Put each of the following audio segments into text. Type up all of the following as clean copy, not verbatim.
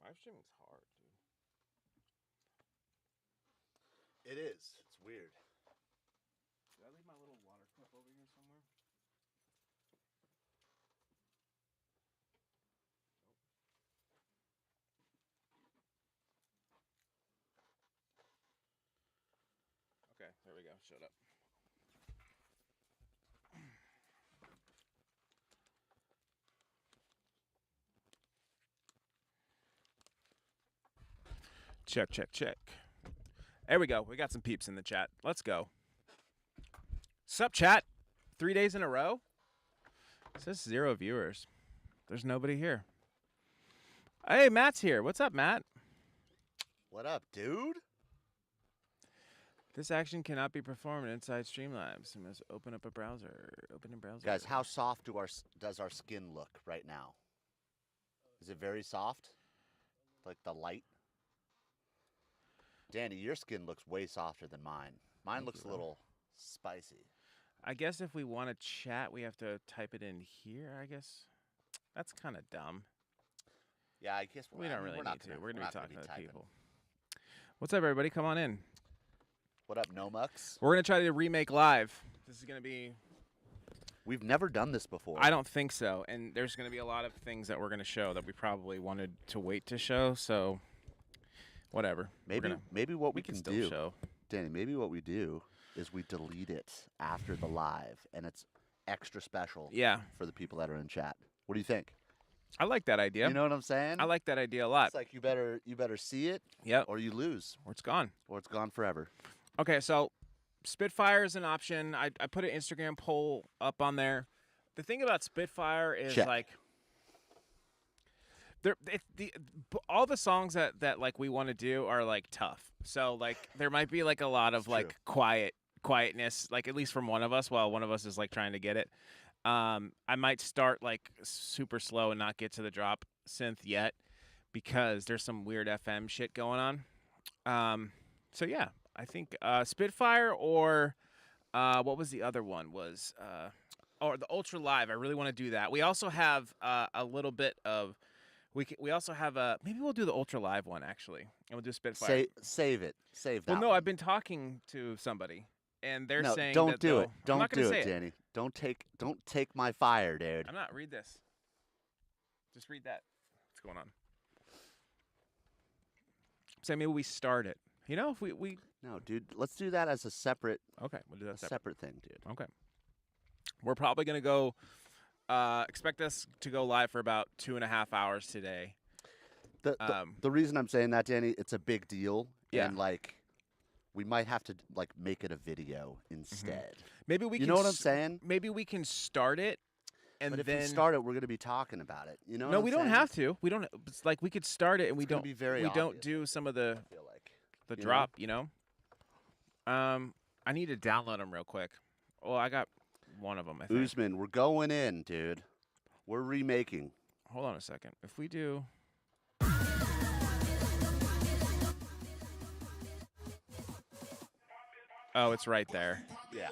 Live streaming's hard, dude. It is. It's weird. Did I leave my little water cup over here somewhere? Nope. Okay, there we go. Shut up. Check, check, check. There we go. We got some peeps in the chat. Let's go. Sup, chat? 3 days in a row? It says 0 viewers. There's nobody here. Hey, Matt's here. What's up, Matt? What up, dude? This action cannot be performed inside Streamlabs. You must open up a browser. Open a browser. Guys, how soft does our skin look right now? Is it very soft? Like the light? Danny, your skin looks way softer than mine. Mine looks a little spicy. I guess if we want to chat, we have to type it in here, I guess. That's kind of dumb. Yeah, I guess we don't really need to. We're going to be talking to typing. people. What's up, everybody? Come on in. What up, Nomux? We're going to try to remake live. This is going to be... We've never done this before. I don't think so. And there's going to be a lot of things that we're going to show that we probably wanted to wait to show, so... Whatever. Maybe what we can do, show. Danny, maybe what we do is we delete it after the live, and it's extra special for the people that are in chat. What do you think? I like that idea. You know what I'm saying? I like that idea a lot. It's like you better see it, or you lose. Or it's gone. Or it's gone forever. Okay, so Spitfire is an option. I put an Instagram poll up on there. The thing about Spitfire is like... all the songs that like we want to do are like tough. So like there might be like a lot of like quietness, like at least from one of us, while one of us is like trying to get it. I might start like super slow and not get to the drop synth yet because there's some weird FM shit going on. So yeah, I think Spitfire or what was the other one was or the Ultra Live. I really want to do that. We also have a little bit of. We also have maybe we'll do the Ultra Live one actually, and we'll do Spitfire. Save it. Save that. Well, no, one. I've been talking to somebody, and they're saying don't that do it. Don't do it, Danny. Don't take my fire, dude. I'm not. Read this. Just read that. What's going on? So maybe we start it. You know, if we. No, dude. Let's do that as a separate. Okay, we'll do that separate thing, dude. Okay. We're probably gonna go. Expect us to go live for about 2.5 hours today. The reason I'm saying that, Danny, it's a big deal. Yeah. And like, we might have to like make it a video instead. Maybe we. You know what I'm saying? Maybe we can start it, and but if then we start it, we're going to be talking about it. You know? No, we don't have to. We don't. It's like we could start it, and we don't. Be very we obvious, don't do some of the. I feel like the drop. You know. I need to download them real quick. Well, I got one of them. I think. Usman, we're going in, dude. We're remaking. Hold on a second. If we do. Oh, it's right there. Yeah.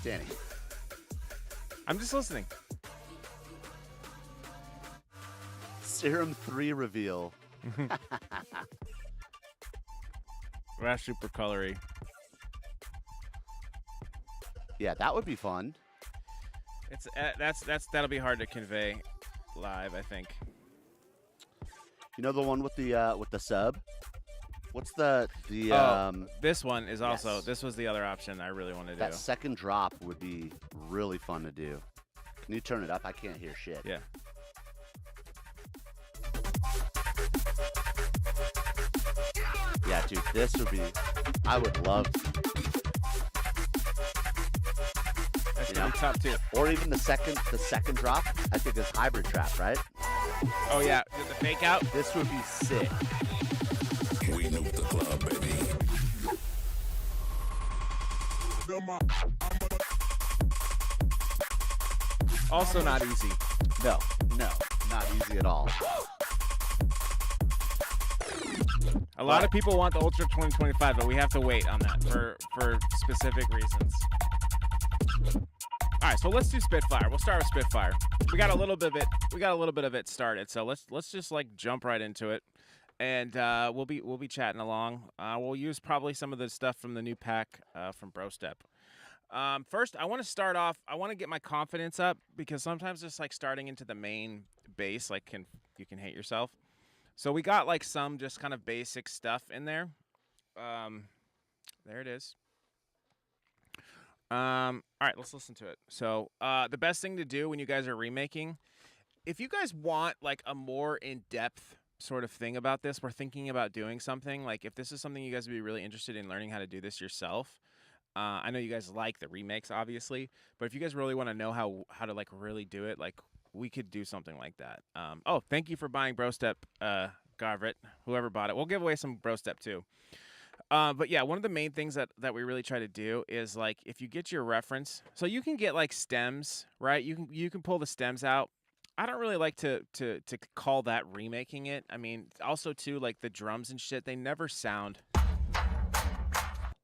Danny. I'm just listening. Serum 3 reveal. That's super colory. Yeah, that would be fun. It's that'll be hard to convey live, I think. You know the one with the sub? What's the this one is also this was the other option I really want to do. That second drop would be really fun to do. Can you turn it up? I can't hear shit. Yeah. Yeah, dude, this would be I would love That's gonna be tough too. Or even the second drop, I think is hybrid trap, right? Oh yeah, the fake out. This would be sick. We nuke the club, baby. Also not easy. No, not easy at all. A lot of people want the Ultra 2025, but we have to wait on that for specific reasons. All right, so let's do Spitfire. We'll start with Spitfire. We got a little bit of it. We got a little bit of it started. So let's just like jump right into it, and we'll be chatting along. We'll use probably some of the stuff from the new pack from Brostep. First, I want to start off. I want to get my confidence up because sometimes just like starting into the main bass, like you can hate yourself. So we got like some just kind of basic stuff in there. There it is. All right, let's listen to it. So the best thing to do when you guys are remaking, if you guys want like a more in-depth sort of thing about this, we're thinking about doing something. Like if this is something you guys would be really interested in learning how to do this yourself, I know you guys like the remakes, obviously, but if you guys really want to know how to like really do it, like we could do something like that. Oh, thank you for buying Brostep, Garvit, whoever bought it. We'll give away some Brostep too. But yeah, one of the main things that we really try to do is like if you get your reference, so you can get like stems, right? You can pull the stems out. I don't really like to call that remaking it. I mean, also too like the drums and shit, they never sound.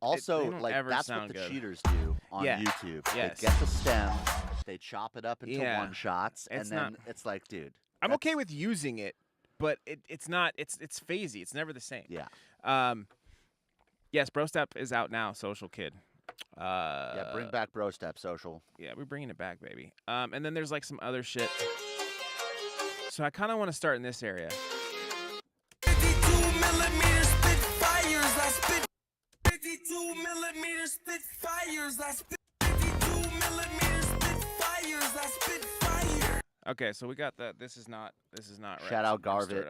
Also, like that's what the cheaters do on YouTube. Yes. They get the stems, they chop it up into one shots, and then it's like, dude. I'm okay with using it, but it's not. It's phasey. It's never the same. Yeah. Yes, Brostep is out now. Social Kid. Yeah, bring back Brostep, Social. Yeah, we're bringing it back, baby. And then there's like some other shit. So I kind of want to start in this area. 52mm Spitfires, I spit. 52mm Spitfires, I spit. 52mm Spitfires, I spit fire. Okay, so we got that. This is not right. Shout out Garvit.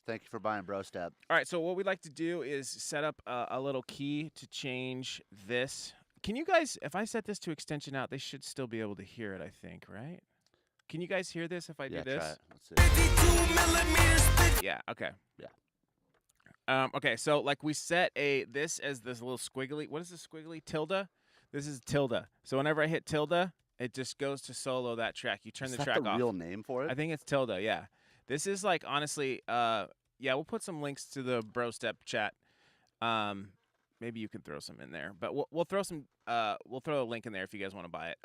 Thank you for buying Brostep. All right, so what we'd like to do is set up a little key to change this. Can you guys, if I set this to extension out, they should still be able to hear it, I think, right? Can you guys hear this if I do this? Try it. Let's see. Yeah, okay. Yeah. Okay, so like we set this as this little squiggly. What is this squiggly? Tilde? This is tilde. So whenever I hit tilde, it just goes to solo that track. You turn the track off. Is that the real name for it? I think it's tilde, yeah. This is like, honestly, yeah, we'll put some links to the Brostep chat. Maybe you can throw some in there, but we'll throw some. We'll throw a link in there if you guys want to buy it.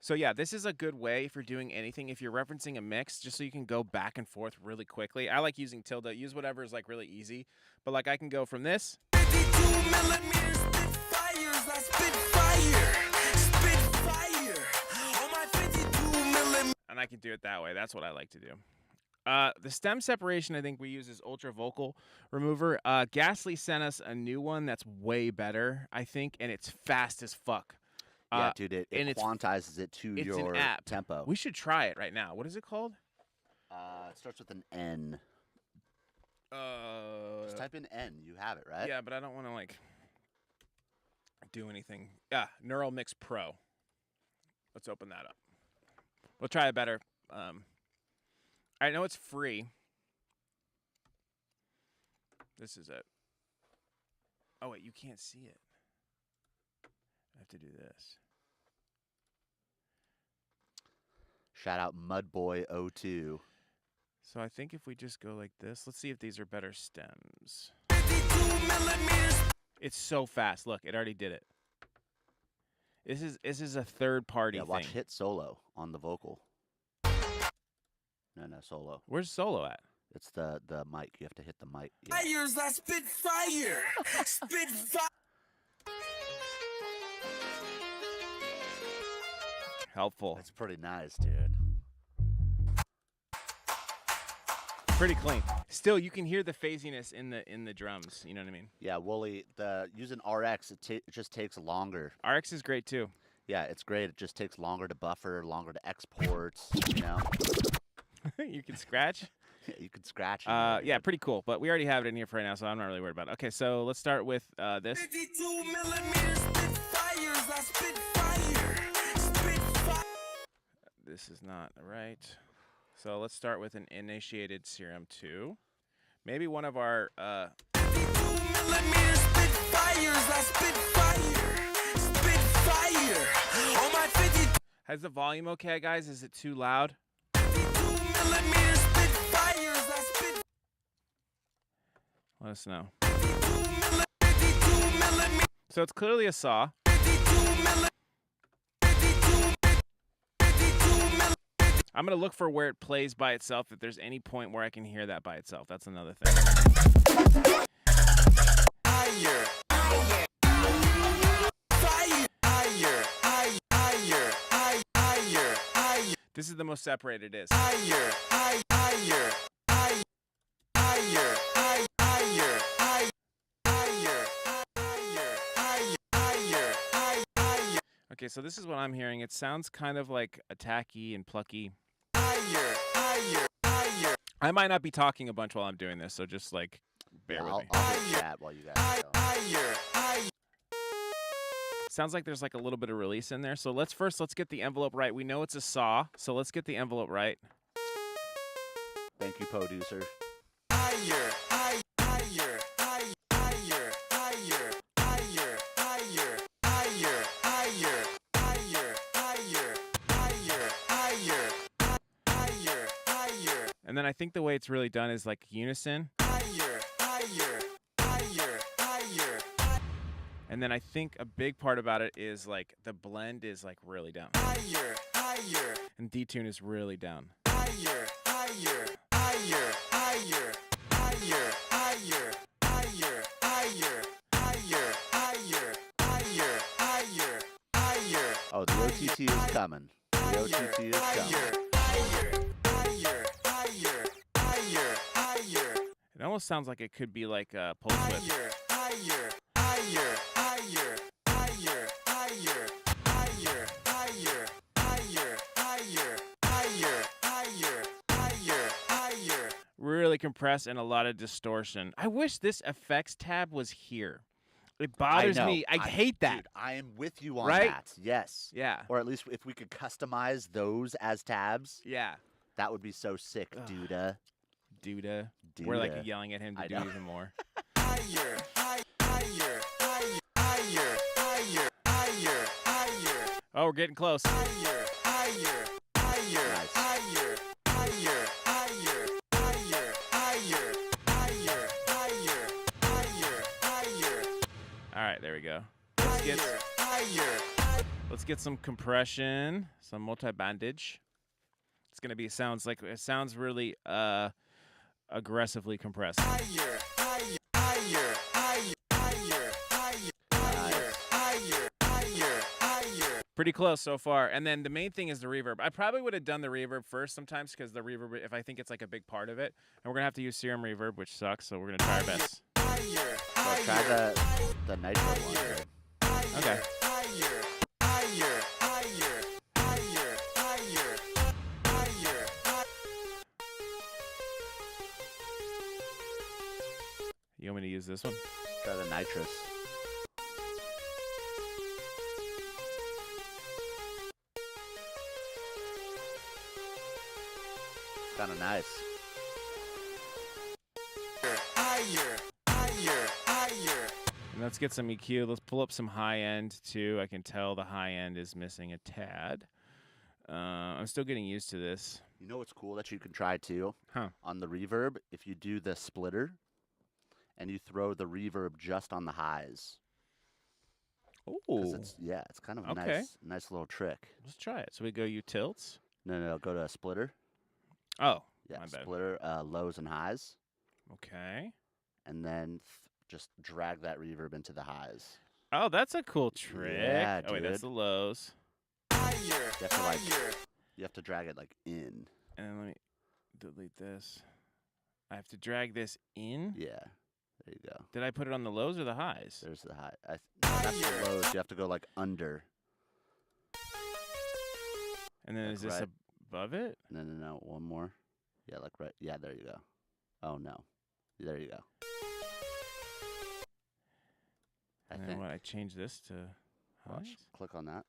So yeah, this is a good way for doing anything. If you're referencing a mix, just so you can go back and forth really quickly. I like using tilde. Use whatever is like really easy. But like I can go from this. 52mm Spitfires, I spit fire. Spit fire. On my 52mm. And I can do it that way. That's what I like to do. The stem separation I think we use is Ultra Vocal Remover. Ghastly sent us a new one that's way better, I think, and it's fast as fuck. Yeah, dude, it quantizes it to your an app. tempo. We should try it right now. What is it called? It starts with an N. Just type in N. You have it, right? Yeah, but I don't want to like do anything. Yeah, Neural Mix Pro. Let's open that up. We'll try it better. I know it's free. This is it. Oh wait, you can't see it. I have to do this. Shout out Mudboy02. So I think if we just go like this, let's see if these are better stems. It's so fast. Look, it already did it. This is a third party thing. Watch hit solo on the vocal. No, solo. Where's solo at? It's the mic. You have to hit the mic. Yeah. Fires, I spit fire. Spit fire. Helpful. That's pretty nice, dude. Pretty clean. Still, you can hear the phasiness in the drums. You know what I mean? Yeah, Wooly. Using RX, it just takes longer. RX is great too. Yeah, it's great. It just takes longer to buffer, longer to export. You know. You can scratch. Yeah, you can scratch. Yeah, pretty cool. But we already have it in here for right now, so I'm not really worried about it. Okay, so let's start with this. 52mm Spitfires, I spit fire. Spit fire. This is not right. So let's start with an initiated Serum 2. Maybe one of our 52mm Spitfires, I spit fire. Spit fire. On my 50. Has the volume okay, guys? Is it too loud? 52mm Spitfires, I spit. Let us know. So it's clearly a saw. I'm going to look for where it plays by itself, if there's any point where I can hear that by itself. That's another thing. This is the most separated it is. Okay, so this is what I'm hearing. It sounds kind of like attacky and plucky. I might not be talking a bunch while I'm doing this, so just like bear with me. I'll hit chat while you guys go. Sounds like there's like a little bit of release in there. So let's get the envelope right. We know it's a saw, so let's get the envelope right. Thank you, producer. And then I think the way it's really done is like unison. And then I think a big part about it is like the blend is like really down. And detune is really down. Oh, the OTT is coming. The OTT is coming. It almost sounds like it could be like a pulse width. Really compressed and a lot of distortion. I wish this effects tab was here. It bothers me. I hate that. Dude, I am with you on Right? that. Yes. Yeah. Or at least if we could customize those as tabs, Yeah. that would be so sick, dude. Duda. We're like yelling at him to do even more. Oh, we're getting close. All right, there we go. Let's get some compression, some multi-bandage. It's gonna be it sounds really aggressively compressed. Pretty close so far. And then the main thing is the reverb. I probably would have done the reverb first sometimes because the reverb, if I think it's like a big part of it. And we're going to have to use serum reverb, which sucks, so we're going to try our best. So try the nitro one here. Okay. You want me to use this one? Try the nitrous. Kind of nice. And let's get some EQ. Let's pull up some high end too. I can tell the high end is missing a tad. I'm still getting used to this. You know what's cool that you can try too? Huh. On the reverb, if you do the splitter and you throw the reverb just on the highs. Oh. It's kind of a Okay. nice little trick. Let's try it. So we go U-tilts. No, go to a splitter. Oh, Yeah, my bad. splitter, lows and highs. Okay. And then just drag that reverb into the highs. Oh, that's a cool trick. Yeah, oh, wait, that's dude. the lows. You have to drag it like in. And then let me delete this. I have to drag this in? Yeah, there you go. Did I put it on the lows or the highs? There's the high. No, that's the lows. You have to go like under. And then Like is this right. above it? No, one more. Yeah, like right. Yeah, there you go. Oh no, there you go. I And then think. what? I change this to Watch. highs? Click on that.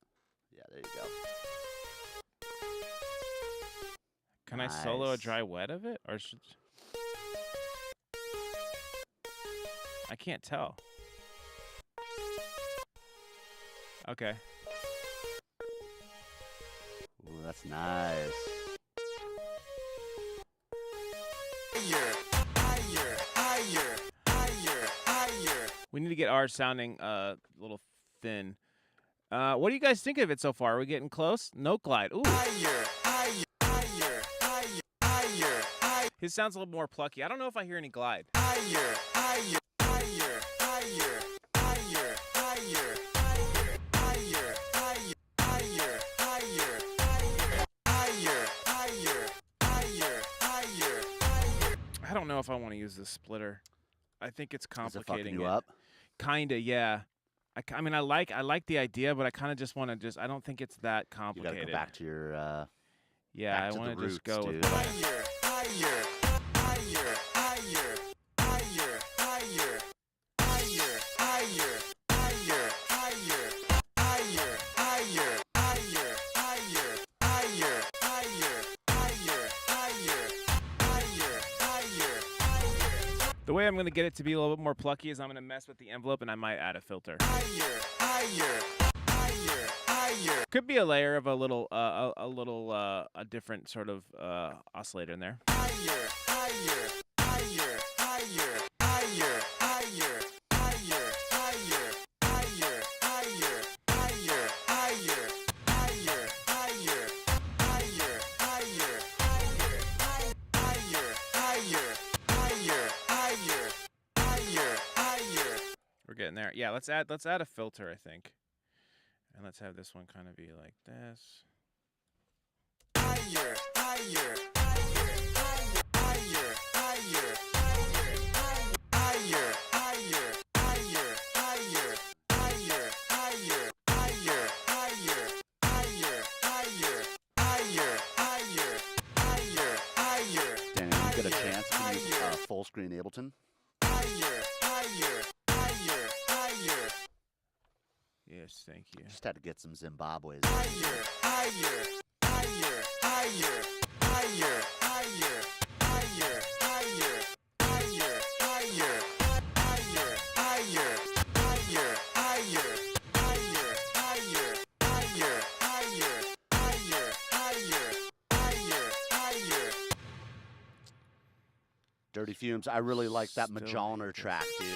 Yeah, there you go. Can I solo a Nice. dry wet of it? Or should... I can't tell. Okay. Ooh, that's nice. We need to get ours sounding a little thin. What do you guys think of it so far? Are we getting close? Note glide. Ooh. His sounds a little more plucky. I don't know if I hear any glide. I don't know if I want to use this splitter. I think it's complicating Is it fucking you up? Kinda, yeah. I mean, I like the idea, but I kind of just want to I don't think it's that You complicated. gotta go back to your. Yeah, back I to want the to just roots, go dude. with the way I'm going to get it to be a little bit more plucky is I'm going to mess with the envelope and I might add a filter. Could be a layer of a different sort of oscillator in there. We're getting there. Yeah, let's add a filter, I think. And let's have this one kind of be like this. Danny, when you get a chance, can you full screen Ableton? Yes, thank you. Just had to get some Zimbabwe's. Dirty Fumes. I really like that Majalner track, dude.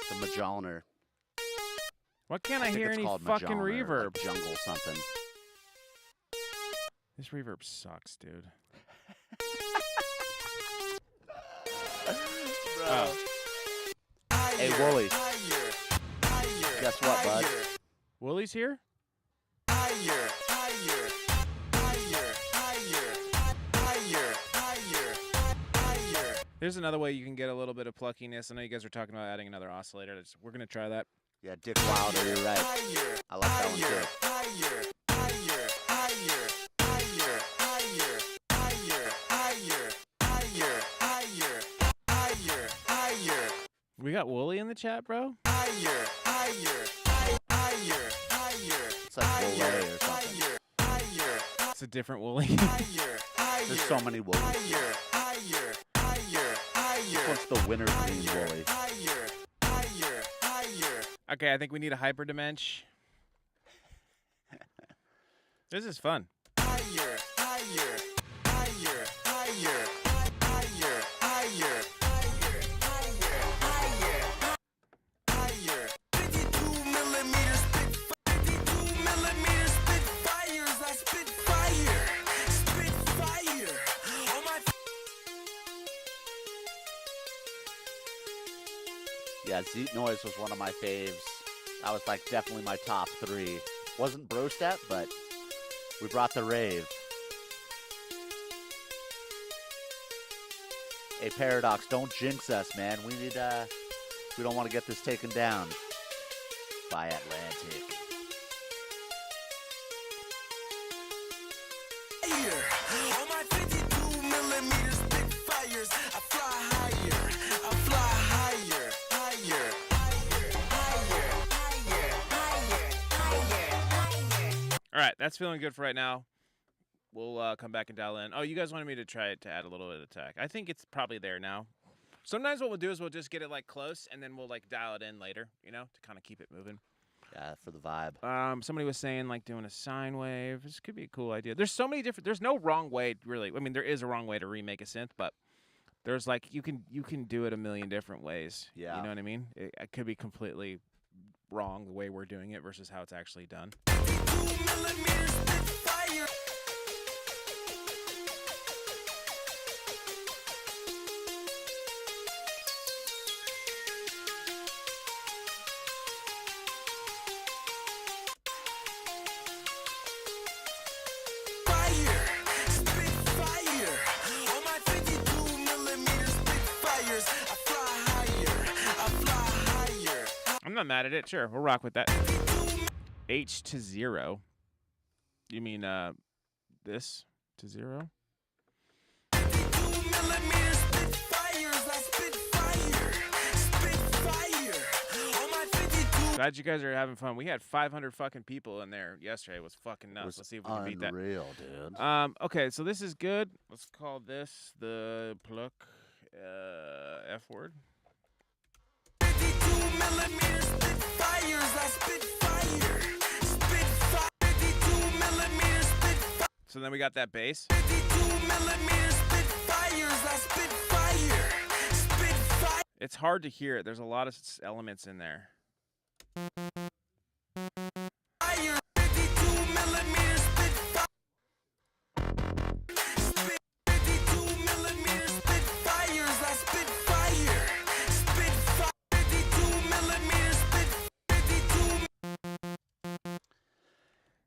The Majalner. Why can't I hear it's any called fucking Majalner, reverb? like jungle something. This reverb sucks, dude. Oh. Hey, Wooly. Guess what, bud? Wooly's here? There's another way you can get a little bit of pluckiness. I know you guys were talking about adding another oscillator. We're going to try that. Yeah, Dick Wilder, you're right. I like that one too. We got Wooly in the chat, bro? It's like Wooly or something. It's a different Wooly. There's so many Woolies. What's the winner green Wooly? Okay, I think we need a hyperdimension. This is fun. Yeah, Zeet Noise was one of my faves. That was like definitely my top 3. Wasn't Brostep, but we brought the rave. Hey, Paradox, don't jinx us, man. We need, we don't want to get this taken down by Atlantic. On my 52mm Spitfires, I fly higher, I fly higher, higher, higher. All right, that's feeling good for right now. We'll come back and dial in. Oh, you guys wanted me to try to add a little bit of attack. I think it's probably there now. Sometimes what we'll do is we'll just get it like close, and then we'll like dial it in later, you know, to kind of keep it moving. Yeah, for the vibe. Somebody was saying like doing a sine wave. This could be a cool idea. There's so many different. There's no wrong way, really. I mean, there is a wrong way to remake a synth, but there's like you can do it a million different ways. Yeah. You know what I mean? It could be completely wrong the way we're doing it versus how it's actually done. I'm not mad at it. Sure, we'll rock with that. H to 0. You mean this to 0? Glad you guys are having fun. We had 500 fucking people in there yesterday. It was fucking nuts. Let's see if we can beat that. Unreal, dude. Okay, so this is good. Let's call this the pluck F word. So then we got that bass. It's hard to hear it. There's a lot of elements in there.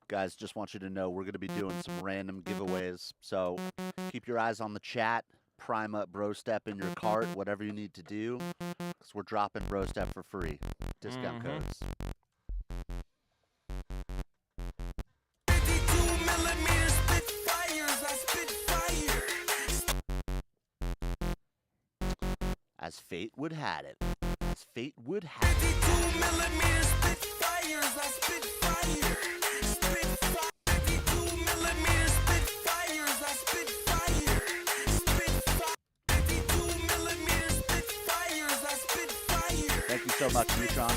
Guys, just want you to know we're going to be doing some random giveaways. So keep your eyes on the chat. Prime up Bro Step in your cart, whatever you need to do. Because we're dropping Bro Step for free. Discount codes. As fate would have it. As fate would have it. Thank you so much, Neutron.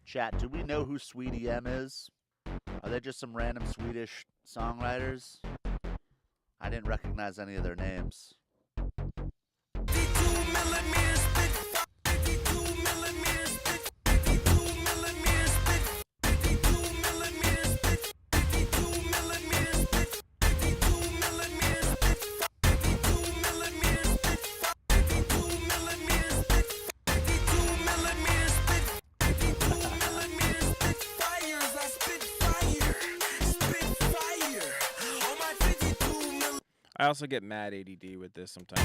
Chat, do we know who Sweetie M is? Are they just some random Swedish songwriters? I didn't recognize any of their names. I also get mad ADD with this sometimes.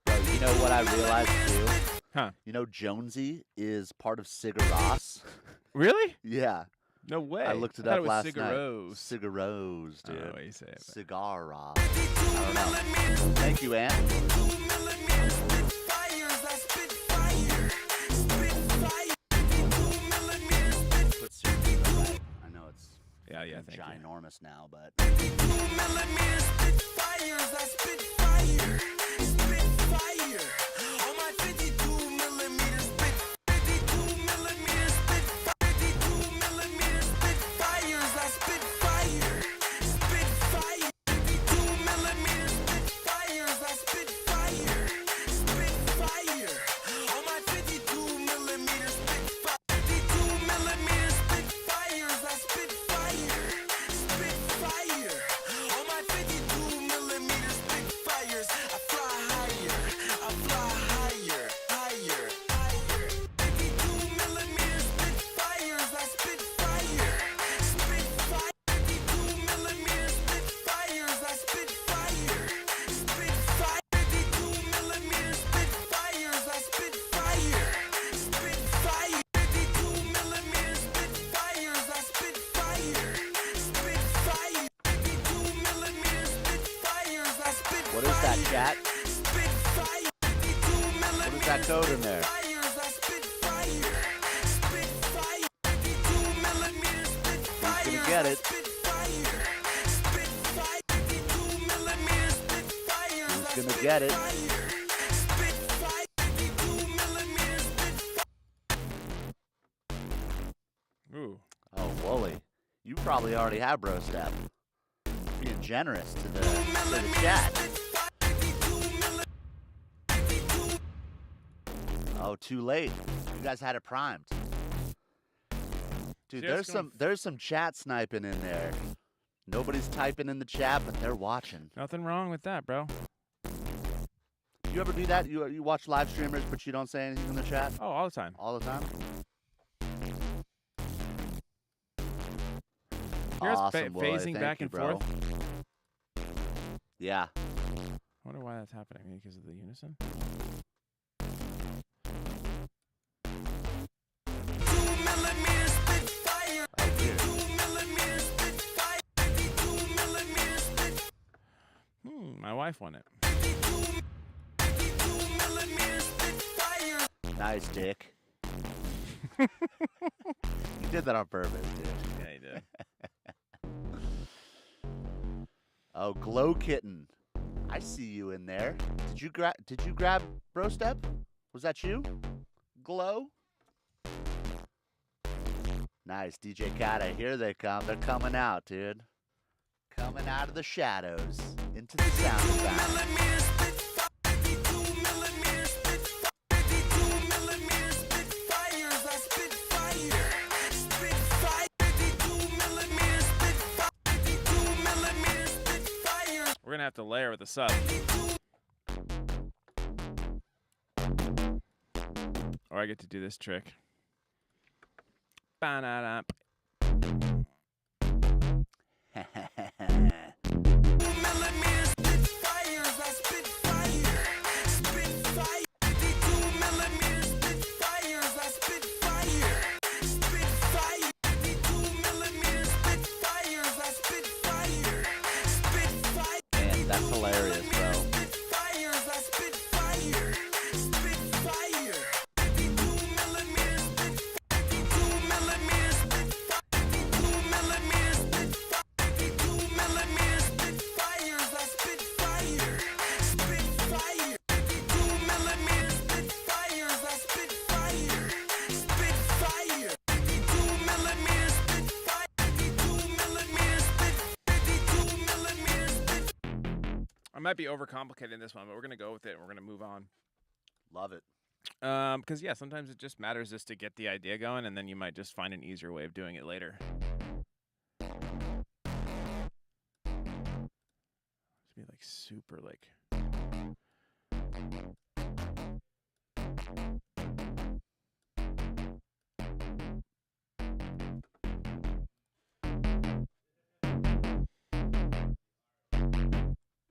Bro, you know what I realized too? Huh. You know Jonesy is part of Sigur Rós? Really? Yeah. No way. I looked it thought up it was last Sigur night. Rós. Sigur Rós, dude. I don't know what you say. But... Cigar Ross. I don't know. Thank you, Ant. I know it's ginormous now, but... What is that, chat? What is that code in there? Who's gonna get it? Who's gonna get it? Ooh. Oh, Wooly. You probably already have bro step. Being generous to the chat. Oh, too late. You guys had it primed. Dude, there's some chat sniping in there. Nobody's typing in the chat, but they're watching. Nothing wrong with that, bro. You ever do that? You watch live streamers, but you don't say anything in the chat? Oh, all the time. All the time? You're Awesome, Willie. phasing Thank back you, and bro. forth. Yeah. I wonder why that's happening. Maybe because of the unison. My wife won it. Nice, Dick. You did that on purpose, dude. Yeah, he did. Oh, Glow Kitten. I see you in there. Did you grab Bro Step? Was that you? Glow? Nice, DJ Kata. Here they come. They're coming out, dude. Coming out of the shadows into the sound design. We're gonna have to layer with a sub. Or I get to do this trick. Ba-da-da. That's hilarious, bro. I might be overcomplicating this one, but we're gonna go with it and we're gonna move on. Love it. Because yeah, sometimes it just matters just to get the idea going, and then you might just find an easier way of doing it later. Just be like super like.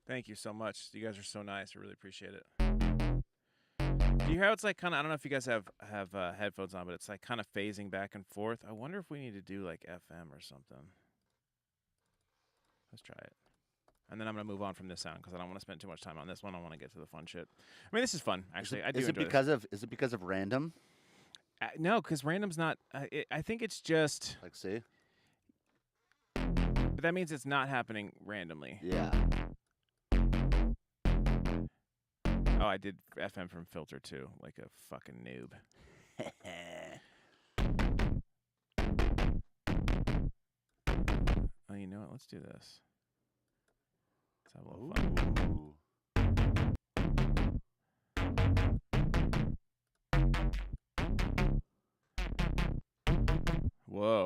Thank you so much. You guys are so nice. I really appreciate it. Do you hear how it's like kind of, I don't know if you guys have headphones on, but it's like kind of phasing back and forth. I wonder if we need to do like FM or something. Let's try it. And then I'm going to move on from this sound because I don't want to spend too much time on this one. I want to get to the fun shit. I mean, this is fun, actually. I do enjoy this. Is it because of random? No, because random's not, I think it's just. Like, see? But that means it's not happening randomly. Yeah. Oh, I did FM from filter too, like a fucking noob. Oh, you know what? Let's do this. Let's have a little fun. Whoa.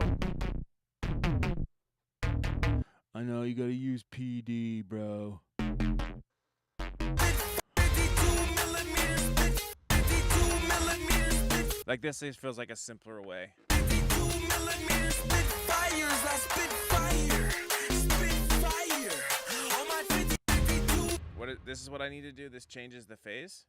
I know you gotta use PD, bro. Like this just feels like a simpler way. This is what I need to do. This changes the phase.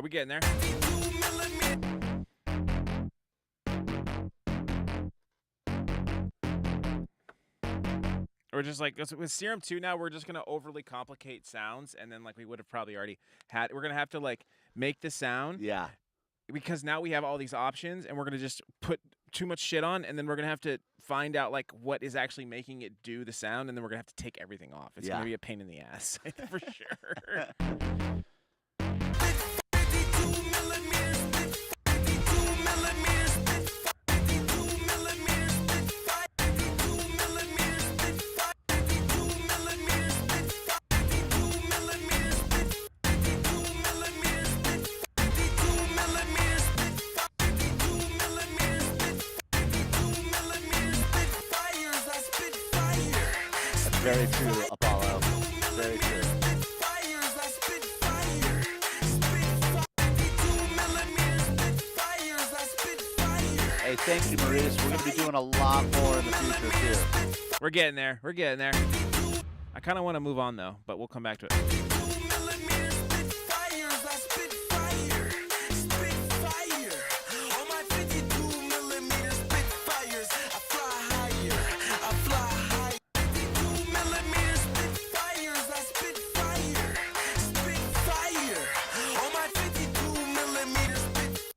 right, we're getting there. We're just like, with Serum 2 now, we're just going to overly complicate sounds, and then like we would have probably already had. We're going to have to like make the sound. Yeah. Because now we have all these options, and we're going to just put too much shit on, and then we're going to have to find out like what is actually making it do the sound, and then we're going to have to take everything off. It's going to be a pain in the ass for sure. Very true, Apollo. Very true. Hey, thank you, Maurice. We're going to be doing a lot more in the future, too. We're getting there. We're getting there. I kind of want to move on, though, but we'll come back to it.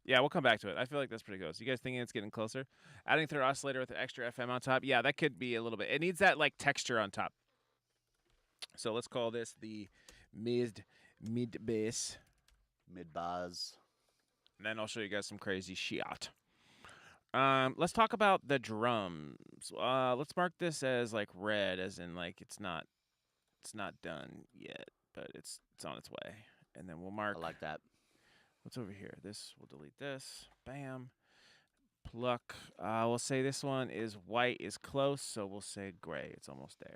Yeah, we'll come back to it. I feel like that's pretty close. You guys thinking it's getting closer? Adding through oscillator with the extra FM on top. Yeah, that could be a little bit. It needs that like texture on top. So let's call this the mid bass. Mid bass. And then I'll show you guys some crazy shit. Let's talk about the drums. Let's mark this as like red, as in like it's not done yet, but it's on its way. And then we'll mark. I like that. What's over here? This, we'll delete this. Bam. Pluck. We'll say this one is white is close, so we'll say gray. It's almost there.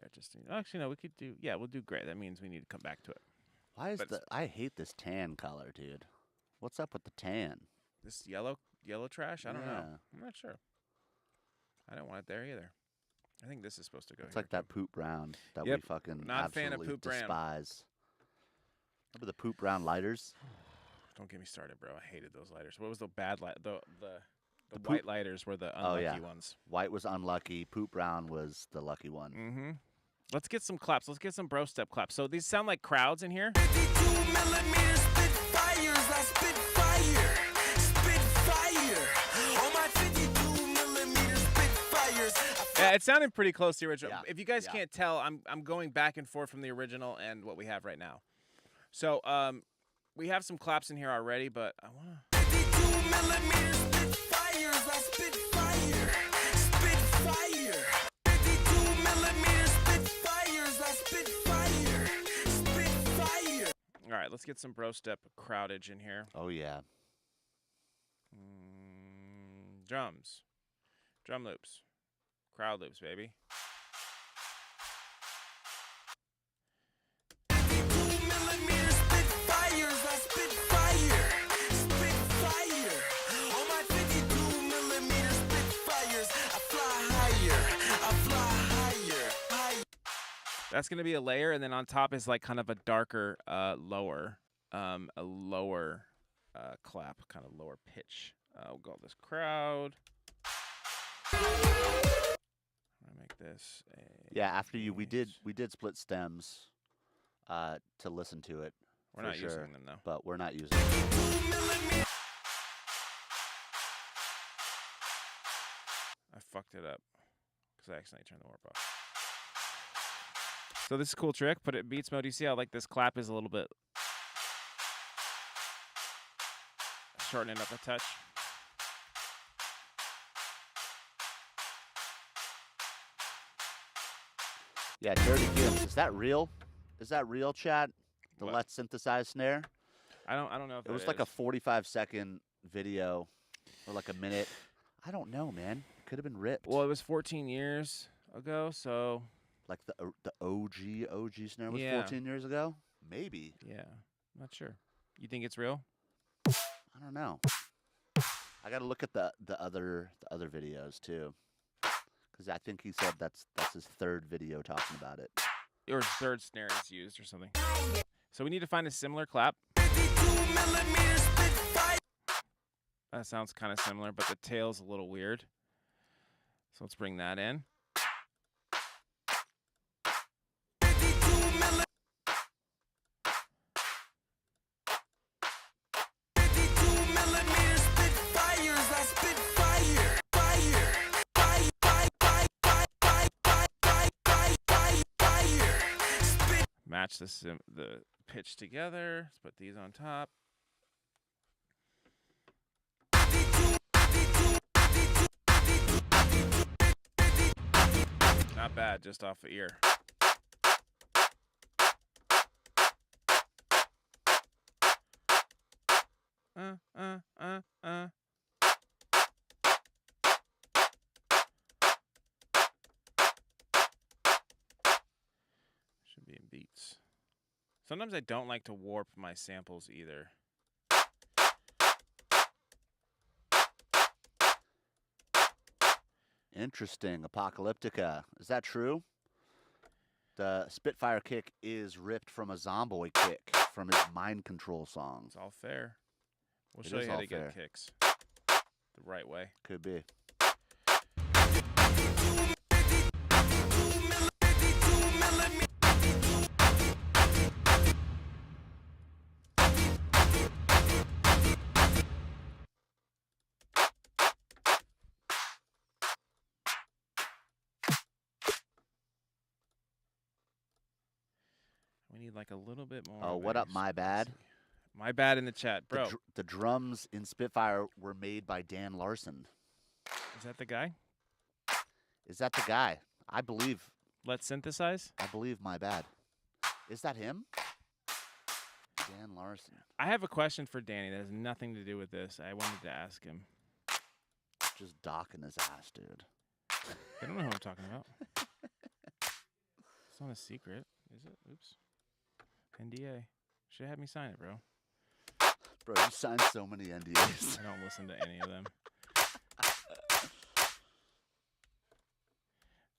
Actually, no, we could do, we'll do gray. That means we need to come back to it. Why is I hate this tan color, dude. What's up with the tan? This yellow trash? I don't know. I'm not sure. I don't want it there either. I think this is supposed to go It's here. like that poop brown that we fucking Not a absolutely fan of poop brown. despise. Remember the poop brown lighters? Don't get me started, bro. I hated those lighters. What was the bad light? The white lighters were the unlucky ones. White was unlucky. Poop brown was the lucky one. Mm-hmm. Let's get some claps. Let's get some bro step claps. So these sound like crowds in here. Yeah, it sounded pretty close to the original. Yeah. If you guys can't tell, I'm going back and forth from the original and what we have right now. So we have some claps in here already, but I wanna. All right, let's get some bro step crowdage in here. Oh yeah. Drums, drum loops, crowd loops, baby. That's going to be a layer, and then on top is like kind of a darker, lower, a lower clap, kind of lower pitch. We'll call this crowd. I'm gonna make this a After we did split stems to listen to it. We're not using them though. But we're not using them. I fucked it up because I accidentally turned the warp off. So this is a cool trick. Put it in beats mode. You see how like this clap is a little bit shorten it up a touch. Yeah, Dirty Gibbs. Is that real? Is that real, chat? The What? Let's Synthesize snare? I don't know if It was like a 45-second video or like a minute. I don't know, man. Could have been ripped. Well, it was 14 years ago, so Like the OG snare was Yeah. 14 years ago? Maybe. yeah, I'm not sure. You think it's real? I don't know. I got to look at the other videos too. Cuz I think he said that's his third video talking about it. Or third snare is used or something. So we need to find a similar clap. 52mm Spitfire. That sounds kind of similar, but the tail's a little weird. So let's bring that in. 52mm Spitfires. I spit fire. Fire. Fire. Fire. Fire. Fire. Fire. Fire. Fire. Spit. Match the pitch together. Let's put these on top. Not bad, just off the ear. Should be in beats. Sometimes I don't like to warp my samples either. Interesting. Apocalyptica. Is that true? The Spitfire kick is ripped from a Zomboid kick from his Mind Control song. It's all fair. We'll It show is you how all to fair. get kicks the right way. Could be. We need like a little bit more. Oh, of what a up, my bad? spicy- My bad in the chat, bro. The drums in Spitfire were made by Dan Larson. Is that the guy? Is that the guy? I believe. Let's synthesize. I believe my bad. Is that him? Dan Larson. I have a question for Danny that has nothing to do with this. I wanted to ask him. Just docking his ass, dude. I don't know who I'm talking about. It's not a secret, is it? Oops. NDA. Should have had me sign it, bro. Bro, you signed so many NDAs. I don't listen to any of them.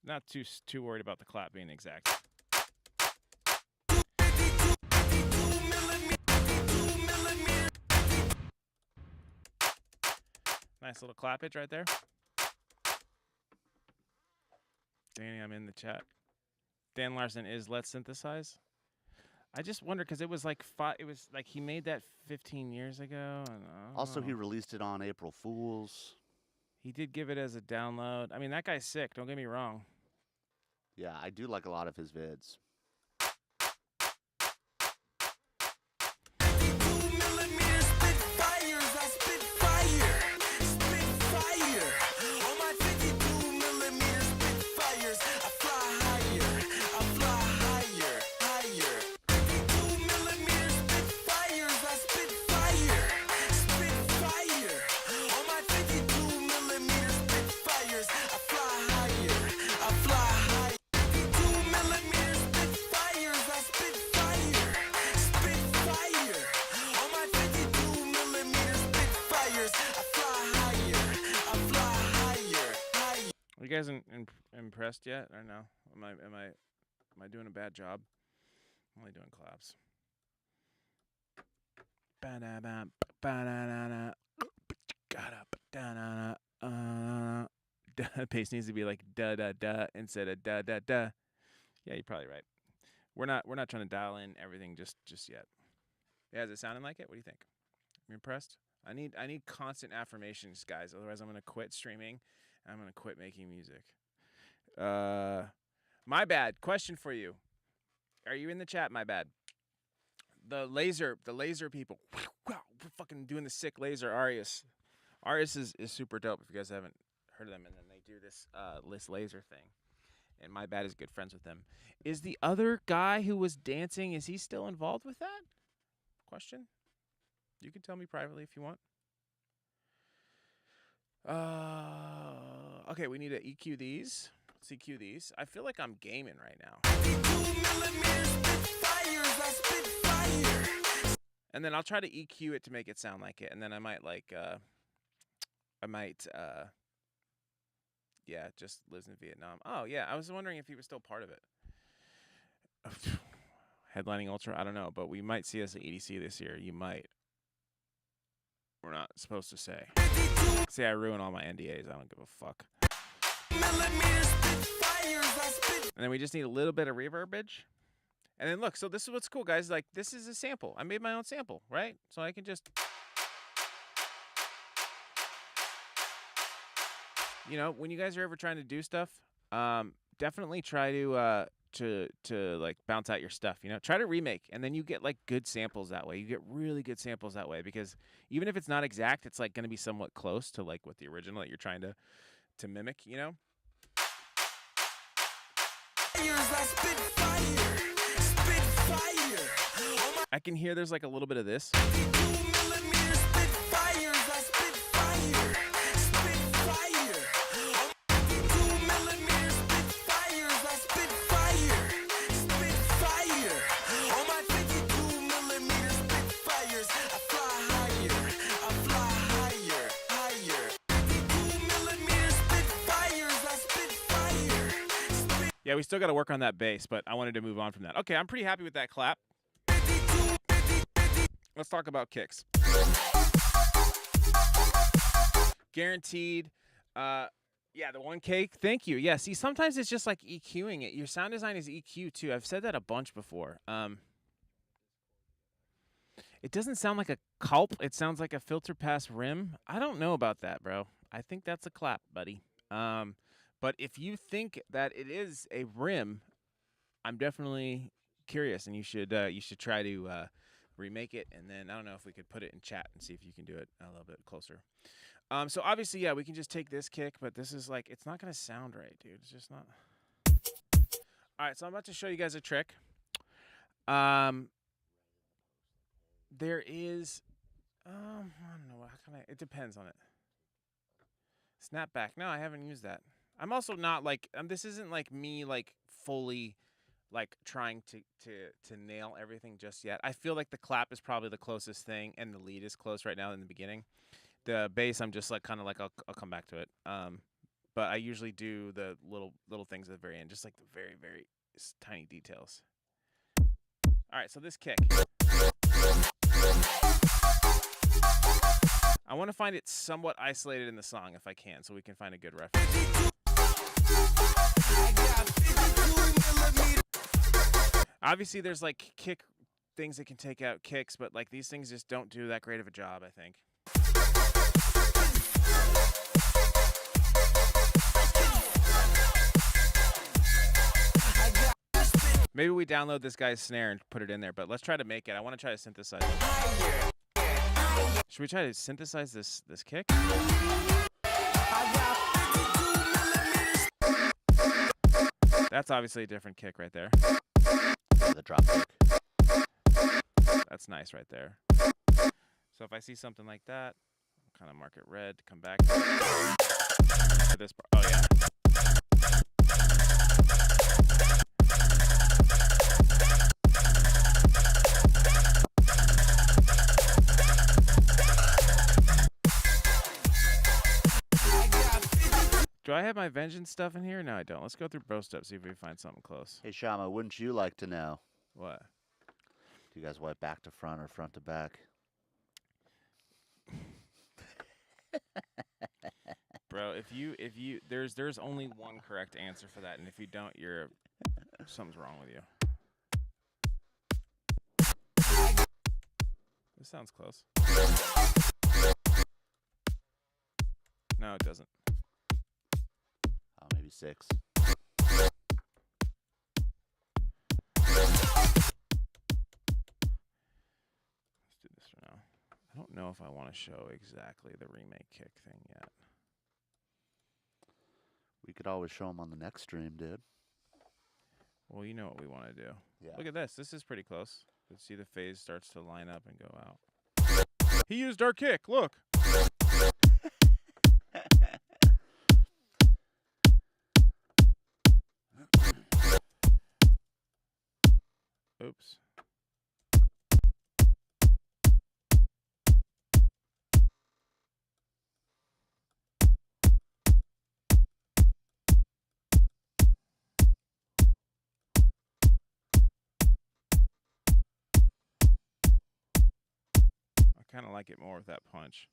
Not too worried about the clap being exact. Nice little clappage right there. Danny, I'm in the chat. Dan Larson is Let's Synthesize. I just wonder because it was like he made that 15 years ago. And Also, he released it on April Fools. he did give it as a download. I mean, that guy's sick. Don't get me wrong. Yeah, I do like a lot of his vids. 52mm Spitfires. I spit fire. Spit fire. On my 52mm Spitfires. I fly higher. I fly higher. Higher. 52mm Spitfires. I spit fire. Spit fire. On my 52mm Spitfires. I fly higher. I fly higher. 52mm Spitfires. I spit fire. Spit fire. On my 52mm Spitfires. I fly higher. I fly higher. Higher. Are you guys impressed yet or no? Am I doing a bad job? I'm only doing claps. Ba-da-ba, ba-da-da-da, ga-da-ba-da-da-da, the pace needs to be like da da da instead of da da da. Yeah, you're probably right. We're not trying to dial in everything just yet. Yeah, is it sounding like it? What do you think? You impressed? I need constant affirmations, guys. Otherwise, I'm gonna quit streaming. And I'm gonna quit making music. My bad. Question for you. Are you in the chat? My bad. The laser people. Wow, we're fucking doing the sick laser Arius. Arius is super dope. If you guys haven't heard of them, and then they do this laser thing. And my bad is good friends with them. Is the other guy who was dancing? Is he still involved with that? Question. You can tell me privately if you want. Okay, we need to EQ these. Let's EQ these. I feel like I'm gaming right now. 52mm Spitfires. I spit fire. And then I'll try to EQ it to make it sound like it. And then I might yeah, just lives in Vietnam. Oh, yeah, I was wondering if he was still part of it. Headlining Ultra, I don't know, but we might see us at EDC this year. You might. we're not supposed to say. See, I ruin all my NDAs. I don't give a fuck. And then we just need a little bit of reverbage. And then look, so this is what's cool, guys. Like, this is a sample. I made my own sample, right? So I can just, you know, when you guys are ever trying to do stuff, definitely try to like bounce out your stuff, you know. Try to remake, and then you get like good samples that way. You get really good samples that way, because even if it's not exact, it's like going to be somewhat close to like what the original that you're trying to mimic, you know. I can hear there's like a little bit of this. Yeah, we still got to work on that bass, but I wanted to move on from that. Okay, I'm pretty happy with that clap. Let's talk about kicks. Guaranteed. Yeah, the 1K. Thank you. Yeah, see, sometimes it's just like EQing it. Your sound design is EQ too. I've said that a bunch before. It doesn't sound like a culp. It sounds like a filter pass rim. I don't know about that, bro. I think that's a clap, buddy. But if you think that it is a rim, I'm definitely curious, and you should try to remake it. And then I don't know if we could put it in chat and see if you can do it a little bit closer. So obviously, yeah, we can just take this kick, but this is like, it's not gonna sound right, dude. It's just not. All right, so I'm about to show you guys a trick. There is, I don't know, how can I? It depends on it. Snapback. No, I haven't used that. I'm also not like, this isn't like me like fully like trying to nail everything just yet. I feel like the clap is probably the closest thing, and the lead is close right now in the beginning. The bass, I'm just like kind of like I'll come back to it. But I usually do the little things at the very end, just like the very, very tiny details. All right, so this kick. I want to find it somewhat isolated in the song if I can, so we can find a good reference. Obviously, there's like kick things that can take out kicks, but like these things just don't do that great of a job, I think. Maybe we download this guy's snare and put it in there, but let's try to make it. I want to try to synthesize it. Should we try to synthesize this kick? That's obviously a different kick right there. The drop kick. That's nice right there. So if I see something like that, I'll kind of mark it red, come back to this part. Oh, yeah. Do I have my vengeance stuff in here? No, I don't. Let's go through bro step, see if we find something close. Hey, Shama, wouldn't you like to know? What? Do you guys wipe back to front or front to back? Bro, if you there's only one correct answer for that, and if you don't, something's wrong with you. This sounds close. No, it doesn't. Oh, maybe 6. Let's do this for now. I don't know if I want to show exactly the remake kick thing yet. We could always show them on the next stream, dude. Well, you know what we want to do. Yeah. Look at this. This is pretty close. Let's see the phase starts to line up and go out. He used our kick. Look. Oops. I kind of like it more with that punch.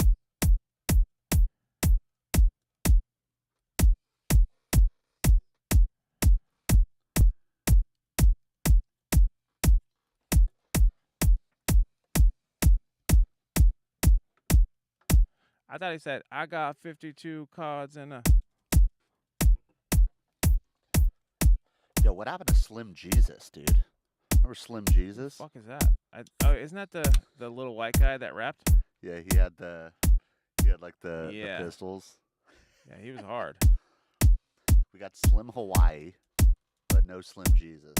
I thought he said, I got 52 cards and a... Yo, what happened to Slim Jesus, dude? Remember Slim Jesus? What the fuck is that? Oh, isn't that the little white guy that rapped? Yeah, he had like the pistols. Yeah, he was hard. We got Slim Hawaii, but no Slim Jesus.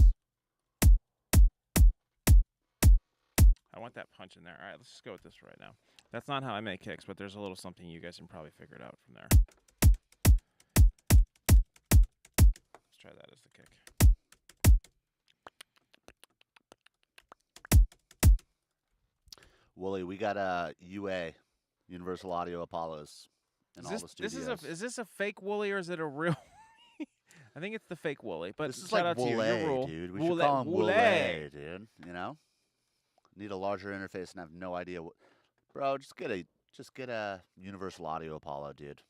I want that punch in there. All right, let's just go with this right now. That's not how I make kicks, but there's a little something you guys can probably figure it out from there. Let's try that as the kick. Wooly, we got UA, Universal Audio Apollos, in all the studios. Is this a fake Wooly or is it a real? I think it's the fake Wooly. But this is shout like out to you. Your rule. dude. We should call him Wooly, dude. You know, need a larger interface and have no idea what. Bro, just get a Universal Audio Apollo, dude.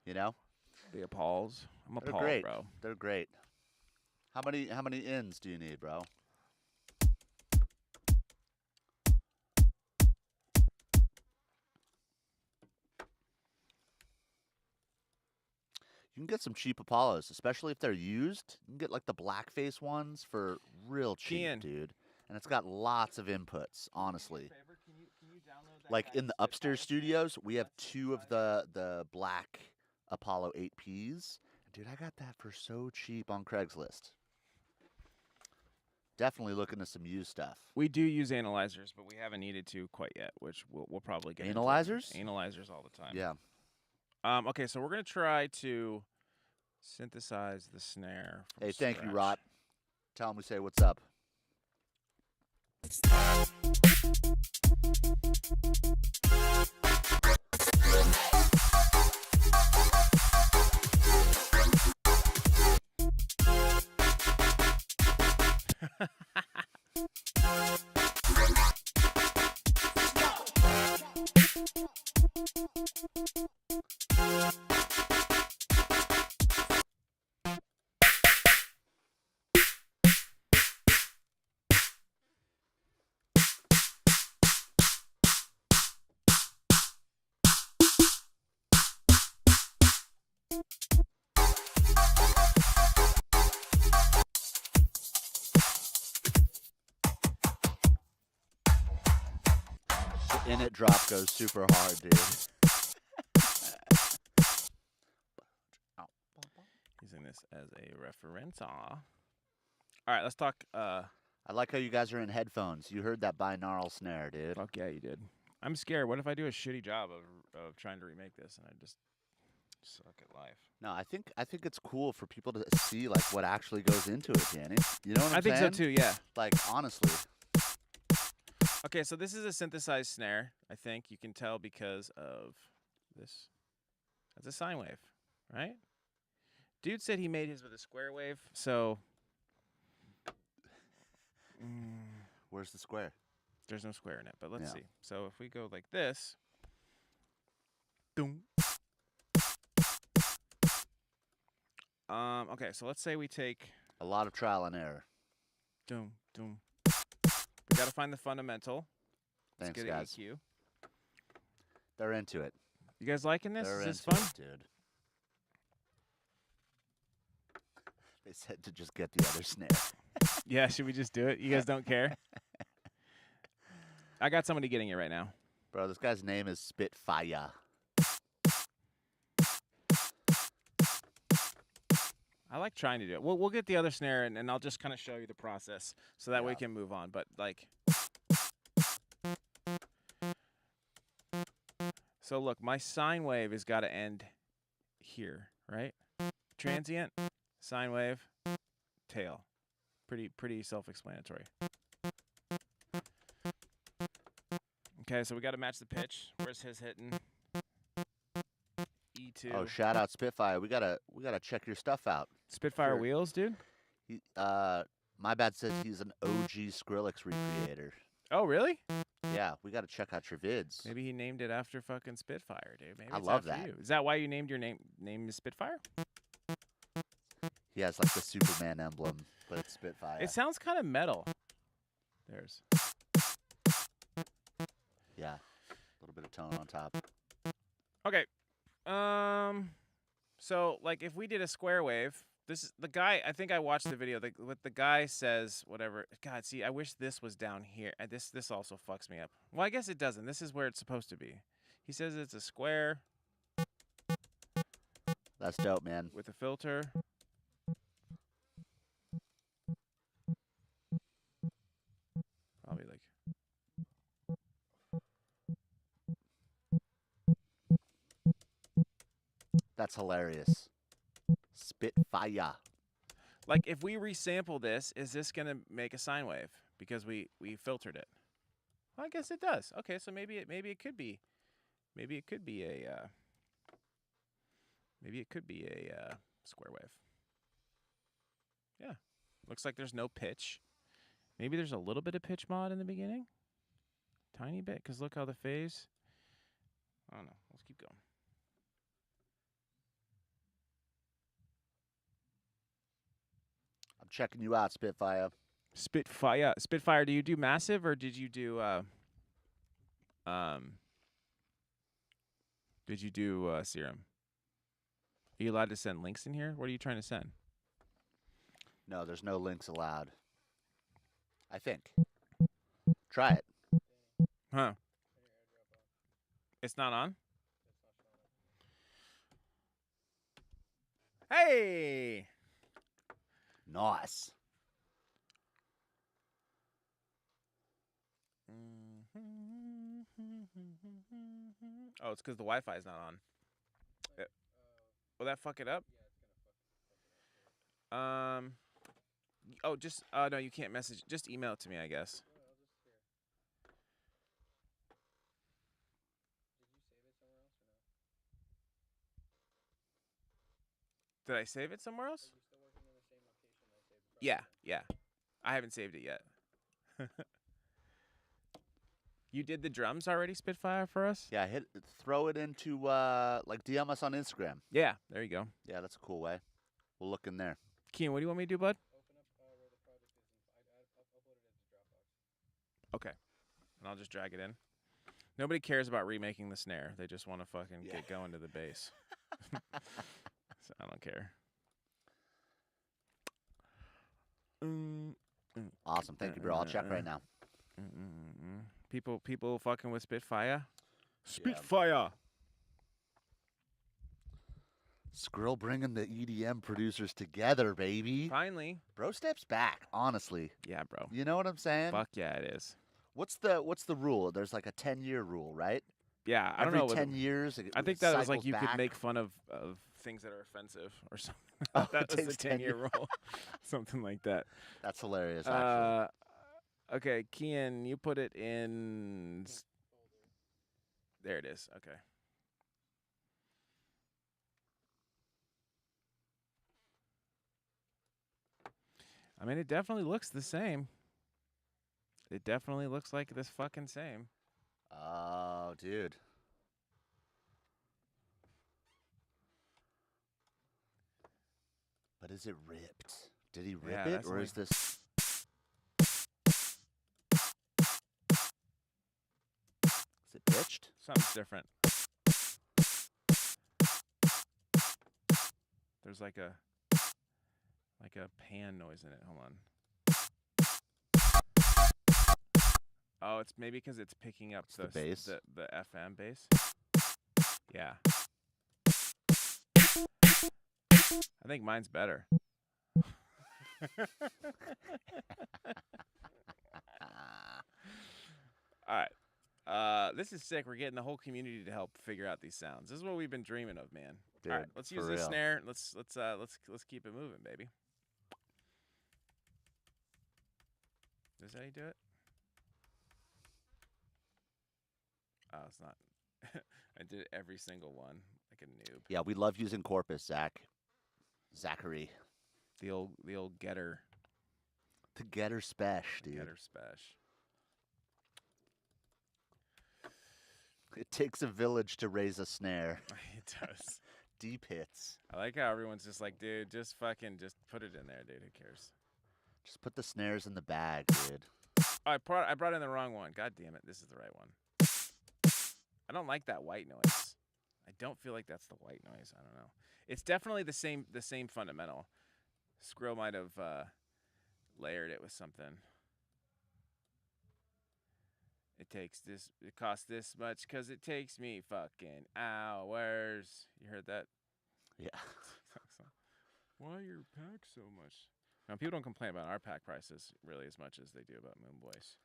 You know, the Apollos. I'm They're appalled, great. bro. They're great. How many ins do you need, bro? You can get some cheap Apollos, especially if they're used. You can get like the blackface ones for real cheap, dude. And it's got lots of inputs, honestly. Like in the upstairs studios, we have 2 of the black Apollo 8Ps. Dude, I got that for so cheap on Craigslist. Definitely looking to some used stuff. We do use analyzers, but we haven't needed to quite yet, which we'll probably get Analyzers? into. Analyzers all the time. Yeah. Okay, so we're going to try to synthesize the snare from Hey, thank you, scratch. Rot. Tell him we say what's up. The in it drop goes super hard, dude. Using this as a reference. All right, let's talk. I like how you guys are in headphones. You heard that binaural snare, dude. Fuck yeah, you did. I'm scared. What if I do a shitty job of trying to remake this and I just suck at life? No, I think it's cool for people to see like what actually goes into it, Danny. You know what I'm saying? I think so too. Yeah. Like honestly. Okay, so this is a synthesized snare. I think you can tell because of this. That's a sine wave, right? Dude said he made his with a square wave, so. Where's the square? There's no square in it, but let's Yeah. see. So if we go like this. Doom. Okay, so let's say we take. A lot of trial and error. Doom, doom. We got to find the fundamental. Thanks, Let's get guys. an EQ. They're into it. You guys liking this? They're Is this into fun? it, dude. They said to just get the other snare. Yeah, should we just do it? You guys don't care? I got somebody getting it right now. Bro, this guy's name is Spitfire. I like trying to do it. We'll get the other snare, and I'll just kind of show you the process so that we can move on. But, like... So, look, my sine wave has got to end here, right? Transient, sine wave, tail. Pretty self-explanatory. Okay, so we got to match the pitch. Where's his hitting? E2. Oh, shout out Spitfire. We gotta check your stuff out. Spitfire Sure. wheels, dude? My bad says he's an OG Skrillex recreator. Oh, really? Yeah, we got to check out your vids. Maybe he named it after fucking Spitfire, dude. Maybe I it's love after that. you. Is that why you named your name is Spitfire? He has like the Superman emblem, but it's Spitfire. It sounds kind of metal. There's. Yeah, a little bit of tone on top. Okay. So like if we did a square wave, this is the guy. I think I watched the video. What the guy says, whatever. God, see, I wish this was down here. This also fucks me up. Well, I guess it doesn't. This is where it's supposed to be. He says it's a square That's dope, man. with a filter. Probably like. That's hilarious. Spitfire. Like if we resample this, is this gonna make a sine wave because we filtered it? Well, I guess it does. Okay, so maybe it could be a square wave. Yeah, looks like there's no pitch. Maybe there's a little bit of pitch mod in the beginning, tiny bit, because look how the phase. I don't know. Let's keep going. I'm checking you out, Spitfire. Spitfire. Do you do massive or did you do serum? Are you allowed to send links in here? What are you trying to send? No, there's no links allowed. I think. Try it. Huh? It's not on? Hey! Nice. Oh, it's because the Wi-Fi is not on. Will that fuck it up? Oh, just no, you can't message. Just email it to me, I guess. Did I save it somewhere else? Yeah. I haven't saved it yet. You did the drums already, Spitfire, for us? Yeah, throw it into like DM us on Instagram. Yeah, there you go. Yeah, that's a cool way. We'll look in there. Keen, what do you want me to do, bud? Okay. And I'll just drag it in. Nobody cares about remaking the snare. They just want to fucking get going to the bass. So I don't care. Awesome. Thank you, bro. I'll check right now. People fucking with Spitfire. Spitfire. Skrill bringing the EDM producers together, baby. Finally. Bro Step's back, honestly. Yeah, bro. You know what I'm saying? Fuck yeah, it is. What's the rule? There's like a 10-year rule, right? Yeah, I don't Every know. 10 years. I think that was like you could make fun of things that are offensive or something. Oh, that it was takes a 10-year rule. Something like that. That's hilarious, actually. Okay, Kian, you put it in. There it is. Okay. I mean, it definitely looks the same. It definitely looks like this fucking same. Oh, dude. But is it ripped? Did he rip it, or is this... Is it pitched? Something's different. There's like a pan noise in it. Hold on. Oh, it's maybe because it's picking up the bass, the FM bass. Yeah. I think mine's better. All right. This is sick. We're getting the whole community to help figure out these sounds. This is what we've been dreaming of, man. Dude, all right, let's use this snare. Let's keep it moving, baby. Is that how you do it? Oh, it's not. I did every single one like a noob. Yeah, we love using Corpus, Zachary. The old getter. The getter spesh, dude. Getter spesh. It takes a village to raise a snare. It does. Deep hits. I like how everyone's just like, dude, just put it in there, dude. Who cares? Just put the snares in the bag, dude. Oh, I brought in the wrong one. God damn it. This is the right one. I don't like that white noise. I don't feel like that's the white noise. I don't know. It's definitely the same fundamental. Skrill might have layered it with something. It costs this much because it takes me fucking hours. You heard that? Yeah. Why your pack so much? Now, people don't complain about our pack prices really as much as they do about Moon Boys.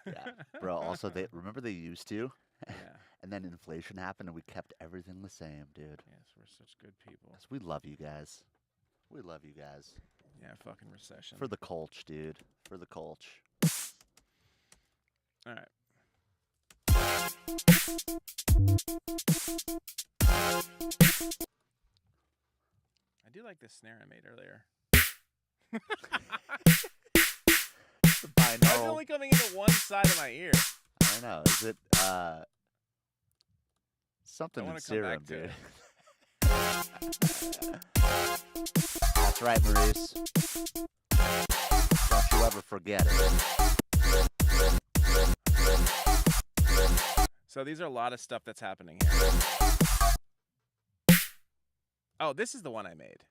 Yeah. Bro, also, remember they used to? Yeah. And then inflation happened and we kept everything the same, dude. Yes, we're such good people. 'Cause we love you guys. We love you guys. Yeah, fucking recession. For the culture, dude. For the culture. All right. I do like this snare I made earlier. The Why is it binaural. only coming into one side of my ear? I don't know. Is it something I in wanna come back serum, to dude? That's right, Maurice. Don't you ever forget it. So these are a lot of stuff that's happening here. Oh, this is the one I made.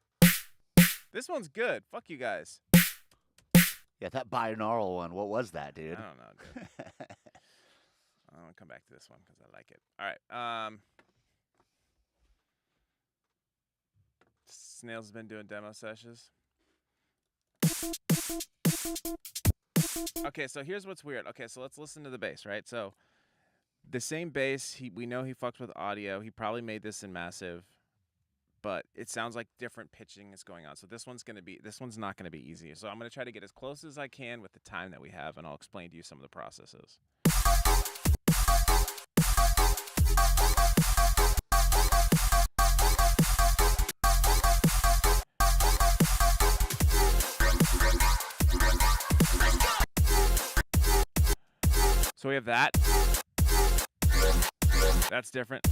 This one's good. Fuck you guys. Yeah, that binaural one. What was that, dude? I don't know, dude. I'm gonna come back to this one because I like it. All right. Snails has been doing demo sessions. Okay, so here's what's weird. Okay, so let's listen to the bass, right? So the same bass, we know he fucked with audio. He probably made this in Massive, but it sounds like different pitching is going on. So this one's not gonna be easy. So I'm gonna try to get as close as I can with the time that we have, and I'll explain to you some of the processes. So we have that. That's different.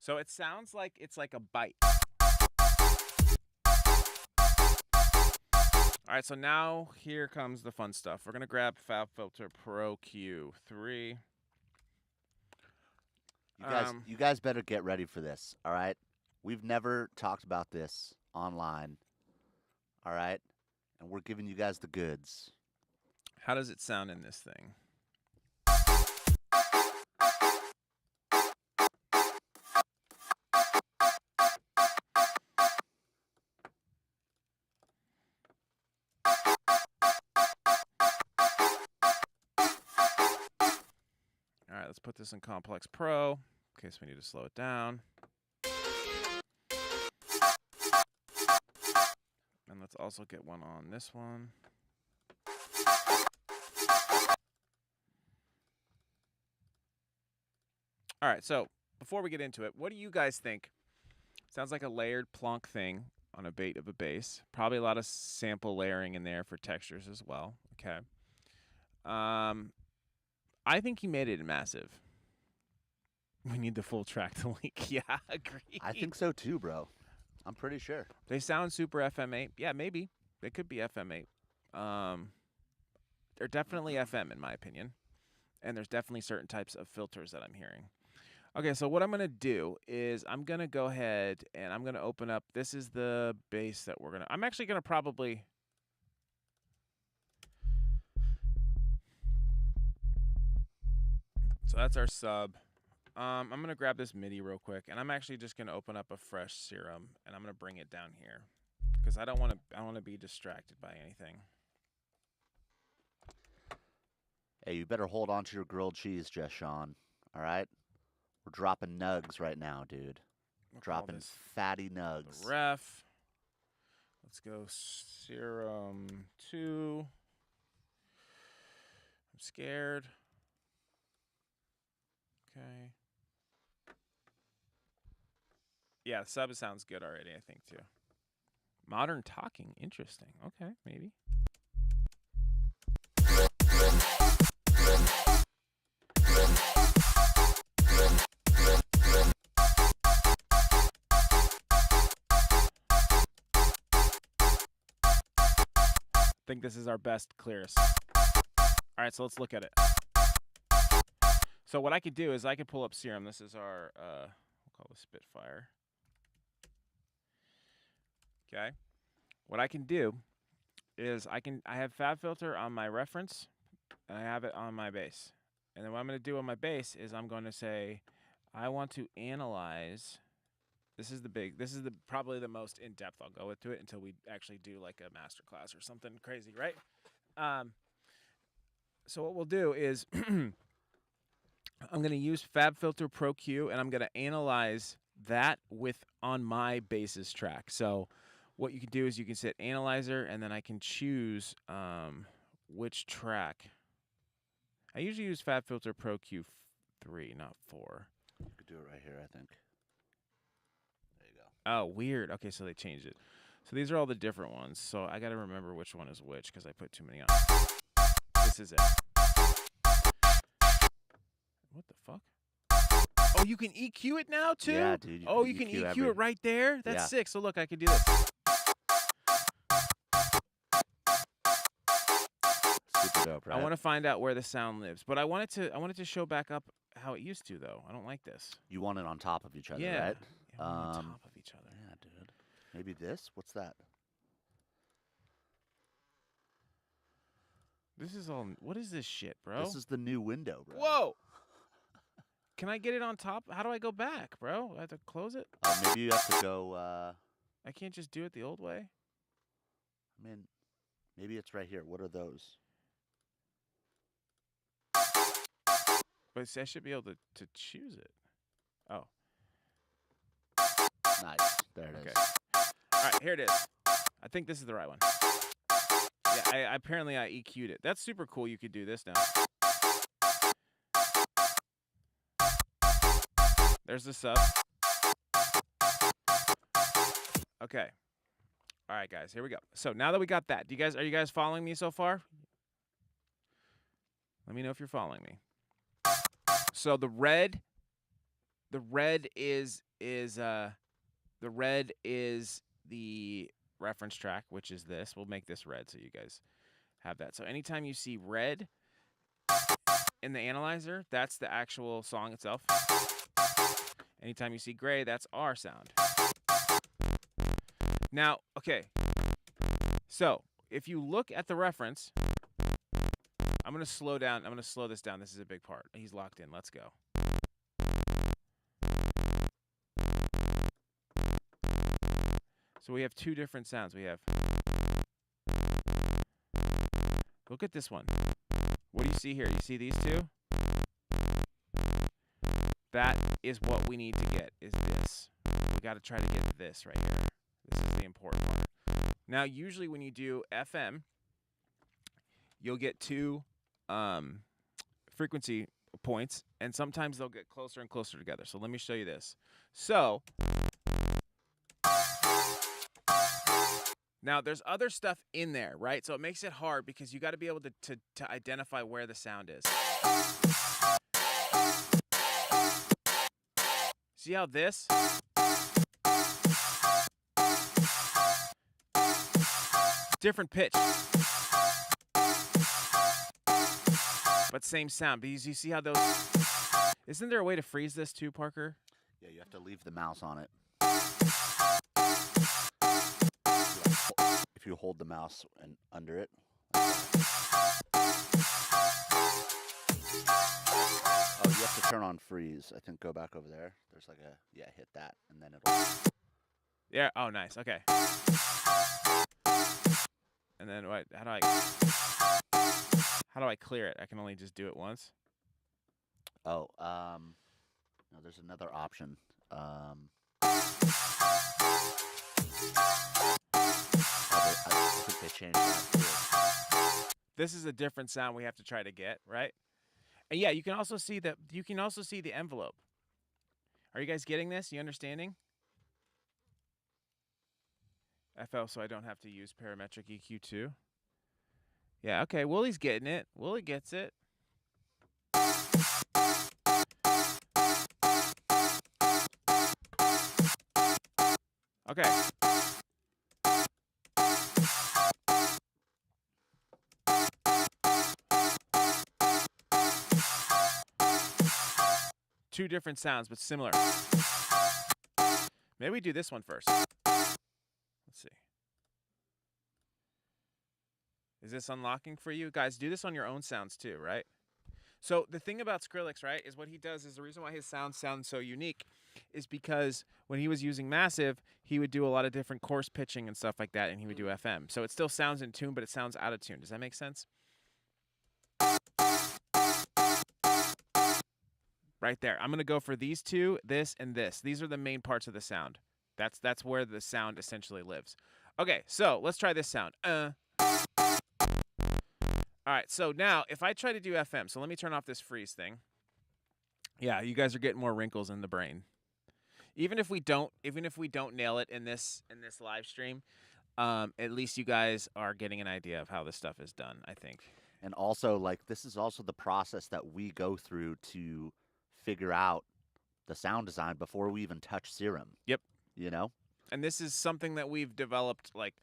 So it sounds like it's like a bite. All right, so now here comes the fun stuff. We're going to grab FabFilter Pro Q3. You guys better get ready for this, all right? We've never talked about this online, all right? And we're giving you guys the goods. How does it sound in this thing? All right, let's put this in Complex Pro in case we need to slow it down. And let's also get one on this one. All right, so before we get into it, what do you guys think? Sounds like a layered plonk thing on a bait of a bass. Probably a lot of sample layering in there for textures as well. Okay. I think he made it in Massive. We need the full track to link. Yeah, agree. I think so too, bro. I'm pretty sure. They sound super FM8. Yeah, maybe. They could be FM8. They're definitely FM in my opinion. And there's definitely certain types of filters that I'm hearing. Okay, so what I'm going to do is I'm going to go ahead and I'm going to open up. This is the bass that we're going to... I'm actually going to probably... So that's our sub. I'm going to grab this MIDI real quick, and I'm actually just going to open up a fresh serum, and I'm going to bring it down here because I don't want to be distracted by anything. Hey, you better hold on to your grilled cheese, Jess Sean. All right? We're dropping nugs right now, dude. We'll call Dropping this fatty nugs. the ref. Let's go serum 2. I'm scared. Okay. Yeah, sub sounds good already, I think, too. Modern talking. Interesting. Okay, maybe. I think this is our best, clearest. All right, so let's look at it. So what I could do is I could pull up Serum. This is our, we'll call this Spitfire. Okay. What I can do is I have Fab Filter on my reference, and I have it on my bass. And then what I'm going to do on my bass is I'm going to say, I want to analyze. This is probably the most in-depth I'll go into it until we actually do like a master class or something crazy, right? So what we'll do is I'm going to use Fab Filter Pro Q, and I'm going to analyze that on my bass's track. So what you can do is you can set Analyzer, and then I can choose which track. I usually use Fab Filter Pro Q 3, not 4. You could do it right here, I think. There you go. Oh, weird. Okay, so they changed it. So these are all the different ones. So I got to remember which one is which because I put too many on. This is it. What the fuck? Oh, you can EQ it now, too? Yeah, dude. You can EQ it right there? That's sick. So look, I can do this. Super dope, right? I want to find out where the sound lives. But I want it to show back up how it used to, though. I don't like this. You want it on top of each other, Yeah. right? Yeah, on top of each other. Yeah, dude. Maybe this? What's that? This is all. What is this shit, bro? This is the new window, bro. Whoa! Can I get it on top? How do I go back, bro? I have to close it? Maybe you have to go. I can't just do it the old way? I mean, maybe it's right here. What are those? But see, I should be able to choose it. Oh. Nice. There it is. Okay. All right, here it is. I think this is the right one. Yeah, apparently I EQ'd it. That's super cool. You could do this now. There's the sub. Okay. All right, guys, here we go. So now that we got that, are you guys following me so far? Let me know if you're following me. So the red is the reference track, which is this. We'll make this red so you guys have that. So anytime you see red in the analyzer, that's the actual song itself. Anytime you see gray, that's our sound. Now, okay. So if you look at the reference, I'm going to slow down. I'm going to slow this down. This is a big part. He's locked in. Let's go. So we have two different sounds. We have. Look at this one. What do you see here? You see these two? That is what we need to get, is this. We got to try to get this right here. This is the important part. Now, usually when you do FM, you'll get two frequency points, and sometimes they'll get closer and closer together. So let me show you this. So now there's other stuff in there, right? So it makes it hard because you got to be able to identify where the sound is. See how this? Different pitch. But same sound. But you see how those... Isn't there a way to freeze this too, Parker? Yeah, you have to leave the mouse on it. If you hold the mouse and under it. Oh, you have to turn on freeze. I think go back over there. There's like a, yeah, hit that, and then it'll... Yeah, oh, nice, okay. And then what? How do I clear it? I can only just do it once. Oh, no, there's another option. I think they changed that too. This is a different sound we have to try to get, right? And yeah, you can also see the envelope. Are you guys getting this? You understanding? FL so I don't have to use parametric EQ too. Yeah, okay, Woolie's getting it. Woolie gets it. Okay. Two different sounds, but similar. Maybe we do this one first. Let's see. Is this unlocking for you? Guys, do this on your own sounds too, right? So the thing about Skrillex, right, is what he does is the reason why his sounds sound so unique is because when he was using Massive, he would do a lot of different coarse pitching and stuff like that, and he would do FM. So it still sounds in tune, but it sounds out of tune. Does that make sense? Right there. I'm going to go for these two, this, and this. These are the main parts of the sound. That's where the sound essentially lives. Okay, so let's try this sound. All right, so now if I try to do FM, so let me turn off this freeze thing. Yeah, you guys are getting more wrinkles in the brain. Even if we don't nail it in this live stream, at least you guys are getting an idea of how this stuff is done, I think. And also, like, this is also the process that we go through to figure out the sound design before we even touch Serum. Yep. You know? And this is something that we've developed, like,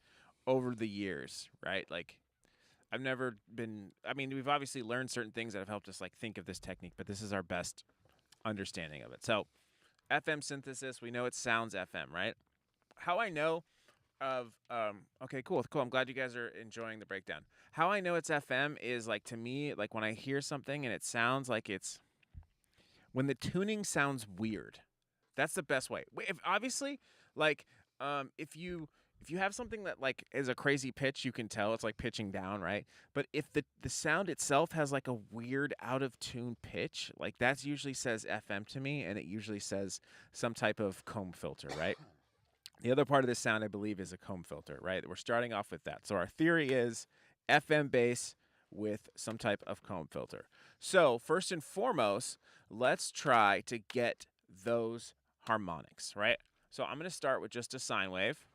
over the years, right? Like, I've never been, I mean, we've obviously learned certain things that have helped us, like, think of this technique, but this is our best understanding of it. So, FM synthesis, we know it sounds FM, right? How I know of, okay, cool. I'm glad you guys are enjoying the breakdown. How I know it's FM is, like, to me, like, when I hear something and it sounds like it's, when the tuning sounds weird, that's the best way. If obviously, like, if you have something that, like, is a crazy pitch, you can tell it's, like, pitching down, right? But if the sound itself has, like, a weird out of tune pitch, like, that usually says FM to me, and it usually says some type of comb filter, right? The other part of this sound, I believe, is a comb filter, right? We're starting off with that. So our theory is FM bass with some type of comb filter. So first and foremost, let's try to get those harmonics, right? So I'm going to start with just a sine wave.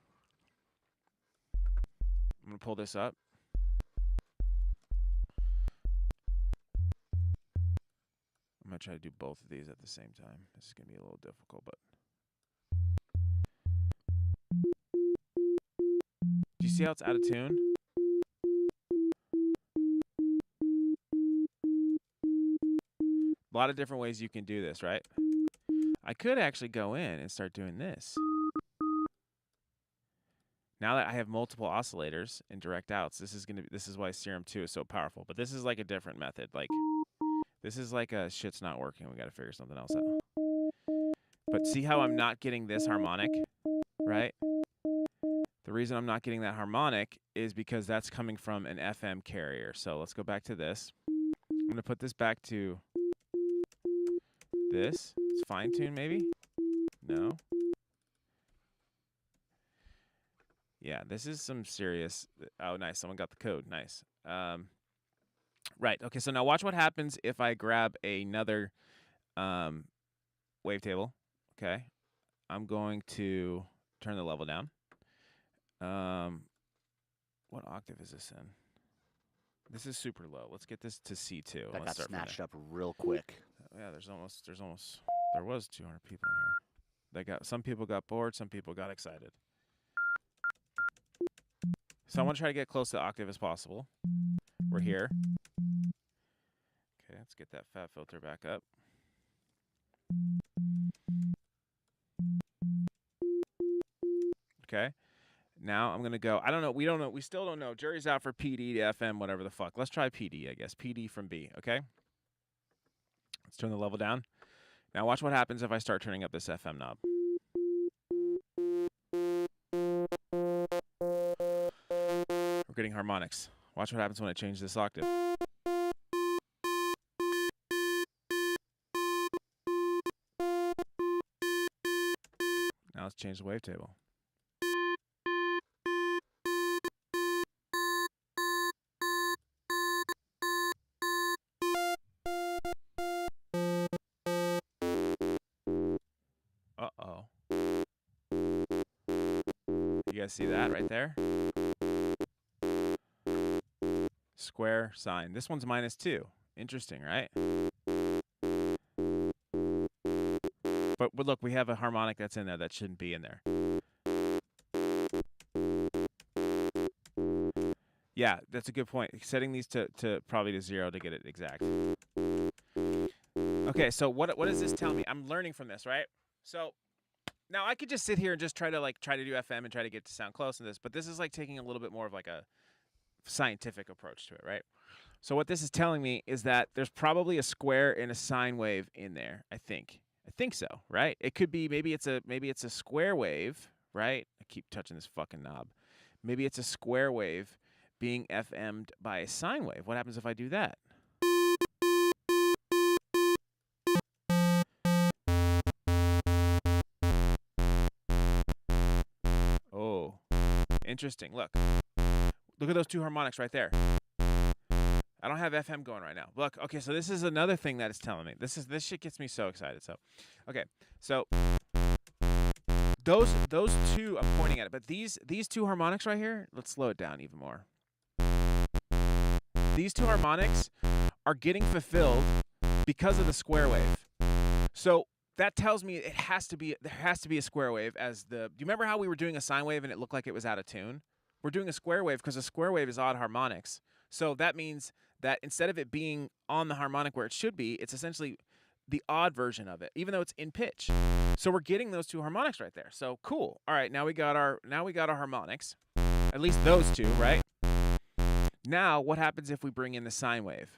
I'm going to pull this up. I'm going to try to do both of these at the same time. This is going to be a little difficult, but. Do you see how it's out of tune? A lot of different ways you can do this, right? I could actually go in and start doing this. Now that I have multiple oscillators and direct outs, this is why Serum 2 is so powerful. But this is like a different method. Like, this is like a shit's not working. We got to figure something else out. But see how I'm not getting this harmonic, right? The reason I'm not getting that harmonic is because that's coming from an FM carrier. So let's go back to this. I'm going to put this back to this. It's fine tune maybe? No. Yeah, this is some serious. Oh, nice. Someone got the code. Nice. Right. Okay, so now watch what happens if I grab another wavetable. Okay. I'm going to turn the level down. What octave is this in? This is super low. Let's get this to C2. That Let's got start from snatched there. up real quick. Yeah, there was 200 people in here. Some people got bored, some people got excited. So I want to try to get close to the octave as possible. We're here. Okay, let's get that fat filter back up. Okay. Now I'm going to go. I don't know. We still don't know. Jury's out for PD to FM, whatever the fuck. Let's try PD, I guess. PD from B, okay? Let's turn the level down. Now watch what happens if I start turning up this FM knob. We're getting harmonics. Watch what happens when I change this octave. Now let's change the wavetable. guys see that right there? Square sign. This one's -2. Interesting, right? But look, we have a harmonic that's in there that shouldn't be in there. Yeah, that's a good point. Setting these to probably to 0 to get it exact. Okay, so what does this tell me? I'm learning from this, right? So now I could just sit here and just try to do FM and try to get to sound close to this, but this is like taking a little bit more of like a scientific approach to it, right? So what this is telling me is that there's probably a square and a sine wave in there, I think. I think so, right? It could be maybe it's a square wave, right? I keep touching this fucking knob. Maybe it's a square wave being FM'd by a sine wave. What happens if I do that? Oh, interesting. Look at those two harmonics right there. I don't have FM going right now. Look, okay, so this is another thing that it's telling me. This shit gets me so excited. So, okay, so those two, I'm pointing at it, but these two harmonics right here, let's slow it down even more. These two harmonics are getting fulfilled because of the square wave. So that tells me there has to be a square wave do you remember how we were doing a sine wave and it looked like it was out of tune? We're doing a square wave because a square wave is odd harmonics. So that means that instead of it being on the harmonic where it should be, it's essentially the odd version of it, even though it's in pitch. So we're getting those two harmonics right there. So cool. All right, now we got our harmonics. At least those two, right? Now, what happens if we bring in the sine wave?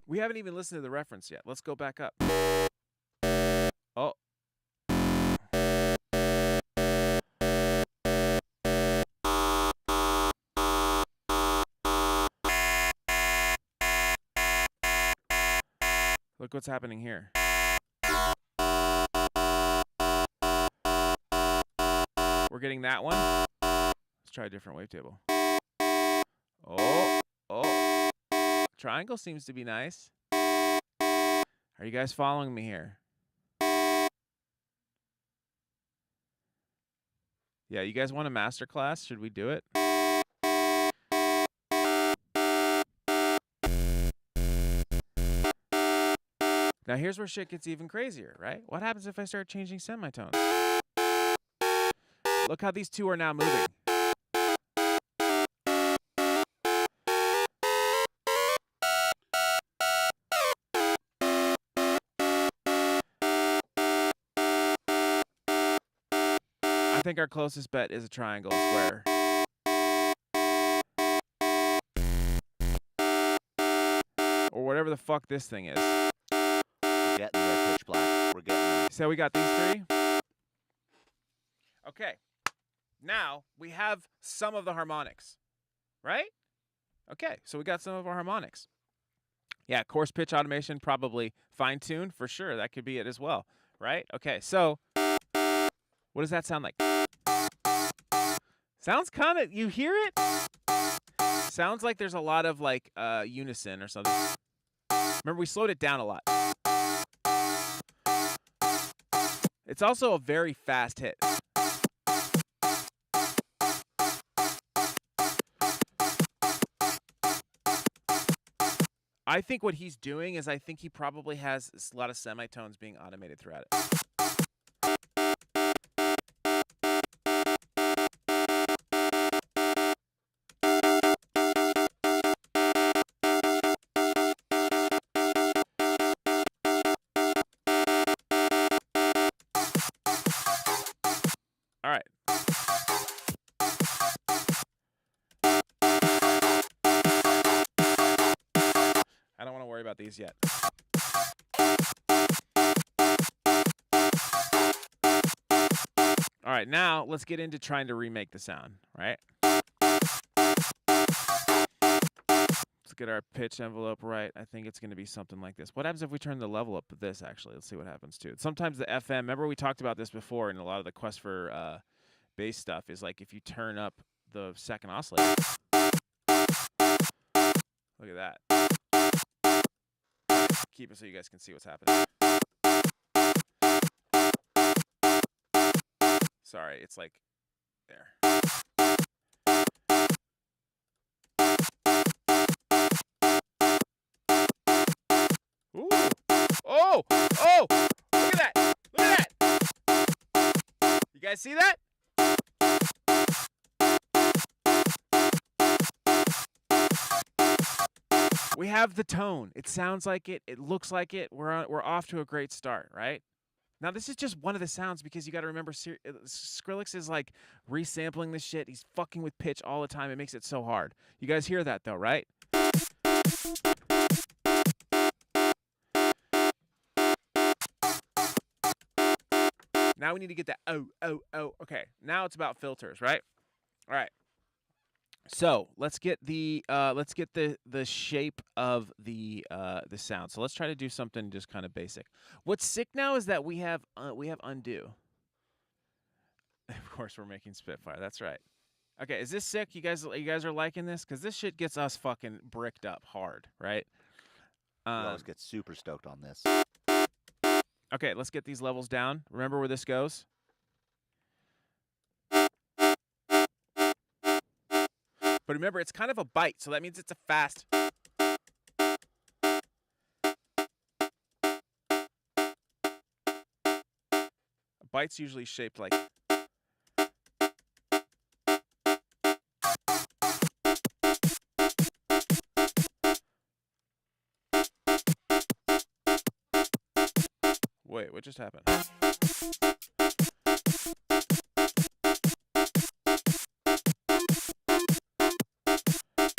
We haven't even listened to the reference yet. Let's go back up. Oh. Look what's happening here. We're getting that one. Let's try a different wavetable. Oh. Triangle seems to be nice. Are you guys following me here? Yeah, you guys want a master class? Should we do it? Now here's where shit gets even crazier, right? What happens if I start changing semitones? Look how these two are now moving. I think our closest bet is a triangle square. Or whatever the fuck this thing is. We're getting there, pitch black. We're getting there. So we got these three. Okay. Now we have some of the harmonics, right? Okay, so we got some of our harmonics. Yeah, coarse pitch automation, probably fine tune for sure. That could be it as well, right? Okay, so what does that sound like? Sounds kind of, you hear it? Sounds like there's a lot of like unison or something. Remember, we slowed it down a lot. It's also a very fast hit. I think what he's doing is I think he probably has a lot of semitones being automated throughout it. All right. I don't want to worry about these yet. All right, now let's get into trying to remake the sound, right? Let's get our pitch envelope right. I think it's going to be something like this. What happens if we turn the level up of this, actually? Let's see what happens, too. Sometimes the FM, remember we talked about this before in a lot of the Quest for bass stuff, is like if you turn up the second oscillator. Look at that. keep it so you guys can see what's happening. Sorry, it's like there. Ooh. Oh! Oh! Look at that! Look at that! You guys see that? We have the tone. It sounds like it. It looks like it. We're off to a great start, right? Now, this is just one of the sounds because you got to remember Skrillex is like resampling this shit. He's fucking with pitch all the time. It makes it so hard. You guys hear that though, right? Now we need to get that oh. Okay, now it's about filters, right? All right. So let's get the shape of the sound. So let's try to do something just kind of basic. What's sick now is that we have undo. Of course, we're making Spitfire. That's right. Okay, is this sick? You guys are liking this? Because this shit gets us fucking bricked up hard, right? We always get super stoked on this. Okay, let's get these levels down. Remember where this goes? But remember, it's kind of a bite, so that means it's a fast. A bite's usually shaped like. Wait, what just happened?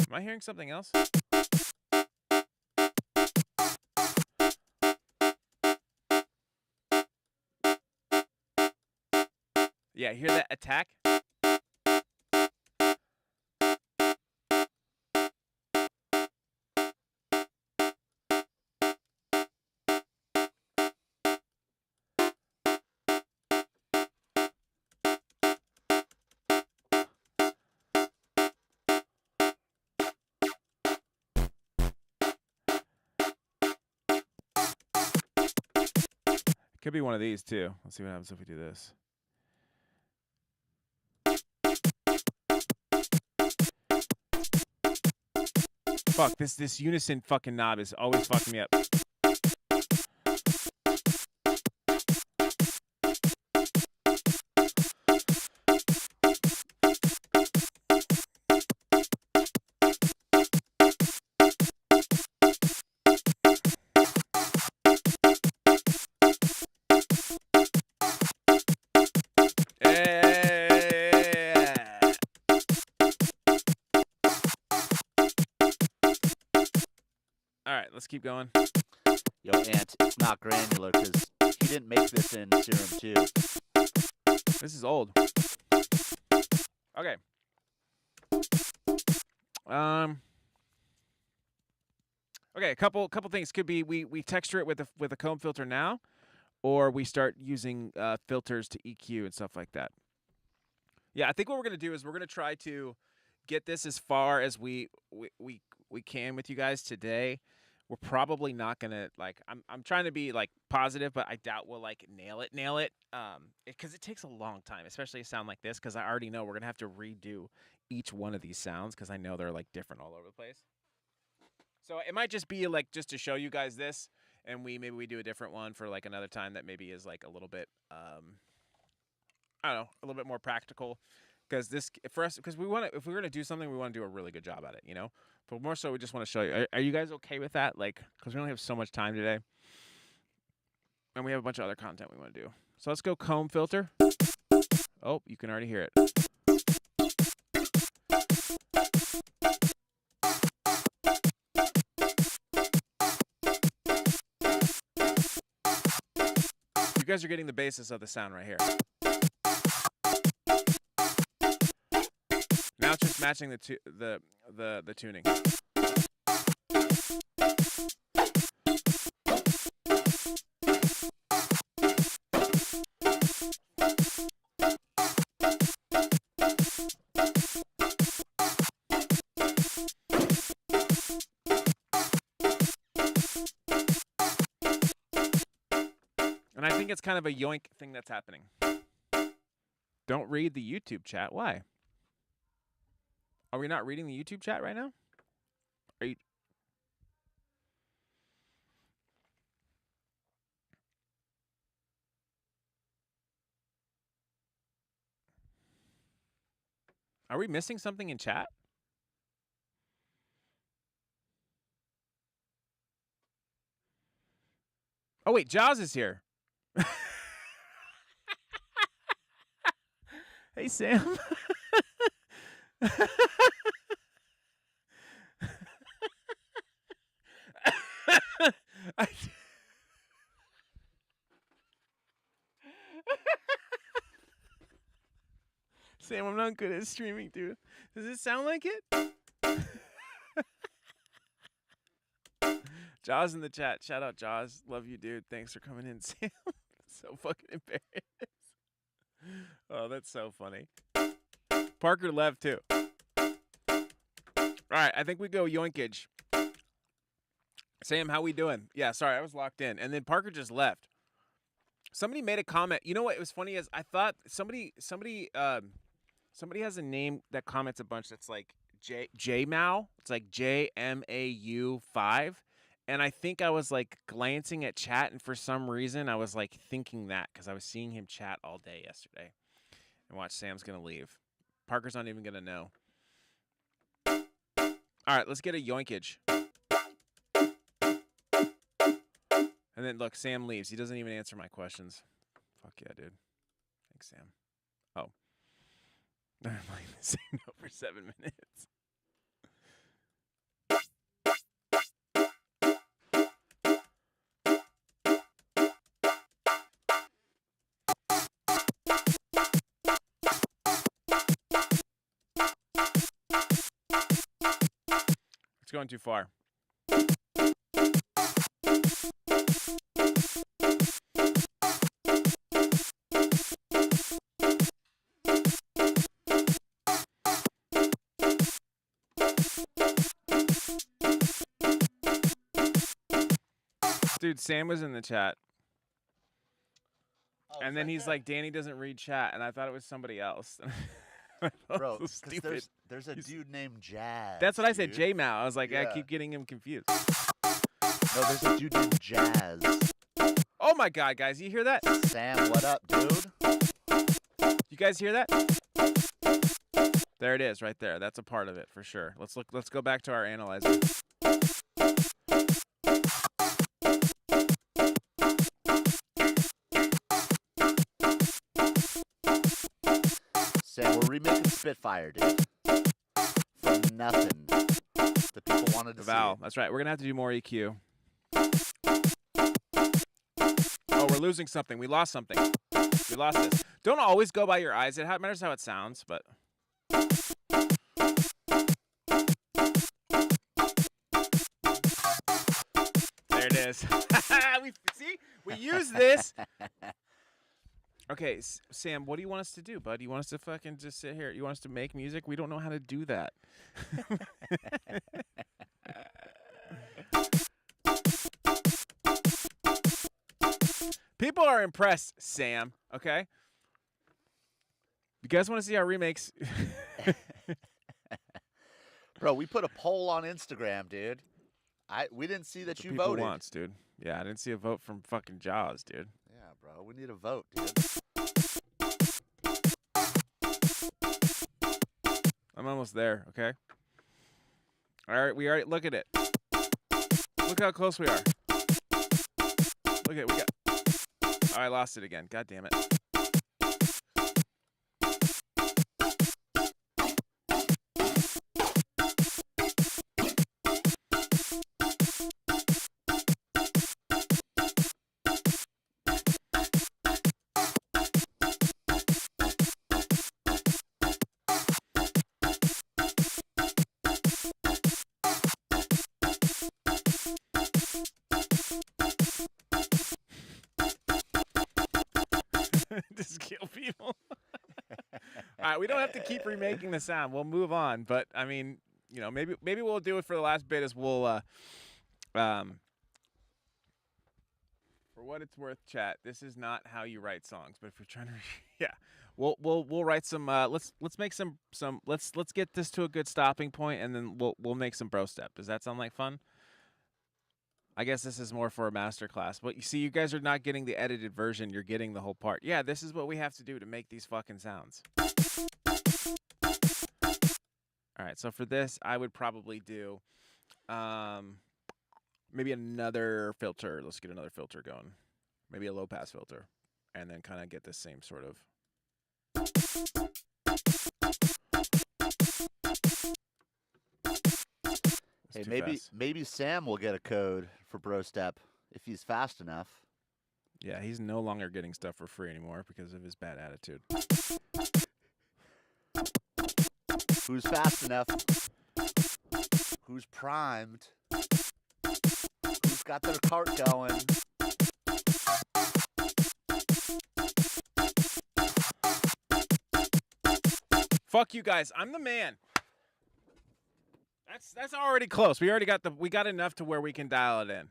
Am I hearing something else? Yeah, hear that attack? Could be one of these too. Let's see what happens if we do this. Fuck, this unison fucking knob is always fucking me up. Let's keep going. Yo, Ant, it's not granular because he didn't make this in Serum 2. This is old. Okay. Okay, a couple things could be we texture it with a comb filter now, or we start using filters to EQ and stuff like that. Yeah, I think what we're gonna do is we're gonna try to get this as far as we can with you guys today. We're probably not gonna I'm trying to be like positive, but I doubt we'll like nail it, because it takes a long time, especially a sound like this. Because I already know we're gonna have to redo each one of these sounds because I know they're like different all over the place. So it might just be like just to show you guys this, and maybe we do a different one for like another time that maybe is like a little bit I don't know, a little bit more practical. Because this for us, because if we're gonna do something, we want to do a really good job at it, you know. But more so, we just want to show you. Are you guys okay with that? Like, because we only have so much time today, and we have a bunch of other content we want to do. So let's go comb filter. Oh, you can already hear it. You guys are getting the basis of the sound right here. Now it's just matching the tuning. think it's kind of a yoink thing that's happening. Don't read the YouTube chat. Why? Are we not reading the YouTube chat right now? Are you? Are we missing something in chat? Oh wait, Jaws is here. Hey Sam. I, Sam, I'm not good at streaming, dude. Does it sound like it? Jaws in the chat. Shout out Jaws. Love you, dude. Thanks for coming in, Sam. So fucking embarrassed. Oh, that's so funny. Parker left too. All right, I think we go yoinkage. Sam, how we doing? Yeah, sorry, I was locked in. And then Parker just left. Somebody made a comment. You know what? It was funny as I thought somebody has a name that comments a bunch that's like JMAU. It's like JMAU5. And I think I was like glancing at chat, and for some reason I was like thinking that because I was seeing him chat all day yesterday. And watch, Sam's gonna leave. Parker's not even gonna know. All right, let's get a yoinkage. And then look, Sam leaves. He doesn't even answer my questions. Fuck yeah, dude. Thanks, Sam. Oh. I'm like saying no for 7 minutes. It's going too far. Dude, Sam was in the chat. Oh, and then he's like, Danny doesn't read chat. And I thought it was somebody else. Bro, so because there's a dude named Jazz. That's what I said, dude. JMAU. I was like, Yeah. I keep getting him confused. No, there's a dude named Jazz. Oh my God, guys, you hear that? Sam, what up, dude? You guys hear that? There it is, right there. That's a part of it for sure. Let's look. Let's go back to our analyzer. Sam, we're remaking Spitfire, dude. From nothing. The people wanted to The Val. see it. That's right. We're gonna have to do more EQ. Oh, we're losing something. We lost something. We lost this. Don't always go by your eyes. It matters how it sounds, but. There it is. We use this. Okay, Sam, what do you want us to do, bud? You want us to fucking just sit here? You want us to make music? We don't know how to do that. People are impressed, Sam, okay? You guys want to see our remakes? Bro, we put a poll on Instagram, dude. We didn't see that you People voted. wants, dude. Yeah, I didn't see a vote from fucking Jaws, dude. Yeah, bro, we need a vote, dude. I'm almost there, okay? All right, we already look at it. Look how close we are. Look at we got. Oh, I lost it again. God damn it. Just kill people. All right, we don't have to keep remaking the sound. We'll move on, but I mean, you know, maybe we'll do it for the last bit. Is we'll For what it's worth, chat, this is not how you write songs. But if you're trying to, yeah, we'll write some. Let's make some. Let's get this to a good stopping point, and then we'll make some bro step. Does that sound like fun? I guess this is more for a master class. But you see, you guys are not getting the edited version. You're getting the whole part. Yeah, this is what we have to do to make these fucking sounds. All right, so for this, I would probably do maybe another filter. Let's get another filter going. Maybe a low-pass filter. And then kind of get the same sort of... Hey, maybe Sam will get a code for Bro Step if he's fast enough. Yeah, he's no longer getting stuff for free anymore because of his bad attitude. Who's fast enough? Who's primed? Who's got their cart going? Fuck you guys. I'm the man. That's already close. We got enough to where we can dial it in.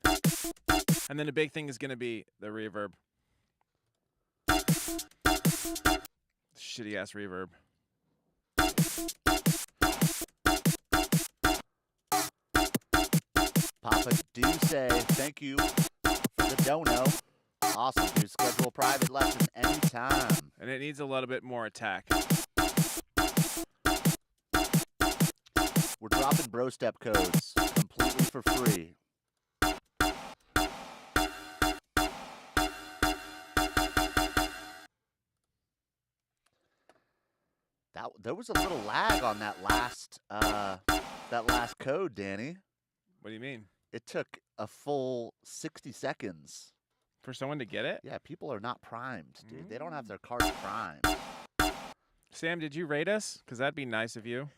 And then the big thing is going to be the reverb. Shitty ass reverb. Papa do say thank you for the dono. Awesome, dude. Schedule a private lesson anytime. And it needs a little bit more attack. We're dropping Bro Step codes completely for free. There was a little lag on that last code, Danny. What do you mean? It took a full 60 seconds. For someone to get it? Yeah, people are not primed, dude. They don't have their cards primed. Sam, did you rate us? Because that'd be nice of you.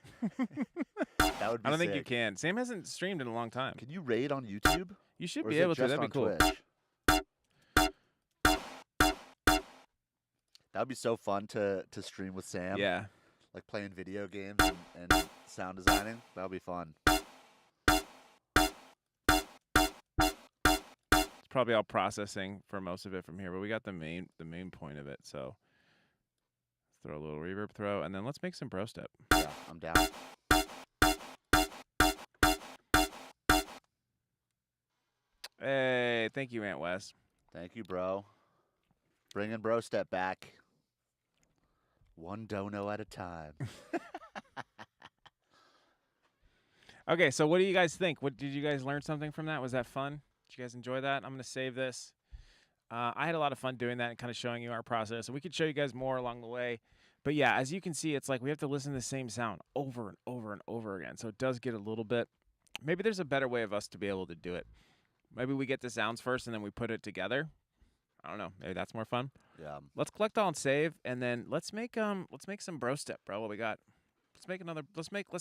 That would be I don't think you sick. can. Sam hasn't streamed in a long time. Can you raid on YouTube? You should Or be is it able to. just That'd be on cool. Twitch? That would be so fun to stream with Sam. Yeah. Like playing video games and sound designing. That would be fun. It's probably all processing for most of it from here, but we got the main point of it. So let's throw a little reverb throw, and then let's make some bro step. Yeah, I'm down. Hey, thank you, Aunt Wes. Thank you, bro. Bringing Bro Step back. One dono at a time. Okay, so what do you guys think? What did you guys learn something from that? Was that fun? Did you guys enjoy that? I'm gonna save this. I had a lot of fun doing that and kind of showing you our process. And we could show you guys more along the way. But yeah, as you can see, it's like we have to listen to the same sound over and over and over again. So it does get a little bit. Maybe there's a better way of us to be able to do it. Maybe we get the sounds first and then we put it together. I don't know. Maybe that's more fun. Yeah. Let's collect all and save, and then let's make some bro step, bro. What we got? Let's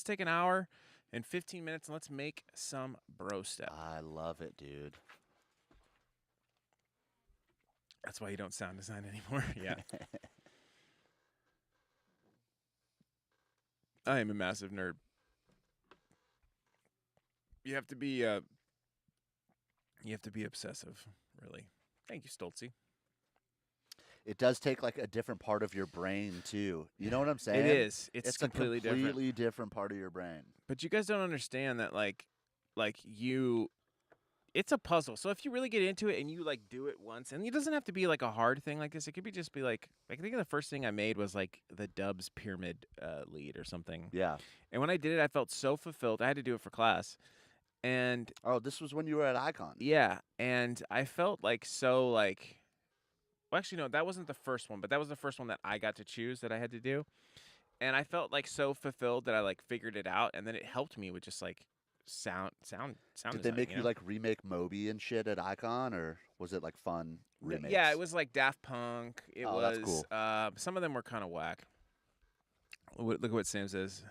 take an hour and 15 minutes and let's make some bro step. I love it, dude. That's why you don't sound design anymore. Yeah. I am a massive nerd. You have to be obsessive, really. Thank you, Stoltzy. It does take like a different part of your brain too. You know what I'm saying? It is. It's a completely different part of your brain. But you guys don't understand that, it's a puzzle. So if you really get into it and you like do it once, and it doesn't have to be like a hard thing like this. It could be just be like I think the first thing I made was like the Dubs pyramid lead or something. Yeah. And when I did it, I felt so fulfilled. I had to do it for class. And this was when you were at Icon. yeah, and I felt like so like. Well, actually, no, that wasn't the first one, but that was the first one that I got to choose that I had to do. And I felt like so fulfilled that I like figured it out, and then it helped me with just like sound. Did they make you like remake Moby and shit at Icon, or was it like fun remakes? Yeah, it was like Daft Punk. It was. That's cool. Some of them were kind of whack. Look at what Sam says.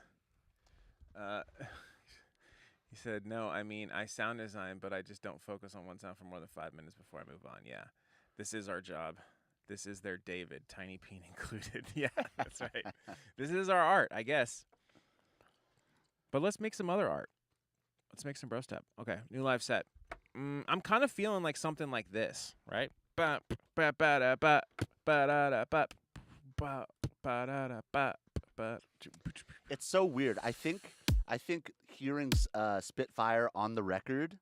He said, "No, I mean I sound design, but I just don't focus on one sound for more than 5 minutes before I move on." Yeah. This is our job. This is their David, Tiny Peen included. Yeah, that's right. This is our art, I guess. But let's make some other art. Let's make some bro step. Okay, new live set. I'm kind of feeling like something like this, right? ba ba ba da ba ba da da ba ba ba da da ba ba. It's so weird. I think hearing Spitfire on the record,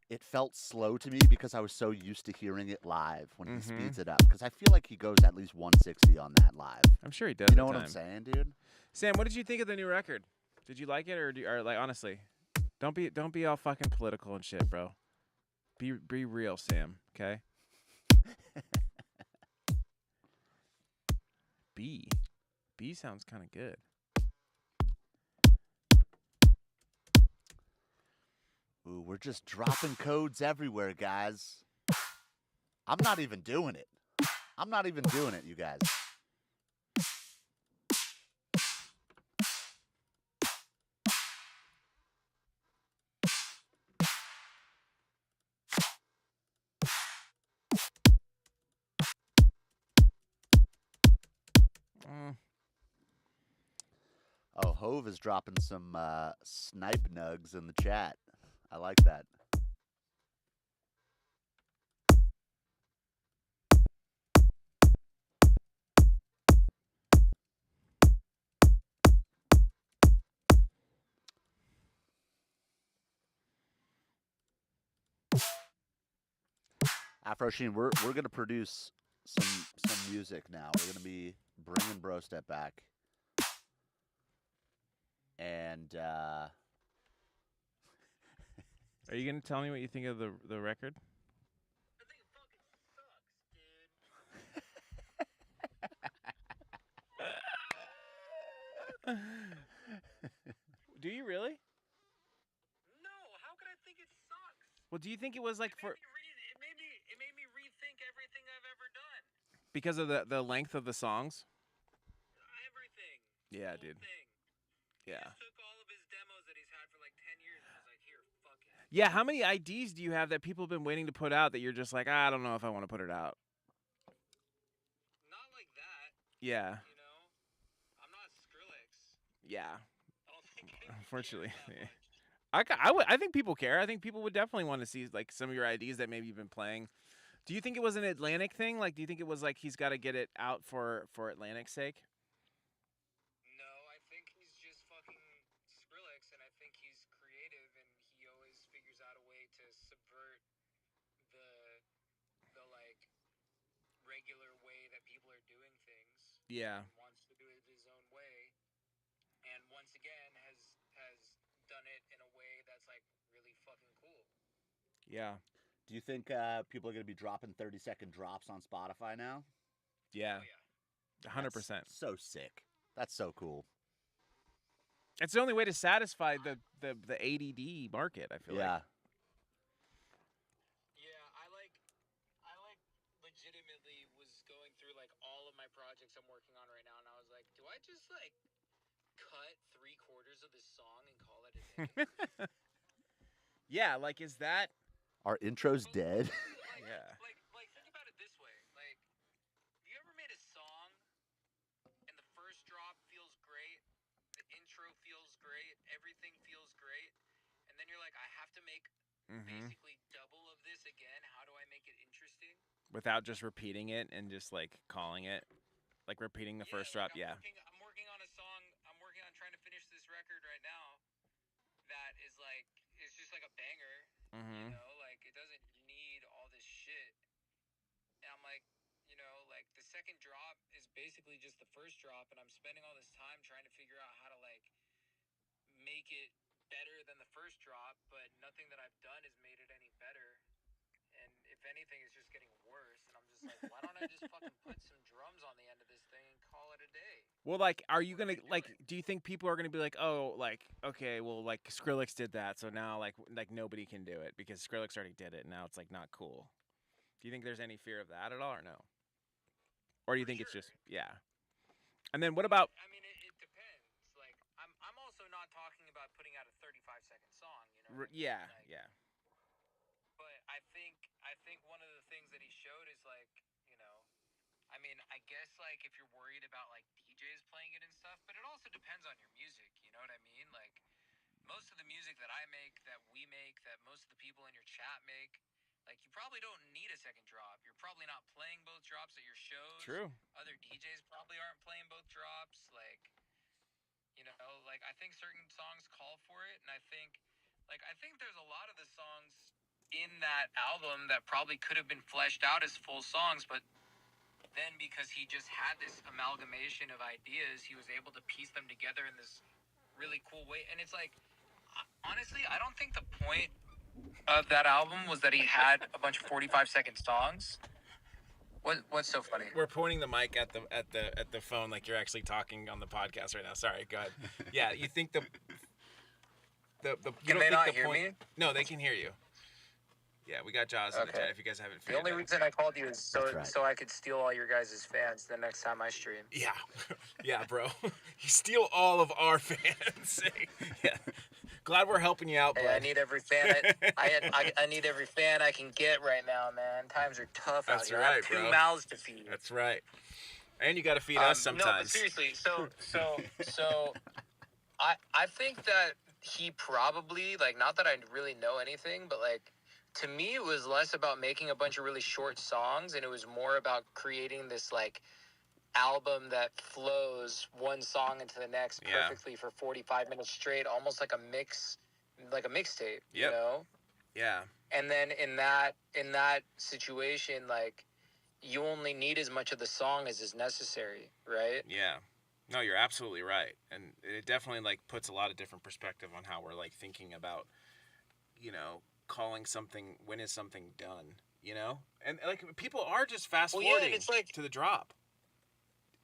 it felt slow to me because I was so used to hearing it live when he speeds it up. Because I feel like he goes at least 160 on that live. I'm sure he does. You know what I'm saying, dude? Sam, what did you think of the new record? Did you like it, or like honestly, don't be all fucking political and shit, bro. Be real, Sam. Okay. B sounds kind of good. Ooh, we're just dropping codes everywhere, guys. I'm not even doing it. You guys. Oh, Hove is dropping some snipe nugs in the chat. I like that. Afro Sheen, we're gonna produce some music now. We're gonna be bringing Bro Step back, and Are you gonna tell me what you think of the record? I think it fucking sucks, dude. Do you really? No, how could I think it sucks? Well, do you think it was like for It made me rethink everything I've ever done. because of the length of the songs? Everything. Yeah, The whole dude. thing. Yeah. He just took all of his demos that he's had for like 10 years and was like, here, fuck it. Yeah, how many IDs do you have that people have been waiting to put out that you're just like, I don't know if I want to put it out? Not like that, Yeah. you know? I'm not Skrillex. Yeah. I don't think anyone Unfortunately. cares that Yeah. much. I think people care. I think people would definitely want to see like some of your IDs that maybe you've been playing. Do you think it was an Atlantic thing? Like, do you think it was like he's got to get it out for Atlantic's sake? No, I think he's just fucking Skrillex, and I think he's creative, and he always figures out a way to subvert the like regular way that people are doing things. Yeah. And wants to do it his own way, and once again has done it in a way that's like really fucking cool. Yeah. do you think people are gonna be dropping 30-second drops on Spotify now? Yeah. Oh yeah. 100%. That's so sick. That's so cool. It's the only way to satisfy the ADD market, I feel like. Yeah. Yeah, I legitimately was going through like all of my projects I'm working on right now, and I was like, do I just like cut 3/4 of this song and call it a day? Yeah, like is that Our intro's But dead. like, Yeah. like think about it this way. Like, you ever made a song and the first drop feels great, the intro feels great, everything feels great, and then you're like, I have to make basically double of this again. How do I make it interesting? without just repeating it and just like calling it, like repeating the first drop? Like, Yeah. I'm working on a song. I'm working on trying to finish this record right now. That is like, it's just like a banger. You know, like it doesn't need all this shit. And I'm like, you know, like the second drop is basically just the first drop, and I'm spending all this time trying to figure out how to like make it better than the first drop, but nothing that I've done has made it any better. And if anything, it's just getting worse. And I'm just like, why don't I just fucking put some drums on the end of this thing and call it a day? Well, like, are you What am gonna I like? doing? Do you think people are gonna be like, oh, like, okay, well, like Skrillex did that, so now like nobody can do it because Skrillex already did it, and now it's like not cool. Do you think there's any fear of that at all, or no? Or do you For think it's sure. just yeah? And then what about? I mean, it depends. Like, I'm also not talking about putting out a 35-second song. You know? What I mean? Yeah, Like, yeah, But I think one of the things that he showed is like, you know, I mean, I guess like if you're worried about like DJs playing it and stuff, but it also depends on your music. You know what I mean? Like most of the music that I make, that we make, that most of the people in your chat make, Like, you probably don't need a second drop. You're probably not playing both drops at your shows. True. Other DJs probably aren't playing both drops. Like, you know, like, I think certain songs call for it, and I think there's a lot of the songs in that album that probably could have been fleshed out as full songs, but then because he just had this amalgamation of ideas, he was able to piece them together in this really cool way. And it's like, honestly, I don't think the point of that album was that he had a bunch of 45-second songs. What's so funny? We're pointing the mic at the phone like you're actually talking on the podcast right now. Sorry, go ahead. Yeah, you think the you Can don't they think not the hear point... me? No, they can hear you. Yeah, we got Jaws in the chat if you guys haven't The figured only that. reason I called you is That's right. so I could steal all your guys' fans the next time I stream. Yeah, yeah, bro. You steal all of our fans. Yeah, glad we're helping you out, bud. Hey, I need every fan. I need every fan I can get right now, man. Times are tough out That's here. right, I have two bro. mouths to feed. That's right. And you got to feed us sometimes. No, but seriously. So, I think that he probably, like, not that I really know anything, but like, to me, it was less about making a bunch of really short songs, and it was more about creating this like album that flows one song into the next Yeah. perfectly for 45 minutes straight, almost like a mixtape, you Yep. know? Yeah. And then in that situation, like, you only need as much of the song as is necessary, right? Yeah. No, you're absolutely right. And it definitely like puts a lot of different perspective on how we're like thinking about, you know, calling something, when is something done, you know? And like people are just fast Well, forwarding yeah, it's like, to the drop.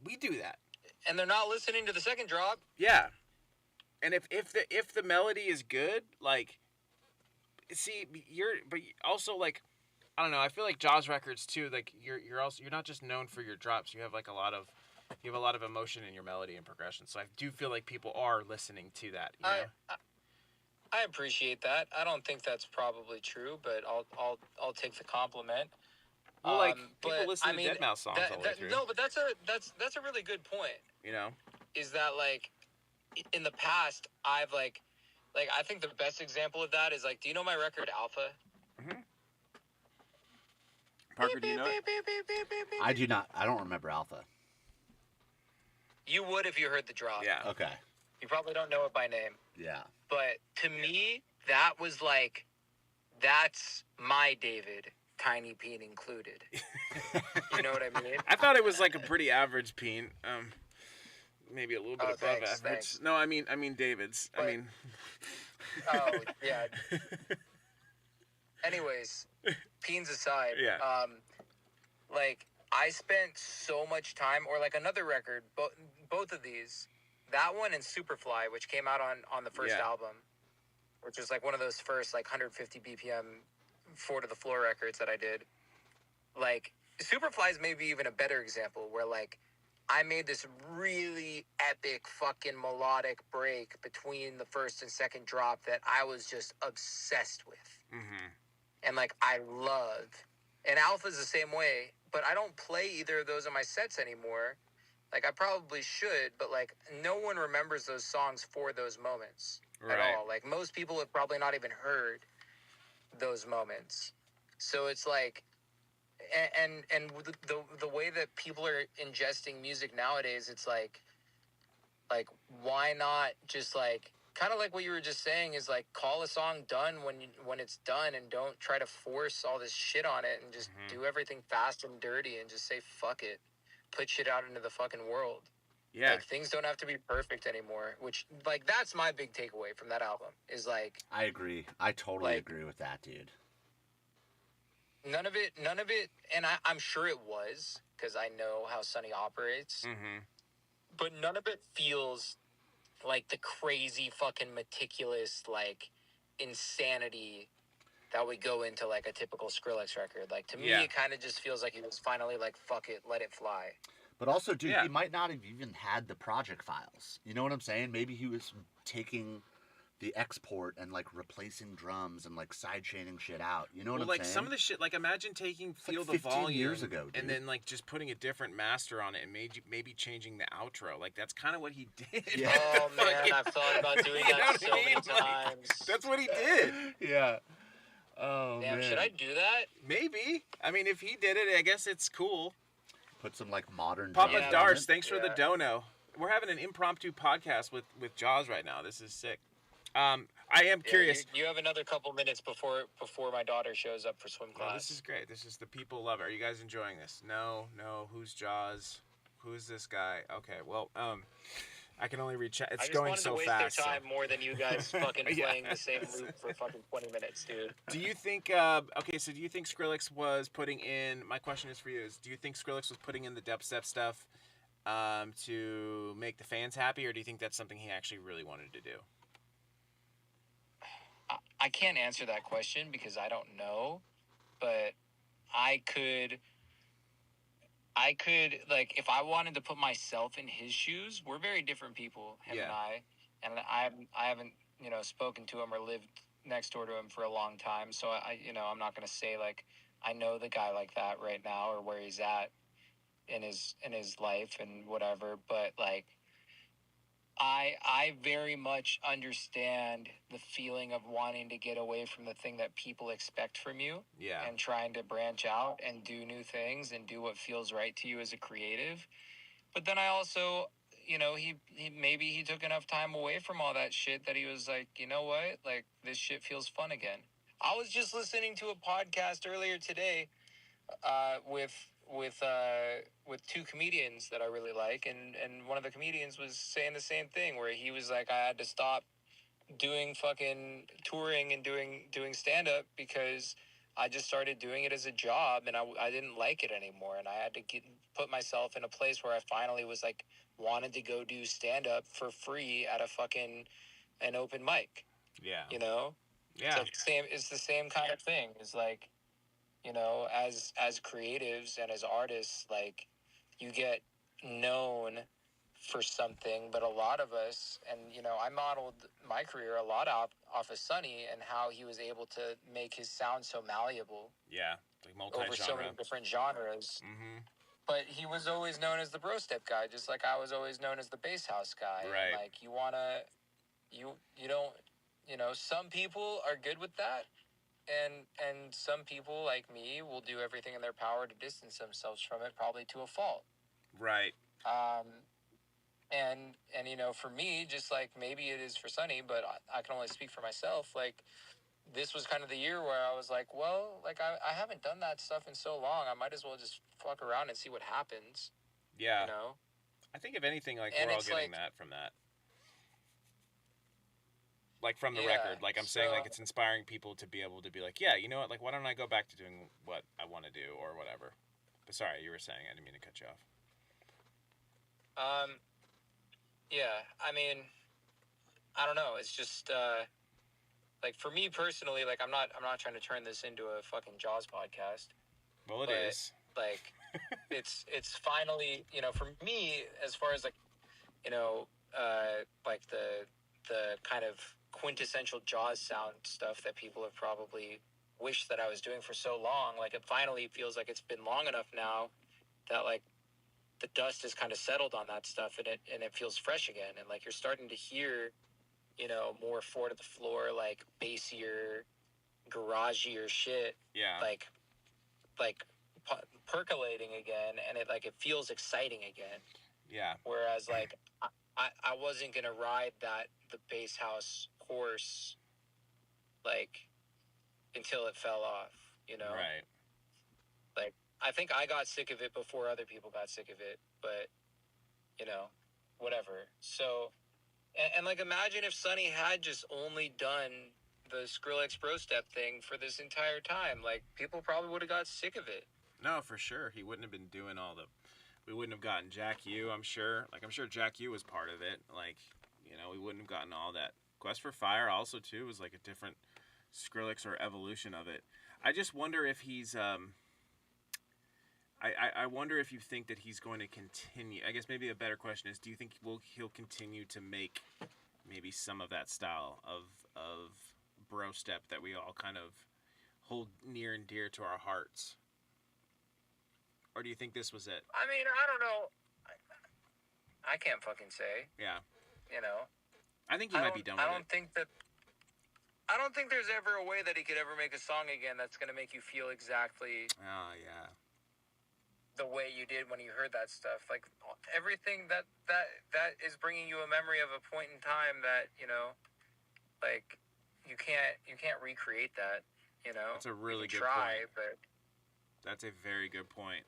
We do that. and they're not listening to the second drop. Yeah. And if the melody is good, like, see, but also like, I don't know, I feel like Jaws records too, like you're not just known for your drops, you have like a lot of emotion in your melody and progression. So I do feel like people are listening to that, you know? I appreciate that. I don't think that's probably true, but I'll take the compliment. Well, like people but, listen I to mean, Deadmau5 songs all the way through. No, but that's a really good point. You know? Is that like in the past I've like I think the best example of that is like, do you know my record Alpha? Mm-hmm. Parker, do you know it? I do not. I don't remember Alpha. You would if you heard the drop. Yeah. Okay. You probably don't know it by name. Yeah. But to me, that was like, that's my David, Tiny Peen included. You know what I mean? I thought it was like a pretty average peen. Maybe a little bit above thanks, average. thanks. No, I mean David's. But- I mean. Oh, yeah. Anyways, Peens aside. Yeah. Like, I spent so much time, or like another record, both of these, that one and Superfly, which came out on the first Yeah. album, which was like one of those first like 150 BPM 4 to the floor records that I did. Like, Superfly is maybe even a better example where like I made this really epic fucking melodic break between the first and second drop that I was just obsessed with. Mm-hmm. And like I love. And Alpha's the same way, but I don't play either of those in my sets anymore. Like I probably should, but like no one remembers those songs for those moments at Right. all. Like most people have probably not even heard those moments. So it's like, and the way that people are ingesting music nowadays, it's like why not just like kind of like what you were just saying is like call a song done when it's done, and don't try to force all this shit on it, and just do everything fast and dirty and just say fuck it, put shit out into the fucking world. Yeah. Like things don't have to be perfect anymore, which like that's my big takeaway from that album is like I agree. I totally Like- agree with that, dude. none of it, and I'm sure it was because I know how Sonny operates, Mm-hmm. but none of it feels like the crazy fucking meticulous like insanity that would go into like a typical Skrillex record. Like to me, Yeah. it kind of just feels like he was finally like, fuck it, let it fly. But also, dude, Yeah. he might not have even had the project files. You know what I'm saying? Maybe he was taking the export and like replacing drums and like side chaining shit out. You know what Well, I'm like saying? some of the shit, like imagine taking like Feel the 15 Volume years ago, dude. and then like just putting a different master on it and maybe changing the outro. Like that's kind of what he did. Yeah. Oh man, I've thought about doing You know that what so I mean? many Like, times. that's what he did. Yeah. Oh, Damn, man. should I do that? Maybe. I mean, if he did it, I guess it's cool. Put some like modern. Papa drums on Darce, it. thanks for the dono. We're having an impromptu podcast with Jaws right now. This is sick. I am curious. You have another couple minutes before my daughter shows up for swim class. Oh, this is great. This is the people love it. Are you guys enjoying this? No. Who's Jaws? Who's this guy? Okay, well, I can only read chat. It's going so fast. I just wanted to waste their time more than you guys fucking Yeah. playing the same loop for fucking 20 minutes, dude. Do you think, okay, so do you think Skrillex was putting in, my question is for you, do you think Skrillex was putting in the dubstep stuff to make the fans happy, or do you think that's something he actually really wanted to do? I can't answer that question because I don't know, but I could, like, if I wanted to put myself in his shoes, we're very different people, him and I haven't, spoken to him or lived next door to him for a long time, so I'm not going to say, like, I know the guy like that right now or where he's at in his life and whatever, but, like, I very much understand the feeling of wanting to get away from the thing that people expect from you. Yeah. And trying to branch out and do new things and do what feels right to you as a creative. But then I also, he took enough time away from all that shit that he was like, you know what? Like, this shit feels fun again. I was just listening to a podcast earlier today with two comedians that I really like, and one of the comedians was saying the same thing, where he was like, I had to stop doing fucking touring and doing stand-up because I just started doing it as a job, and I didn't like it anymore, and I had to put myself in a place where I finally was like, wanted to go do stand-up for free at an open mic. Yeah. Yeah. It's the same kind of thing. It's like, as creatives and as artists, like, you get known for something, but a lot of us, and, I modeled my career a lot off of Sonny and how he was able to make his sound so malleable. Yeah, like multi-genre. Over so many different genres. Mm-hmm. But he was always known as the bro step guy, just like I was always known as the bass house guy. Right. And, like, you don't, some people are good with that. And some people like me will do everything in their power to distance themselves from it, probably to a fault. Right. And for me, just like maybe it is for Sonny, but I can only speak for myself. Like, this was kind of the year where I was like, well, like, I haven't done that stuff in so long. I might as well just fuck around and see what happens. Yeah. I think if anything, like, and we're all getting that from that. Like, from the record. Like, I'm saying, like, it's inspiring people to be able to be like, yeah, you know what? Like, why don't I go back to doing what I want to do or whatever? But sorry, you were saying. I didn't mean to cut you off. Yeah, I mean, I don't know. It's just, like, for me personally, like, I'm not trying to turn this into a fucking Jaws podcast. Well, it is. Like, it's finally, for me, as far as, like, like the kind of quintessential Jaws sound stuff that people have probably wished that I was doing for so long, like, it finally feels like it's been long enough now that, like, the dust has kind of settled on that stuff, and it feels fresh again, and, like, you're starting to hear, more four to the floor, like, bassier, garagier shit, like percolating again, and it feels exciting again. Yeah. Whereas, like, I wasn't gonna ride the bass house horse, like, until it fell off, Right. Like, I think I got sick of it before other people got sick of it, but, whatever. So, and like, imagine if Sonny had just only done the Skrillex Bro Step thing for this entire time. Like, people probably would have got sick of it. No, for sure. He wouldn't have been doing we wouldn't have gotten Jack U, I'm sure. Like, I'm sure Jack U was part of it. Like, we wouldn't have gotten all that. Quest for Fire also, too, was like a different Skrillex or evolution of it. I just wonder if he's, I wonder if you think that he's going to continue. I guess maybe a better question is, do you think he'll continue to make maybe some of that style of bro step that we all kind of hold near and dear to our hearts? Or do you think this was it? I mean, I don't know. I can't fucking say. Yeah. You know? I think he might be done with it. I don't think that... I don't think there's ever a way that he could ever make a song again that's gonna make you feel exactly Oh yeah. the way you did when you heard that stuff. Like everything that is bringing you a memory of a point in time that like you can't recreate that. That's a really you can good try, point. but That's a very good point.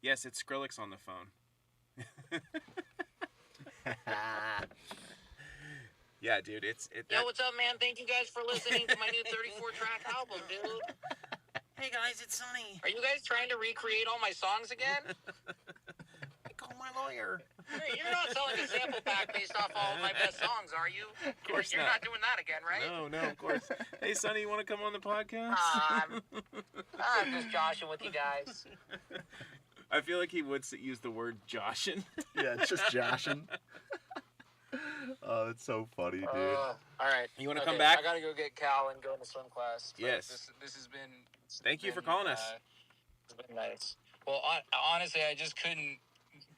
Yes, it's Skrillex on the phone. Yeah, dude, Yo, what's up, man? Thank you guys for listening to my new 34-track album, dude. Hey guys, it's Sonny. Are you guys trying to recreate all my songs again? Call my lawyer. You're not selling a sample pack based off all of my best songs, are you? Of course You're not doing that again, right? No, of course. Hey, Sonny, you want to come on the podcast? I'm just joshing with you guys. I feel like he would use the word joshin'. Yeah, it's just joshing. Oh, that's so funny, dude. All right. You want to come back? I gotta go get Cal and go into swim class. Yes. This has been. Thank you for calling us. It's been nice. Well, honestly, I just couldn't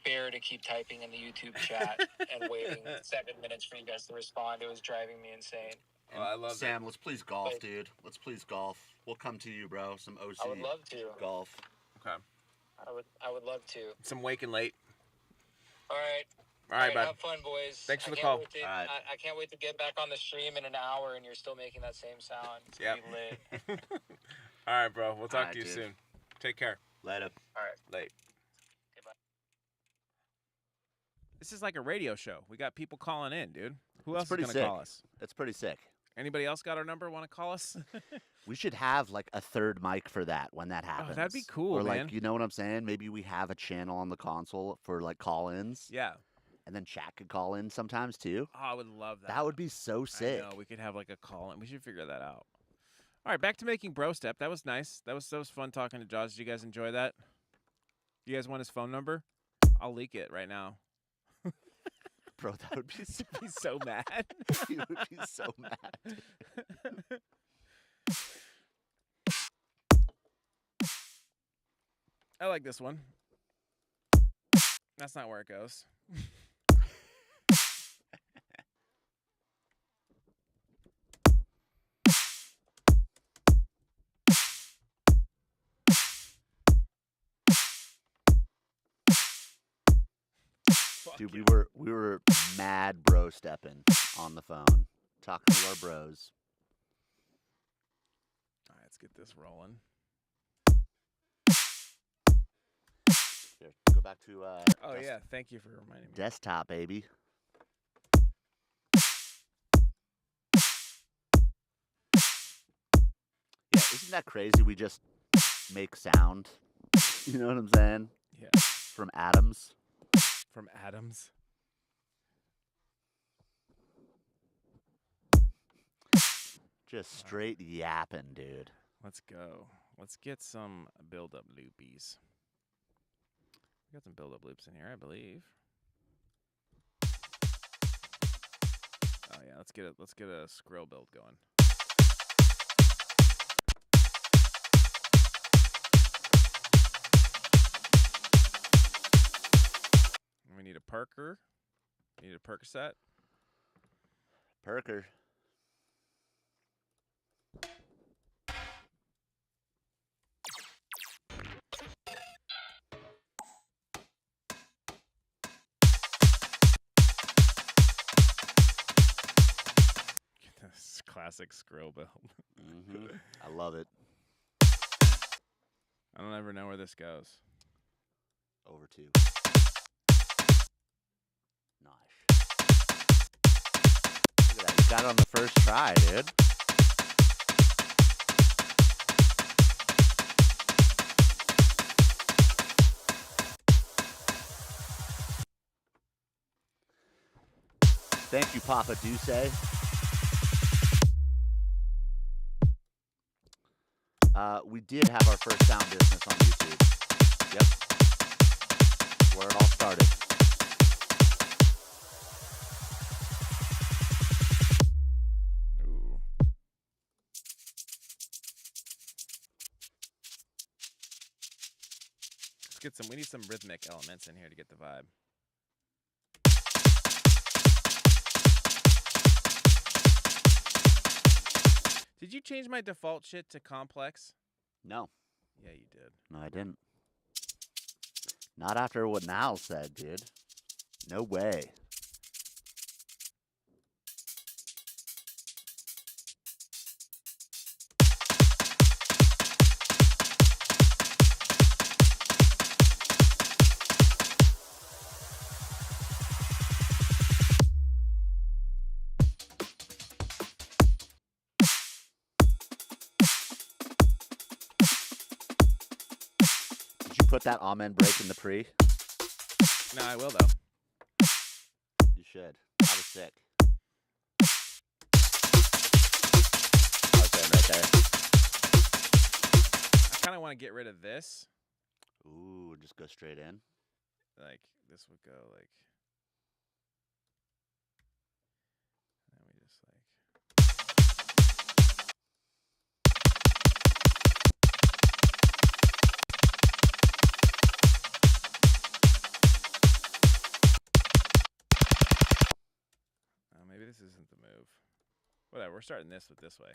bear to keep typing in the YouTube chat and waiting 7 minutes for you guys to respond. It was driving me insane. Oh, I love Sam, let's please golf, dude. Let's please golf. We'll come to you, bro. Some OC I would love to. golf. Okay. I would love to. Some waking late. All right. All right, bud. Have fun, boys. Thanks for the I call. can't wait to- All right. I can't wait to get back on the stream in an hour and you're still making that same sound. It's gonna be lit. All right, bro. We'll talk right, to you dude. soon. Take care. Later. All right. Late. Okay, bye. This is like a radio show. We got people calling in, dude. Who else is pretty going to sick. call us? It's pretty sick. Anybody else got our number? Want to call us? We should have like a third mic for that when that happens. that'd be cool, Or man. like, you know what I'm saying? Maybe we have a channel on the console for like call-ins, Yeah. and then chat could call in sometimes too. Oh, I would love that. That would be so sick. I know. We could have like a call in. We should figure that out. All right, back to making Bro Step. That was nice. That was fun talking to Jaws. Did you guys enjoy that? You guys want his phone number? I'll leak it right now. Bro, that would be so, He's so mad. he would be so mad. I like this one. That's not where it goes. Dude, we were mad bro stepping on the phone, talking to our bros. All right, let's get this rolling. Here, go back to Oh yeah, thank you for reminding me. desktop, baby. Yeah, isn't that crazy? We just make sound. You know what I'm saying? Yeah, From atoms. from Adams. Just straight yapping, dude. Let's go. Let's get some build-up loopies. We got some build-up loops in here, I believe. Oh yeah, let's get a Skrill build going. We need a perker. We need a Percocet. Perker. Get this classic Skrill build. I love it. I don't ever know where this goes. Over two. Nice. Look at that. You got it on the first try, dude. Thank you, Papa Duce. We did have our first sound business on YouTube. Yep. Where it all started. Ooh. Let's get some. We need some rhythmic elements in here to get the vibe. Did you change my default shit to complex? No. Yeah, you did. No, I didn't. Not after what Nal said, dude. No way. Put that amen break in the pre? No, I will, though. You should. That was sick. Okay, right there. I kind of want to get rid of this. Ooh, just go straight in. Like, this would go, like... And we just, like... Maybe this isn't the move. Whatever, we're starting this with this way.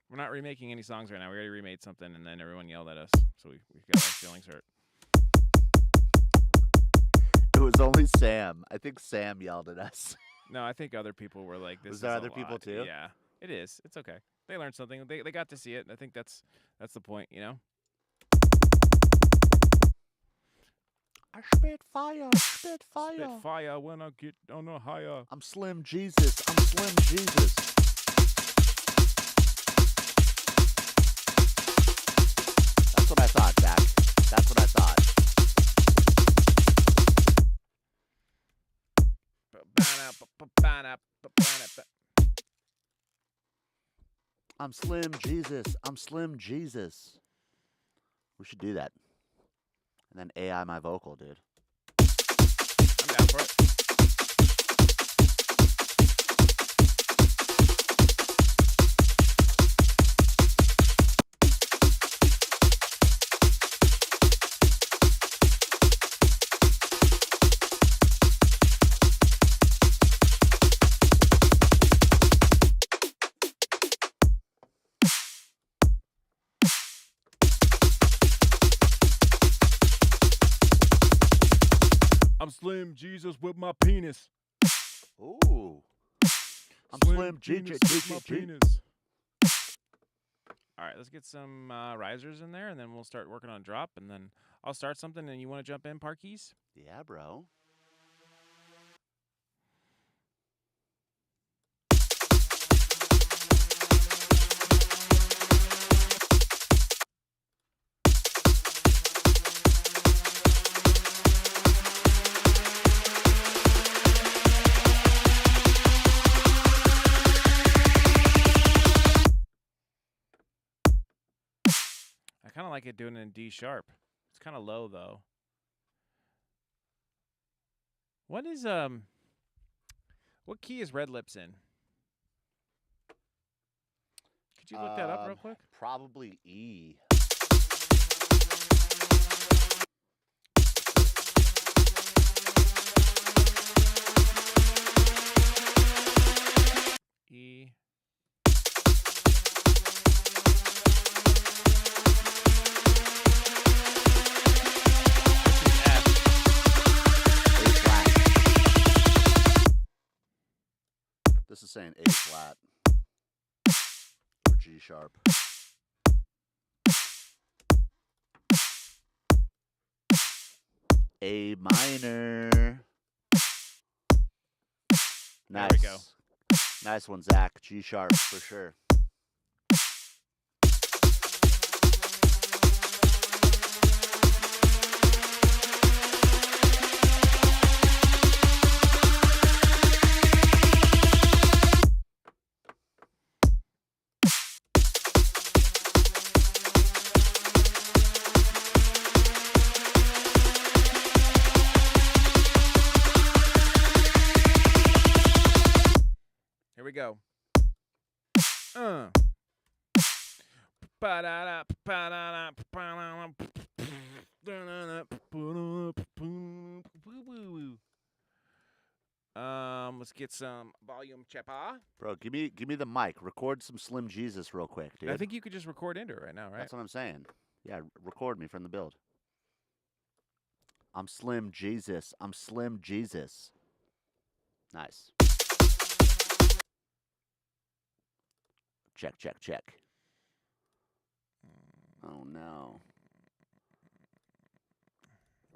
We're not remaking any songs right now. We already remade something, and then everyone yelled at us, so we got our feelings hurt. It was only Sam. I think Sam yelled at us. No, I think other people were like, "This." Was is there a other people lot. too? Yeah, it is. It's okay. They learned something. They got to see it. I think that's the point, you know. I spit fire, spit fire. Spit fire when I get on a higher. I'm Slim Jesus. I'm Slim Jesus. That's what I thought, Zach. That's what I thought. I'm Slim Jesus. I'm Slim Jesus. We should do that. And then AI my vocal, dude. I'm down for it. I'm Slim Jesus with my penis. Ooh. I'm Slim Jesus with my penis. All right, let's get some risers in there, and then we'll start working on drop, and then I'll start something, and you want to jump in, Parkees? Yeah, bro. I kind of like it doing it in D sharp. It's kind of low though. What is what key is Red Lips in? Could you look that up real quick? Probably E. E. This is saying A flat or G sharp. A minor. Nice. There we go. Nice one, Zach. G sharp for sure. Uh. Let's get some volume cheppa. Bro, give me the mic. Record some Slim Jesus real quick, dude. I think you could just record into it right now, right? That's what I'm saying. Yeah, record me from the build. I'm Slim Jesus. I'm Slim Jesus. Nice. Check, check, check. Oh, no.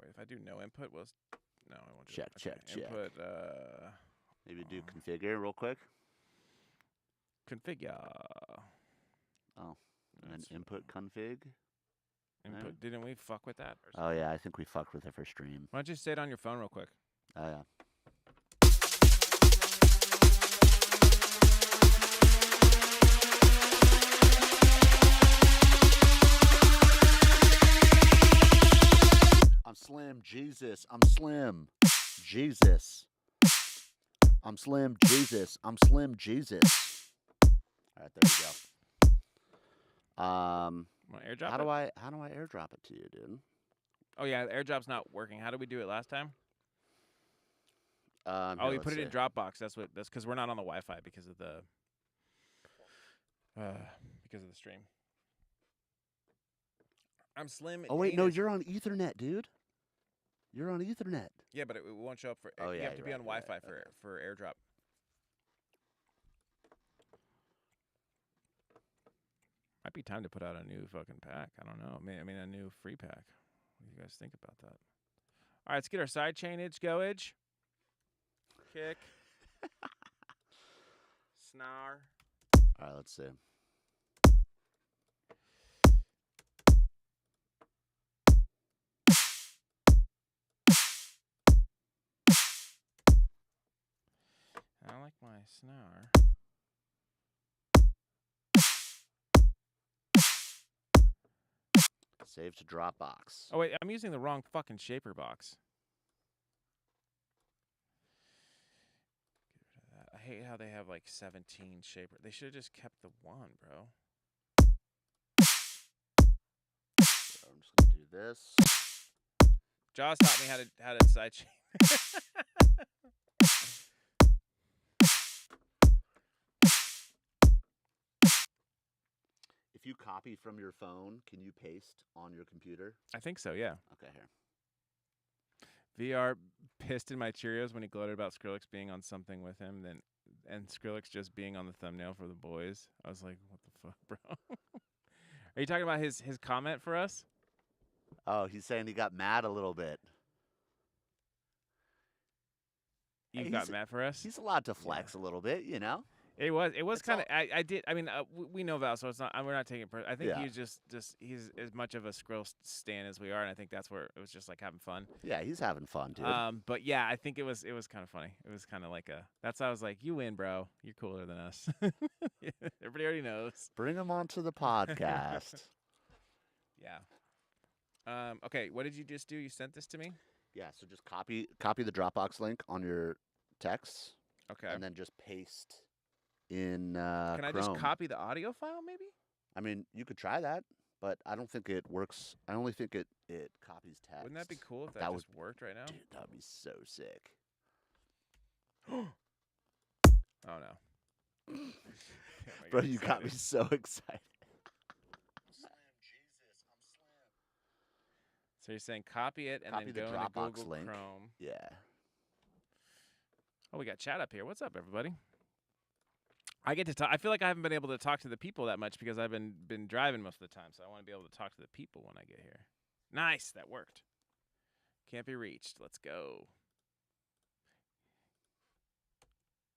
Wait, if I do no input, no, I won't do Check, it. check, check. Input, Maybe do configure real quick. configure. Oh, and then That's input config. Input. Yeah. Didn't we fuck with that? Or Oh, yeah, I think we fucked with it for stream. why don't you say it on your phone real quick? Oh, yeah. I'm Slim Jesus. I'm Slim Jesus. I'm Slim Jesus. I'm Slim Jesus. All right, there you go. Want to airdrop How it? do I airdrop it to you, dude? Oh yeah, the airdrop's not working. How did we do it last time? Here, Oh, you let's put it see. in Dropbox. That's because we're not on the Wi-Fi because of the stream. I'm Slim. Oh wait, no, Anus. you're on Ethernet, dude. You're on Ethernet. Yeah, but it won't show up for. Oh, you yeah, have to you're be right, on you're right. Wi-Fi for airdrop. Might be time to put out a new fucking pack. I don't know. I mean a new free pack. What do you guys think about that? All right, let's get our side chainage goage. Kick. Snare. All right, let's see. I like my snare. Save to Dropbox. Oh wait, I'm using the wrong fucking shaper box. Get rid of that. I hate how they have like 17 shaper. They should have just kept the one, bro. So I'm just gonna do this. Jaws taught me how to side chain. If you copy from your phone, can you paste on your computer? I think so, yeah. Okay, here. VR pissed in my Cheerios when he gloated about Skrillex being on something with him, and Skrillex just being on the thumbnail for the boys. I was like, what the fuck, bro? Are you talking about his comment for us? Oh, he's saying he got mad a little bit. You Hey, got he's- mad for us? He's allowed to flex a little bit, you know? It was It's kind of. I did. I mean, we know Val, so it's not. We're not taking it. I think Yeah. he's just he's as much of a Skrill stan as we are, and I think that's where it was just like having fun. Yeah, he's having fun, dude. But yeah, I think it was kind of funny. It was kind of like a. That's why I was like, you win, bro. You're cooler than us. Everybody already knows. Bring him onto the podcast. Yeah. Okay. What did you just do? You sent this to me. Yeah, so just copy the Dropbox link on your texts, Okay. and then just paste in Can I Chrome. just copy the audio file, maybe? I mean, you could try that, but I don't think it works. I only think it copies text. Wouldn't that be cool if that, That just worked right now? Dude, that would be so sick. Oh no. Bro, you got me so excited. So you're saying copy it and Copy then the go into Dropbox Google link. Chrome. Yeah. Oh, we got chat up here. What's up, everybody? I get to talk. I feel like I haven't been able to talk to the people that much because I've been driving most of the time. So I want to be able to talk to the people when I get here. Nice, that worked. Can't be reached. Let's go.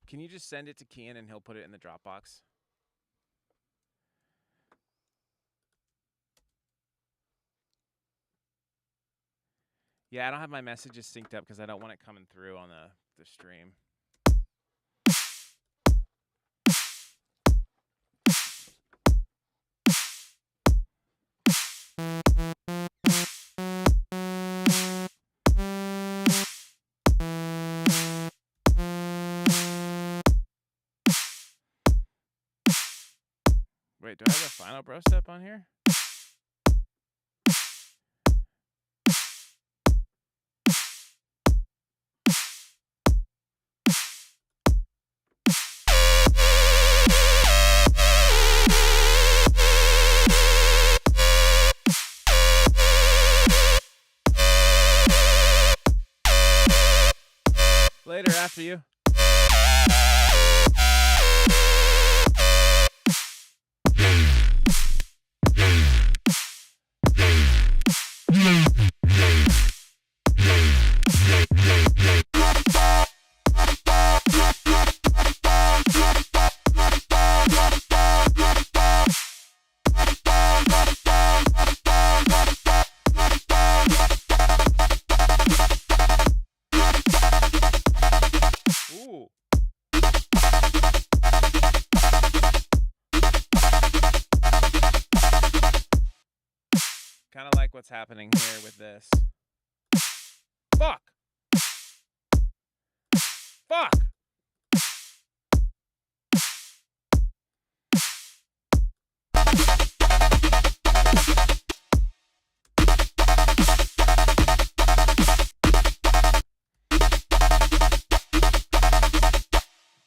Can you just send it to Kian and he'll put it in the Dropbox? Yeah, I don't have my messages synced up because I don't want it coming through on the stream. Wait, do I have a final bro step on here? Later, after you. Ooh. Kind of like what's happening here with this. Fuck! Fuck!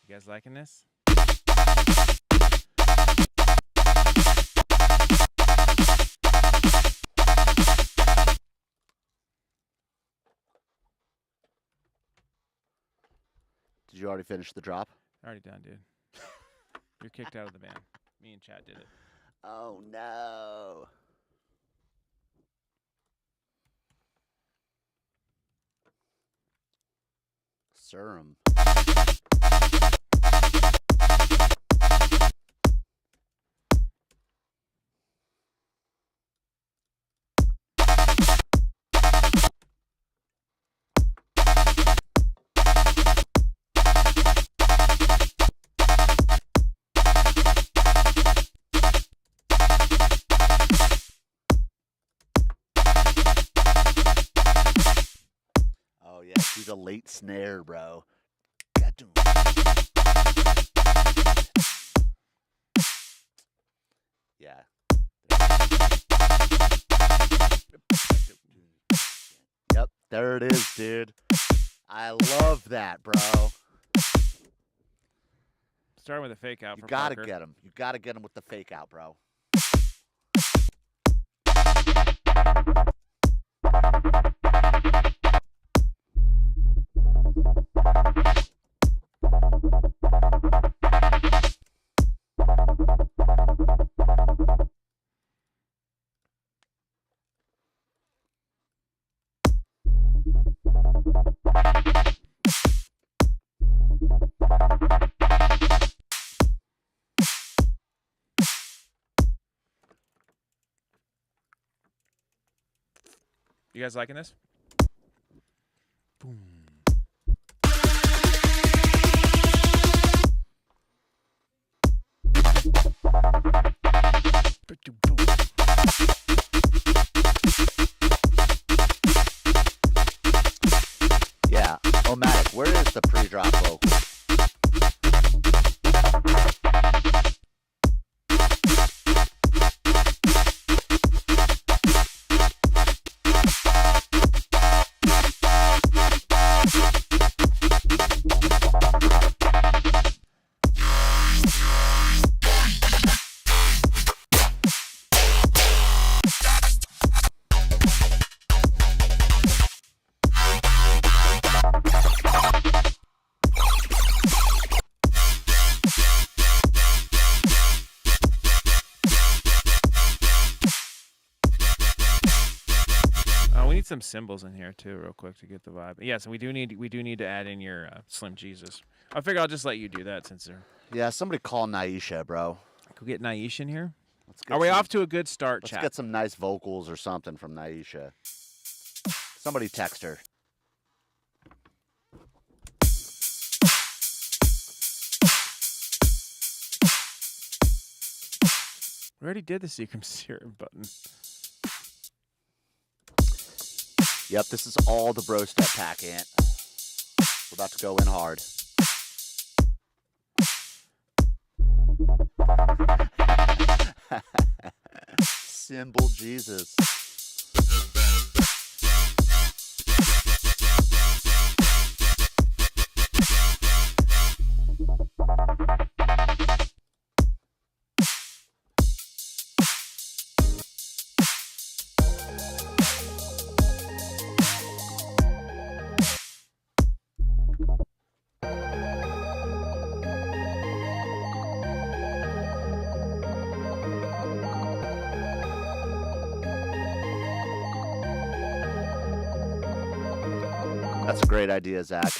You guys liking this? Did you already finish the drop? Already done, dude. You're kicked out of the band. Me and Chad did it. Oh, no. Serum. Oh, yeah. Do the late snare, bro. Yeah. Yep, there it is, dude. I love that, bro. Starting with a fake out You for gotta Parker. get him. You gotta get him with the fake out, bro. You guys liking this? Boom. Yeah. Omatic, where is the pre-drop vocal? Some cymbals in here too, real quick, to get the vibe. Yeah, so we do need to add in your Slim Jesus. I figure I'll just let you do that since they're. Yeah, somebody call Naisha, bro. Go get Naish in here. Let's get Are we some- off to a good start, Let's chat? get some nice vocals or something from Naisha. Somebody text her. We already did the Seagram Serum button. Yep, this is all the bro step pack, Ant. We're about to go in hard. Symbol Jesus. That's a great idea, Zach.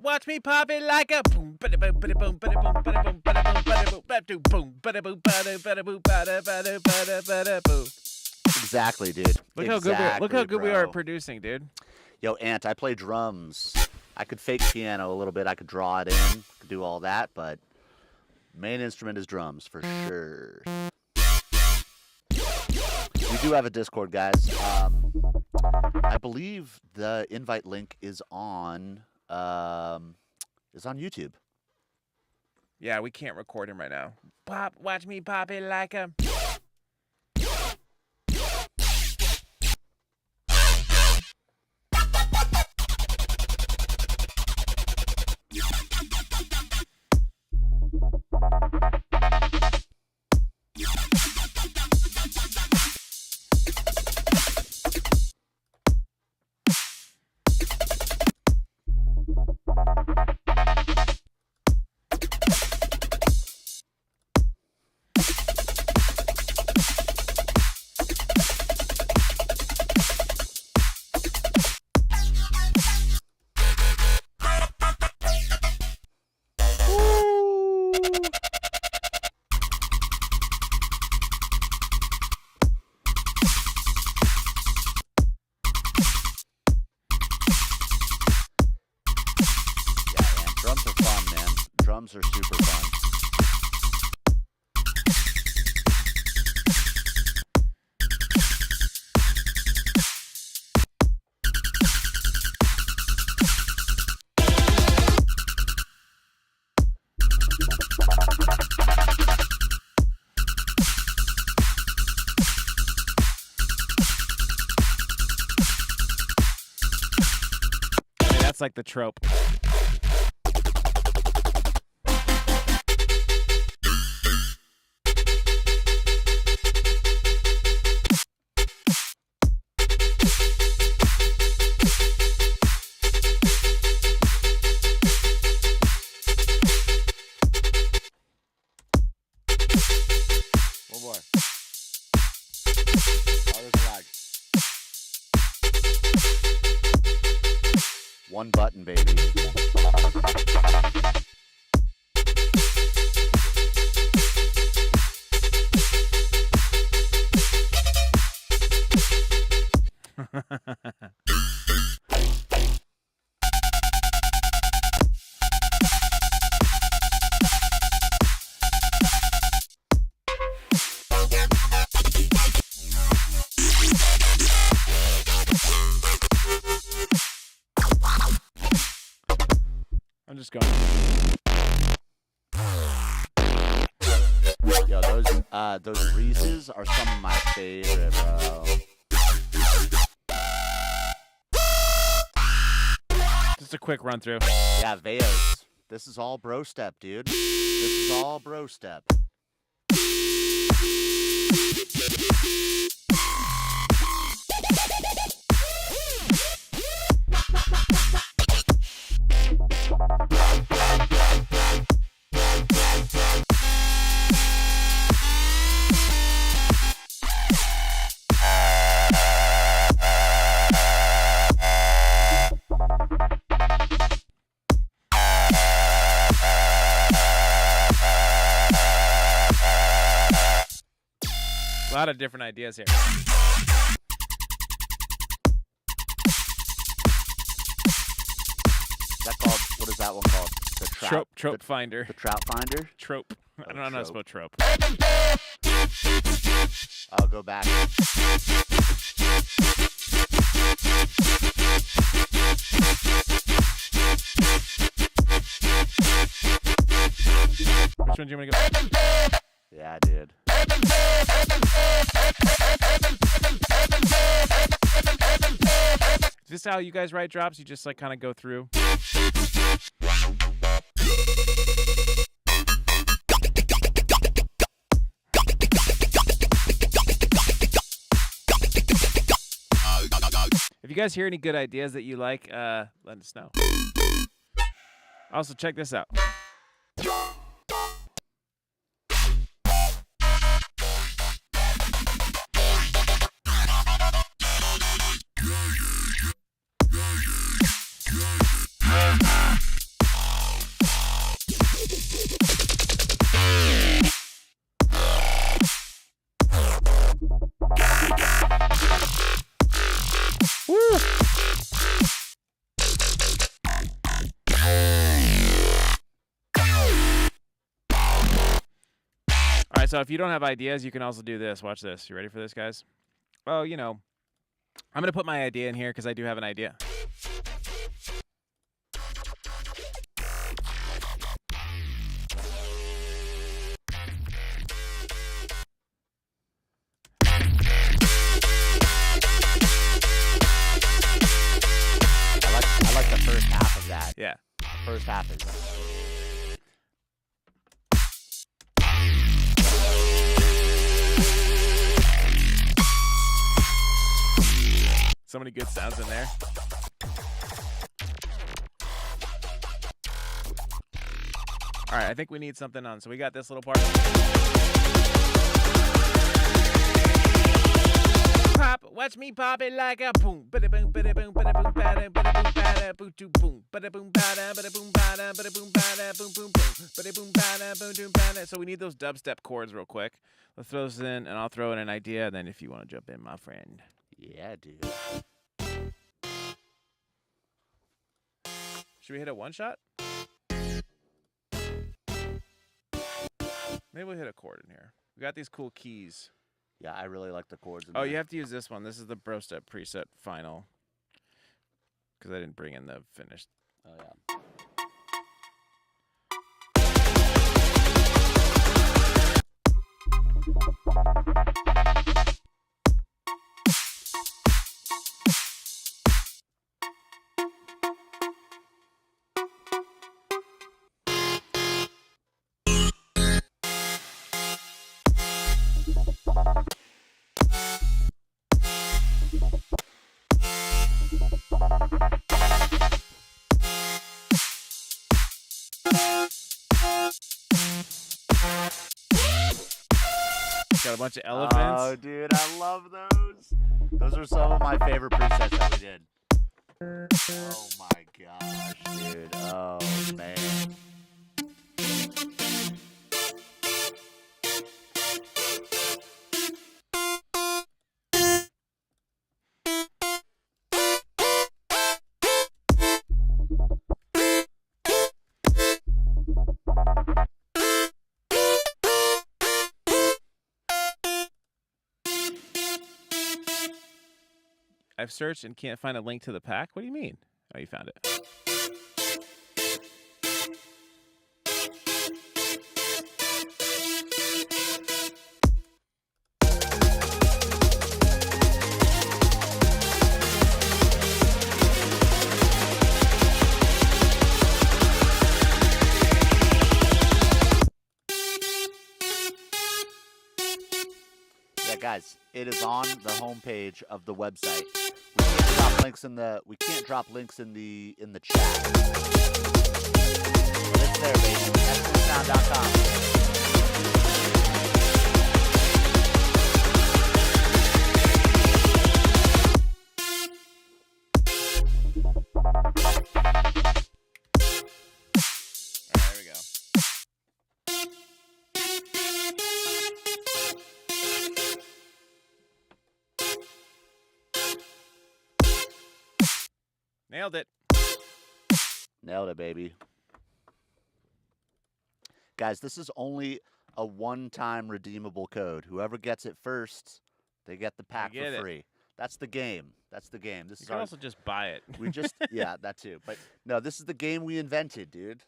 Watch me pop it like a boom, bada boom, bada boom, bada boom, bada boom, bada boom, bada boom, bada boom, bada boom, bada boom, bada boom. Exactly, dude. Look how good we are at producing, dude. Yo, Ant, I play drums. I could fake piano a little bit. I could draw it in, could do all that, but main instrument is drums for sure. We do have a Discord, guys. I believe the invite link is on YouTube. Yeah, we can't record him right now. Watch me pop it like a. Drums are super fun. That's like the trope. One button, baby. I'm just going. Yo, those Reese's are some of my favorite, bro. Just a quick run through. Yeah, Veos. This is all bro step, dude. This is all bro step. lot of different ideas here. That called? What is that one called? The trout. Trope finder. The trout finder. Trope. I don't know how to spell trope. I'll go back. Which one do you want to go? Yeah, dude. Is this how you guys write drops? You just like kind of go through? If you guys hear any good ideas that you like, let us know. Also, check this out. So if you don't have ideas, you can also do this. Watch this. You ready for this, guys? Oh, you know, I'm going to put my idea in here because I do have an idea. I like the first half of that. Yeah. First half is... So many good sounds in there. All right, I think we need something on. So we got this little part. Pop, watch me pop it like a boom, bada boom, bada boom, bada boom, bada boom, bada boom, boom, bada boom, bada boom, bada boom, bada boom, boom, boom, bada boom, bada boom, boom, bada. So we need those dubstep chords real quick. Let's throw those in, and I'll throw in an idea. And then if you want to jump in, my friend. Yeah, dude. Should we hit a one shot? Maybe we'll hit a chord in here. We got these cool keys. Yeah, I really like the chords. Oh, you have to use this one. This is the Bro Step preset final. Because I didn't bring in the finished. Oh, yeah. Got a bunch of elephants. Oh, dude, I love those. Those are some of my favorite presets that we did. Oh my gosh, dude. Oh, man. I've searched and can't find a link to the pack. What do you mean? Oh, you found it. Yeah, guys, it is on the homepage of the website. We can't drop links in the chat. But it's there, baby. SNSound.com. Nailed it. Nailed it, baby. Guys, this is only a one-time redeemable code. Whoever gets it first, they get the pack for free. That's the game. That's the game. This You is can also just buy it. We just yeah, that too. But no, this is the game we invented, dude.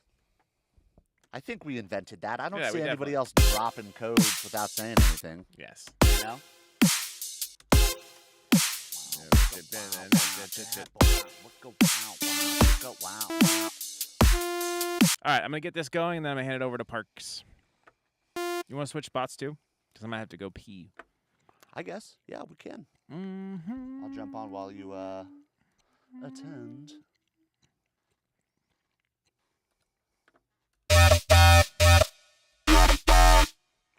I think we invented that. I don't see anybody else dropping codes without saying anything. Yes. You know? All right, I'm gonna get this going, and then I'm gonna hand it over to Parks. You want to switch spots too? Because I might have to go pee. I guess. Yeah, we can. Mm-hmm. I'll jump on while you attend.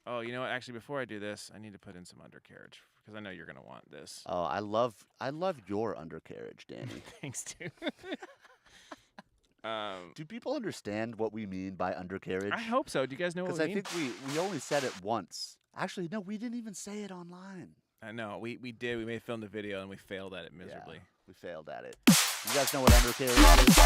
Oh, you know what? Actually, before I do this, I need to put in some undercarriage because I know you're gonna want this. Oh, I love your undercarriage, Danny. Thanks, dude. Do people understand what we mean by undercarriage? I hope so. Do you guys know what we mean? Because I think we only said it once. Actually, no, we didn't even say it online. I know. We did. We may have filmed a video and we failed at it miserably. Yeah, we failed at it. You guys know what undercarriage is?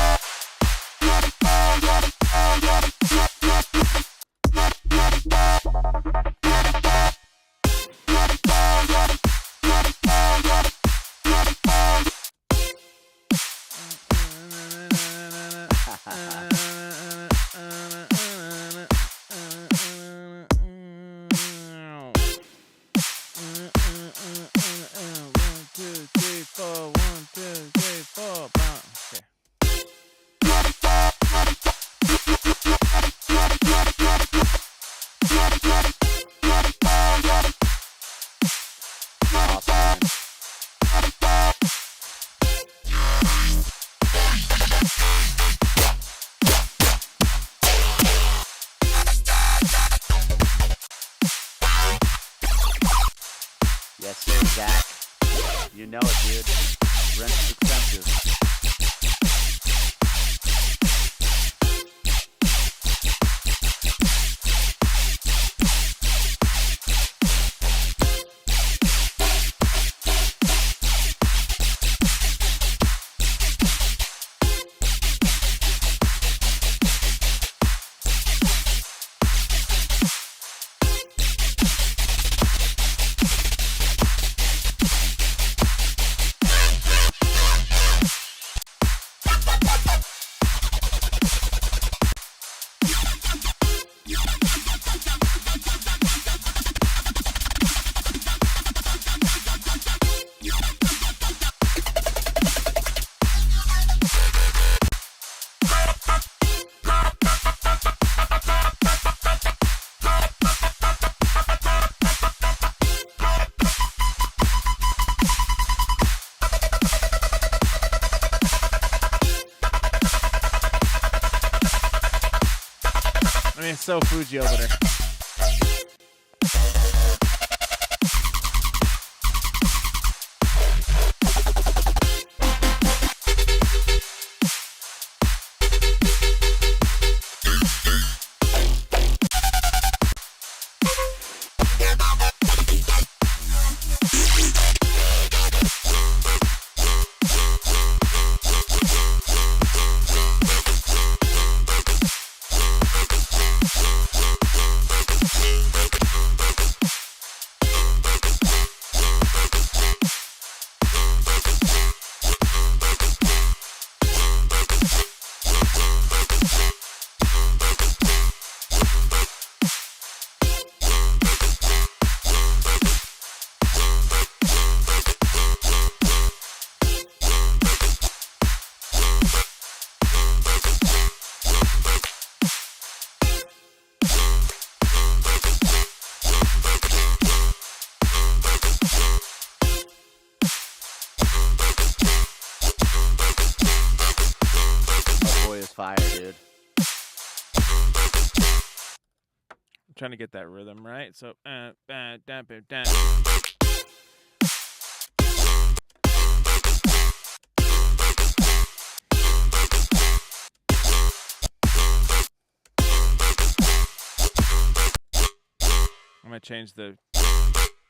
Yes, sir, Zach. You know it, dude. Rent is expensive. I mean, it's so Fuji over there. Fire, dude. I'm trying to get that rhythm right. So, I'm gonna change the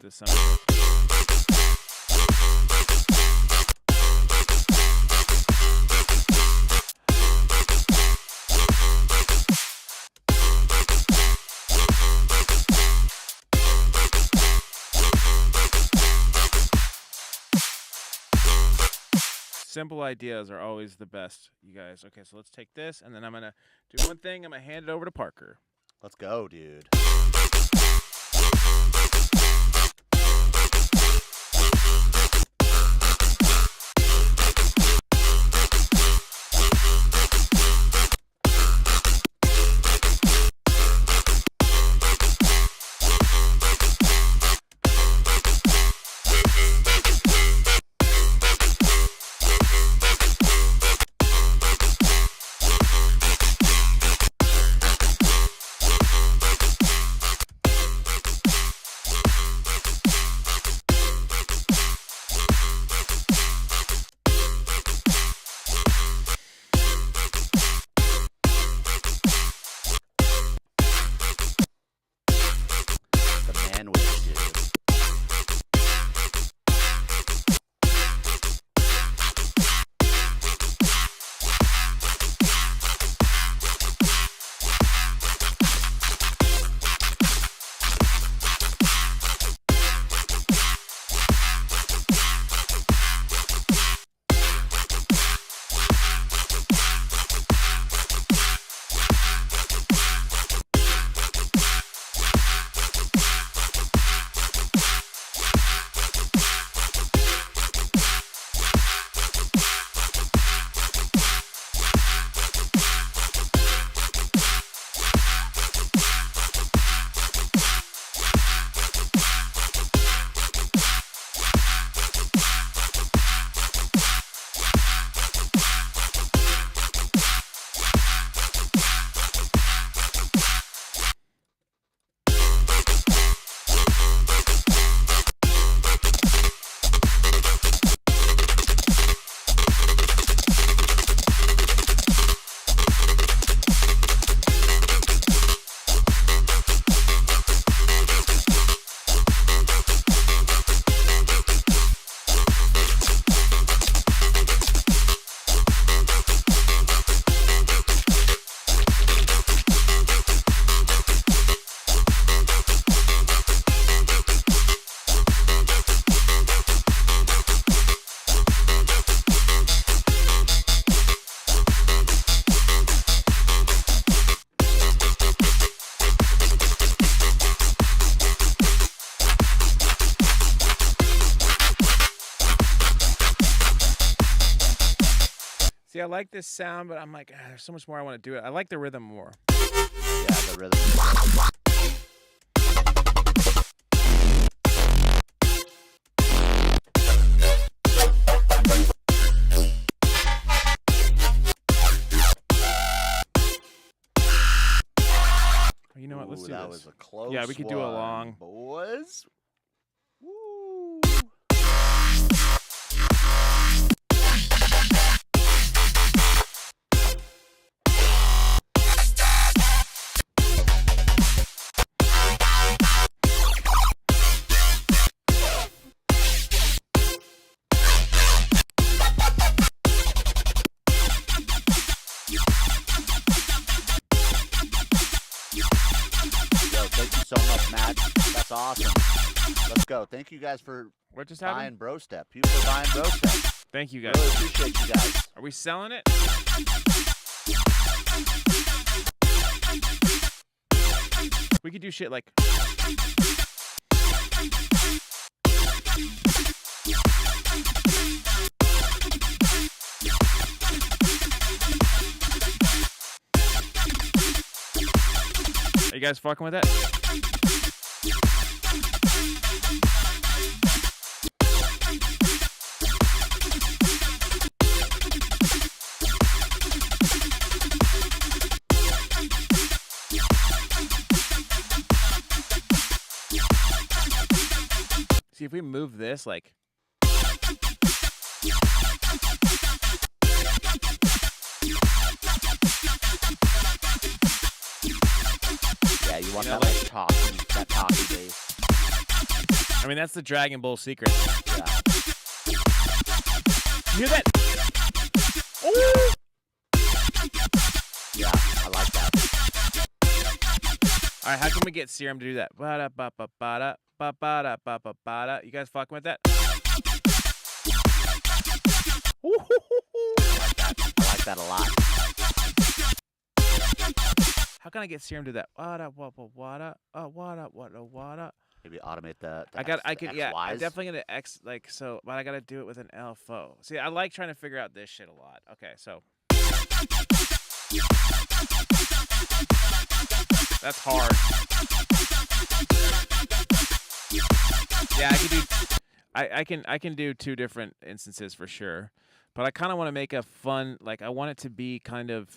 sound. Simple ideas are always the best, you guys. Okay, so let's take this, and then I'm gonna do one thing. I'm gonna hand it over to Parker. Let's go, dude. See, I like this sound, but I'm like, there's so much more I want to do it. I like the rhythm more. Yeah, the rhythm. You know what? Let's do that this. was a close Yeah, we could do a one, long. boys. Woo. Thank you so much, Matt. That's awesome. Let's go. Thank you guys for What just buying happened? Bro Step. People are buying Bro Step. Thank you guys. Really appreciate you guys. Are we selling it? We could do shit like. Are you guys fucking with that? See, if we move this, like. Yeah, you want You know, that like talky bass. I mean, that's the Dragon Ball secret. Yeah. You hear that? Ooh! Yeah, I like that. All right, how can we get Serum to do that? Ba-da, ba-ba, ba-da, ba-ba-da, ba-ba, ba-da. You guys fucking with that? Ooh-hoo-hoo. that a lot. How can I get Serum to that? Wada. Maybe automate the I'm XYs. definitely gonna X like so, but I gotta do it with an LFO. See, I like trying to figure out this shit a lot. Okay, so that's hard. Yeah, I can do two different instances for sure, but I kind of want to make a fun, like I want it to be kind of,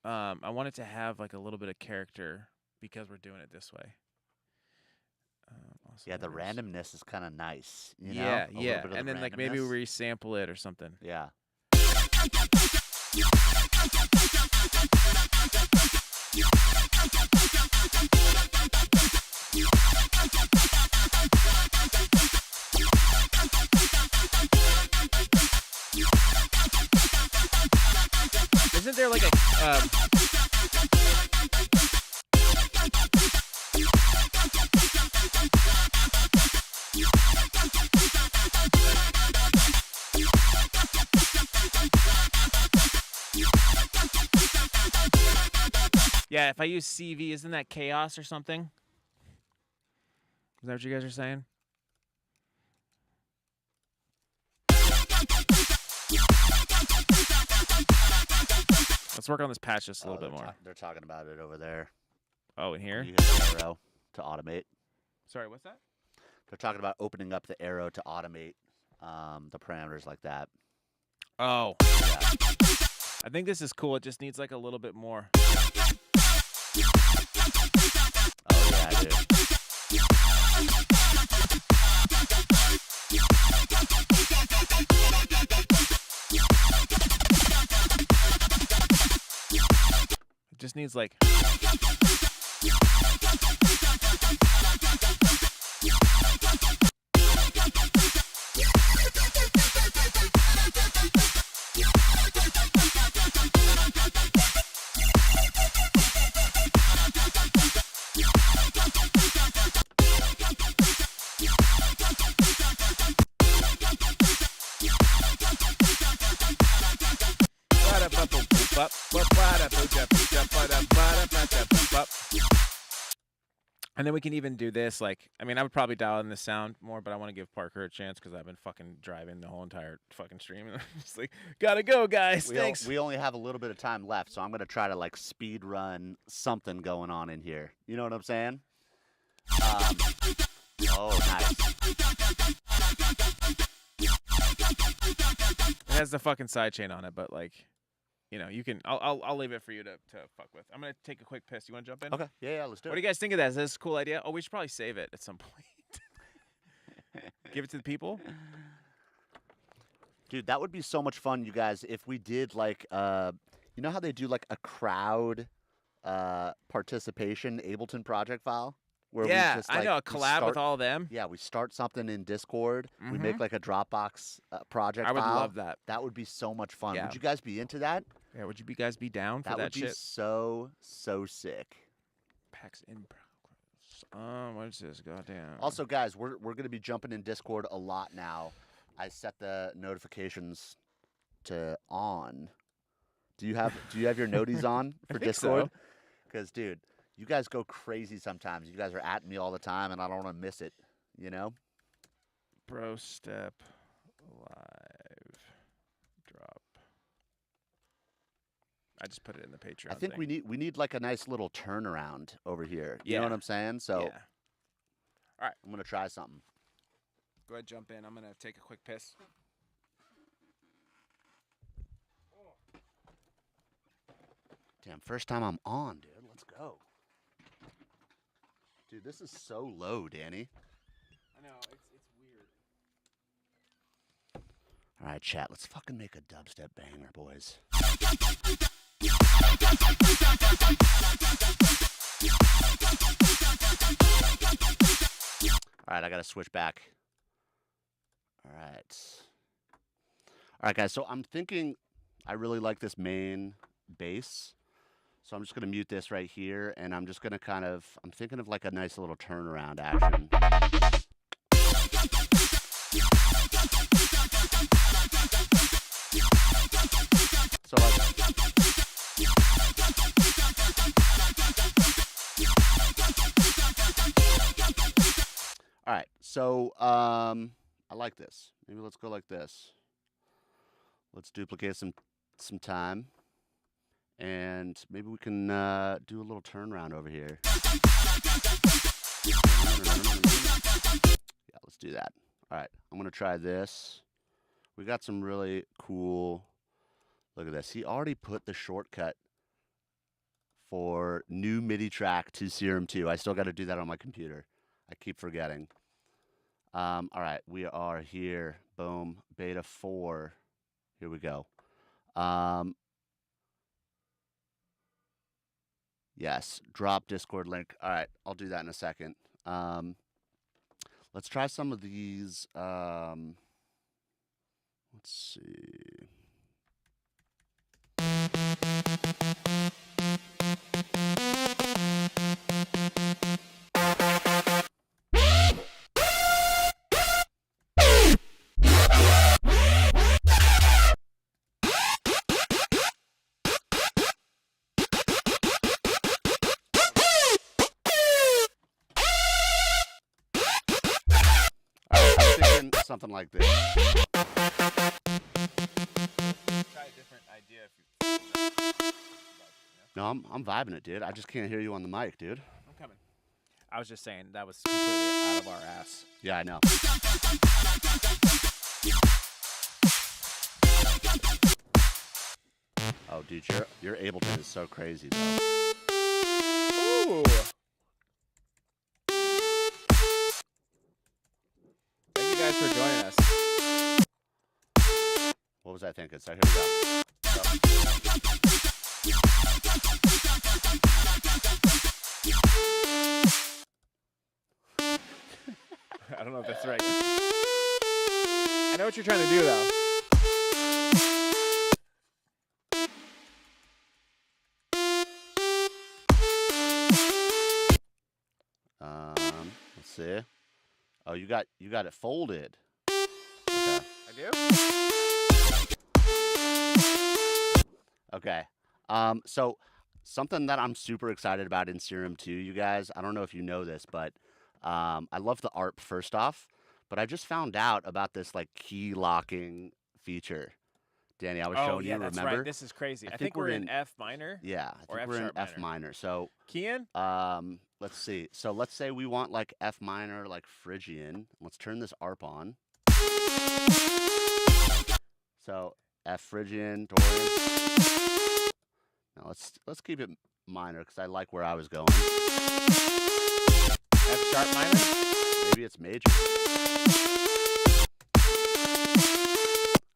I want it to have like a little bit of character because we're doing it this way. Yeah, the randomness is kind of nice. You know? Yeah, A little yeah, bit of and the then like maybe randomness. we sample it or something. Yeah. Isn't there like a yeah, if I use CV, isn't that chaos or something? Is that what you guys are saying? Let's work on this patch just a little bit more. They're talking about it over there. Oh, in here? You hit the arrow to automate. Sorry, what's that? They're talking about opening up the arrow to automate the parameters like that. Oh. Yeah. I think this is cool. It just needs like a little bit more. Oh, yeah, dude. It just needs like... And then we can even do this, like, I mean, I would probably dial in the sound more, but I want to give Parker a chance because I've been fucking driving the whole entire fucking stream. And I'm just like, gotta go, guys. Thanks. We only have a little bit of time left, so I'm going to try to, like, speed run something going on in here. You know what I'm saying? Oh, nice. It has the fucking sidechain on it, but, like, you know, you can, I'll leave it for you to fuck with. I'm going to take a quick piss. You want to jump in? Okay. Yeah, let's do it. What do you guys think of that? Is this a cool idea? Oh, we should probably save it at some point. Give it to the people? Dude, that would be so much fun, you guys, if we did, like, you know how they do, like, a crowd participation Ableton project file? Where Yeah, we just, I like, know, a we collab start- with all of them. Yeah, we start something in Discord. We make, like, a Dropbox project I would file. love that. That would be so much fun. Yeah. Would you guys be into that? Yeah, would you guys be down for That that would be shit? so sick. Packs in progress. What is this? Goddamn. Also, guys, we're going to be jumping in Discord a lot now. I set the notifications to on. Do you have your noties on for think Discord? so. Because, dude, you guys go crazy sometimes. You guys are at me all the time, and I don't want to miss it. You know? Bro Step Live Drop. I just put it in the Patreon. I think thing. we need like a nice little turnaround over here. You know Yeah. what I'm saying? So Yeah. All right. I'm gonna try something. Go ahead, jump in. I'm gonna take a quick piss. Damn, first time I'm on, dude. Let's go. Dude, this is so low, Danny. I know it's weird. All right, chat. Let's fucking make a dubstep banger, boys. All right, I gotta switch back. All right, guys. So I'm thinking, I really like this main bass. So I'm just gonna mute this right here, and I'm just gonna I'm thinking of like a nice little turnaround action. So I like this. Maybe let's go like this. Let's duplicate some time, and maybe we can do a little turnaround over here. Yeah, let's do that. All right, I'm gonna try this. We got some really cool. Look at this. He already put the shortcut for new MIDI track to Serum 2. I still got to do that on my computer. I keep forgetting. All right, we are here. Boom. Beta 4. Here we go. Yes, drop Discord link. All right, I'll do that in a second. Let's try some of these. Let's see. Something like this. Try a different idea if you. No, I'm vibing it, dude. I just can't hear you on the mic, dude. I'm coming. I was just saying that was completely out of our ass. Yeah, I know. Oh, dude, your Ableton is so crazy, though. Ooh. Thank you guys for joining us. What was I thinking? So here we go. I don't know if that's right. I know what you're trying to do, though. Let's see. Oh, you got it folded. Okay. I do? Okay. So something that I'm super excited about in Serum 2, you guys, I don't know if you know this, but I love the ARP first off, but I just found out about this like key locking feature. Danny, I was showing you, that's remember? right. This is crazy. I think we're in F minor. Yeah, I or think F we're in sharp F minor. minor. So Kian? let's see. So let's say we want like F minor, like Phrygian. Let's turn this ARP on. So F Phrygian, Dorian. Now let's keep it minor because I like where I was going. F sharp minor? Maybe it's major.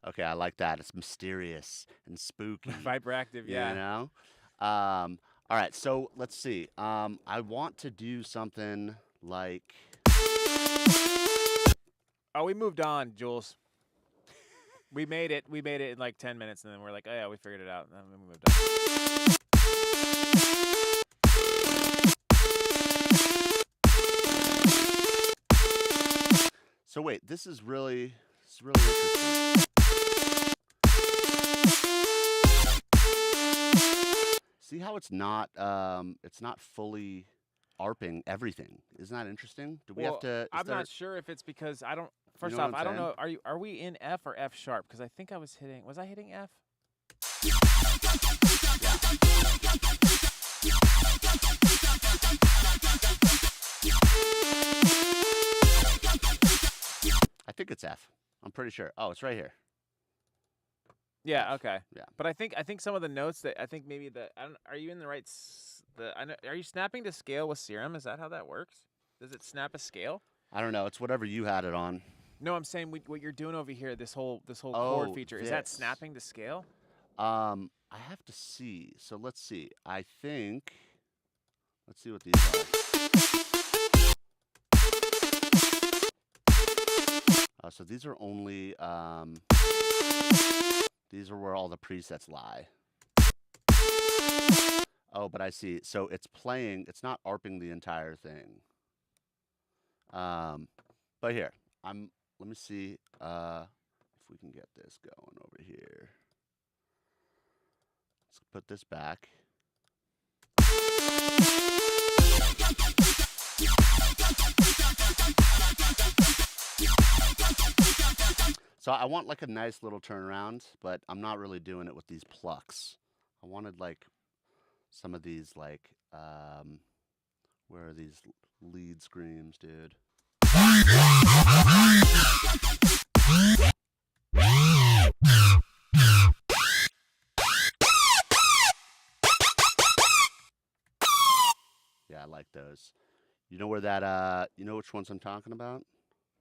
Okay, I like that. It's mysterious and spooky. Vibractive, yeah. You know? All right, so let's see. I want to do something like... Oh, we moved on, Jules. We made it. We made it in like 10 minutes, and then we're like, oh, yeah, we figured it out. And then we moved on. So wait, this is really interesting. See how it's not fully ARPing everything. Isn't that interesting? Do we have to? I'm not sure if it's because I don't. First know off, what I'm I don't know. saying? Are we in F or F sharp? Because I think I was hitting. Was I hitting F? I think it's F. I'm pretty sure. Oh, it's right here. Yeah. Okay. Yeah. But I think some of the notes that I think maybe are you in the right? Are you snapping to scale with Serum? Is that how that works? Does it snap a scale? I don't know. It's whatever you had it on. No, I'm saying what you're doing over here. This whole chord feature is that this. snapping to scale? I have to see. So let's see. I think. Let's see what these are. So these are only. These are where all the presets lie. Oh, but I see. So it's playing. It's not ARPing the entire thing. But here, let me see if we can get this going over here. Let's put this back. So I want like a nice little turnaround, but I'm not really doing it with these plucks. I wanted like some of these like where are these lead screams, dude? Yeah, I like those. You know where that you know which ones I'm talking about,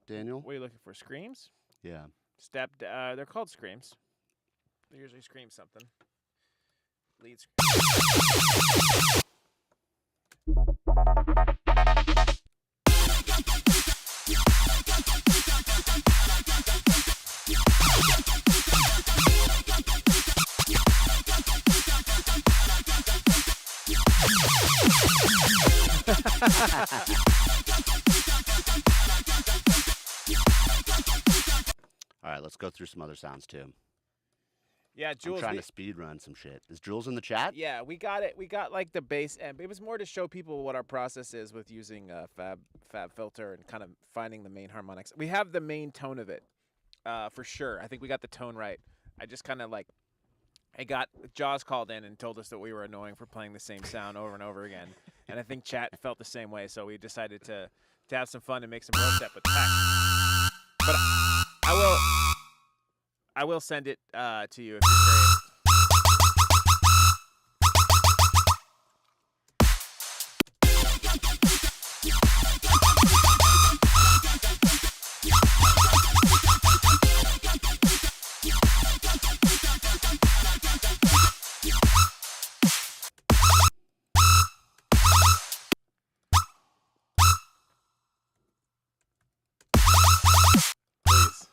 Daniel? What are you looking for? Screams? Yeah. They're called screams. They usually scream something. Lead scream. All right, let's go through some other sounds too. Yeah, Jules. I'm trying to speed run some shit. Is Jules in the chat? Yeah, we got it. We got like the bass, and it was more to show people what our process is with using Fab Filter and kind of finding the main harmonics. We have the main tone of it, for sure. I think we got the tone right. I just kind of like, Jaws called in and told us that we were annoying for playing the same sound over and over again, and I think chat felt the same way. So we decided to have some fun and make some road step with text. But I will send it to you if you're curious. Please.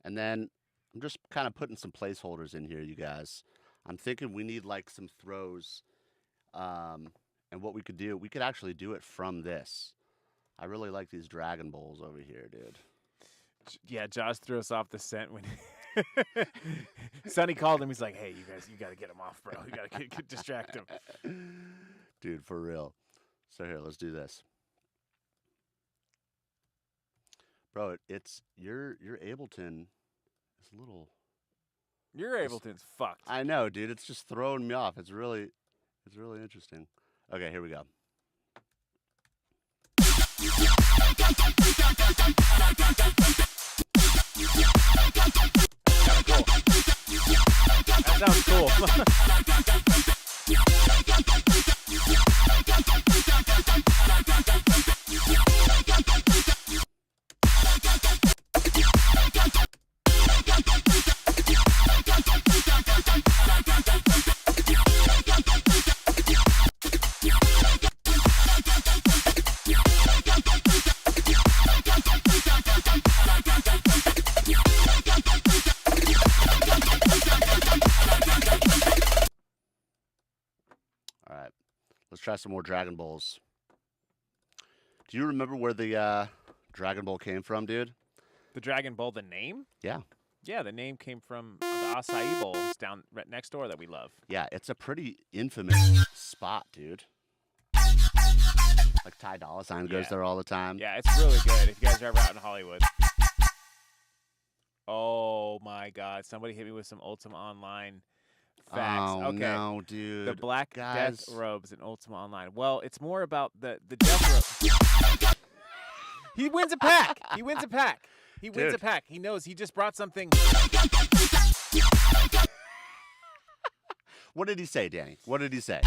And then I'm just kind of putting some placeholders in here, you guys. I'm thinking we need like some throws. And what we could do, we could actually do it from this. I really like these Dragon Balls over here, dude. Yeah, Josh threw us off the scent when Sonny called him. He's like, "Hey, you guys, you got to get him off, bro. You got to distract him." Dude, for real. So here, let's do this. Bro, it's your Ableton is a little. Your Ableton's fucked. I know, dude. It's just throwing me off. It's really interesting. Okay, here we go. That sounds cool. All right, let's try some more Dragon Balls. Do you remember where the Dragon Ball came from, dude? The Dragon Ball, the name? Yeah. Yeah, the name came from the acai bowls down right next door that we love. Yeah, it's a pretty infamous spot, dude. Like Ty Dolla $ign goes there all the time. Yeah, it's really good if you guys are ever out in Hollywood. Oh my God! Somebody hit me with some Ultima Online facts. Oh okay. no, dude. The Black Guys. Death robes in Ultima Online. Well, it's more about the death robe. He wins a pack. He wins a pack. He wins Dude. a pack. He knows. He just brought something. What did he say, Danny? What did he say?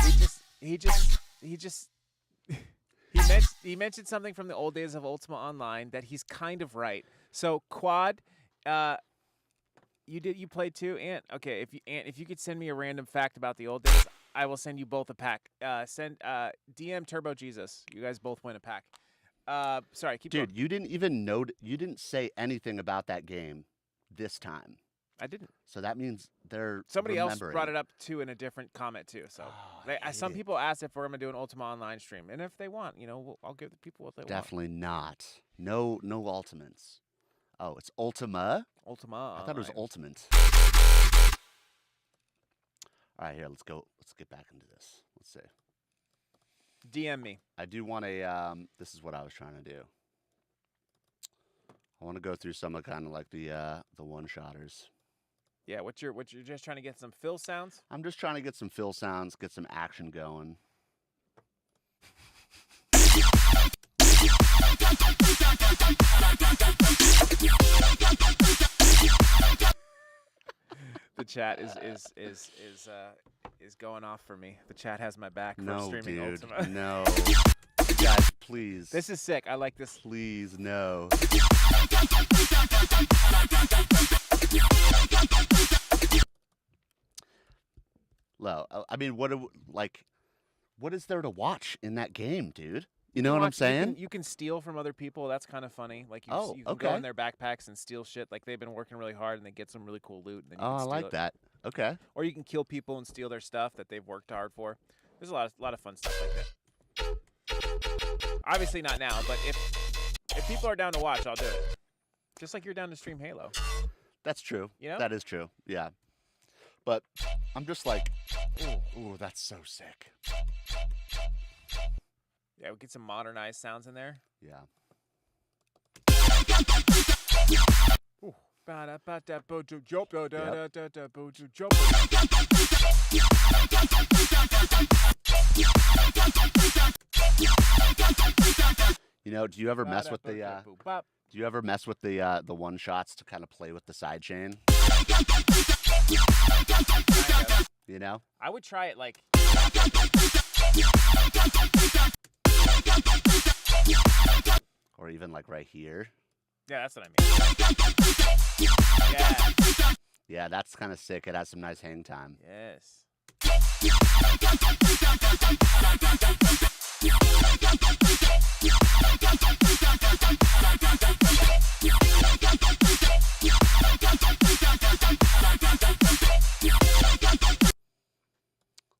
He mentioned something from the old days of Ultima Online that he's kind of right. So Quad, you played too, Ant? Okay, if you could send me a random fact about the old days, I will send you both a pack. Send DM Turbo Jesus. You guys both win a pack. Sorry, keep going. Dude, you didn't even know. You didn't say anything about that game this time. I didn't. So that means they're Somebody else remembering. brought it up too in a different comment too. So some people asked if we're gonna do an Ultima Online stream, and if they want, I'll give the people what they want. Definitely not. No ultimates. Oh, it's Ultima. Ultima. I thought it was Online. Ultimate. All right, here, let's go. Let's get back into this. Let's see. DM me. I do want a, this is what I was trying to do. I want to go through some of kind of like the one-shotters. Yeah, what you're just trying to get some fill sounds? I'm just trying to get some fill sounds, get some action going. The chat is going off for me. The chat has my back for No, streaming dude. Ultima. No. You guys, please. This is sick. I like this. Please, no. Lo, I mean, what is there to watch in that game, dude? You know what I'm saying? You can steal from other people. That's kind of funny. Like you can okay. go in their backpacks and steal shit. Like they've been working really hard and they get some really cool loot. And then you Oh, can I steal like it. that. Okay. Or you can kill people and steal their stuff that they've worked hard for. There's a lot of fun stuff like that. Obviously not now, but if people are down to watch, I'll do it. Just like you're down to stream Halo. That's true. You know? That is true. Yeah. But I'm just like, ooh, that's so sick. Yeah, we get some modernized sounds in there. Yeah. Ooh. You know, do you ever mess with the one shots to kind of play with the side chain? You know? I would try it like Or even like right here. yeah, that's what I mean. Yeah. Yeah, that's kind of sick. It has some nice hang time. Yes.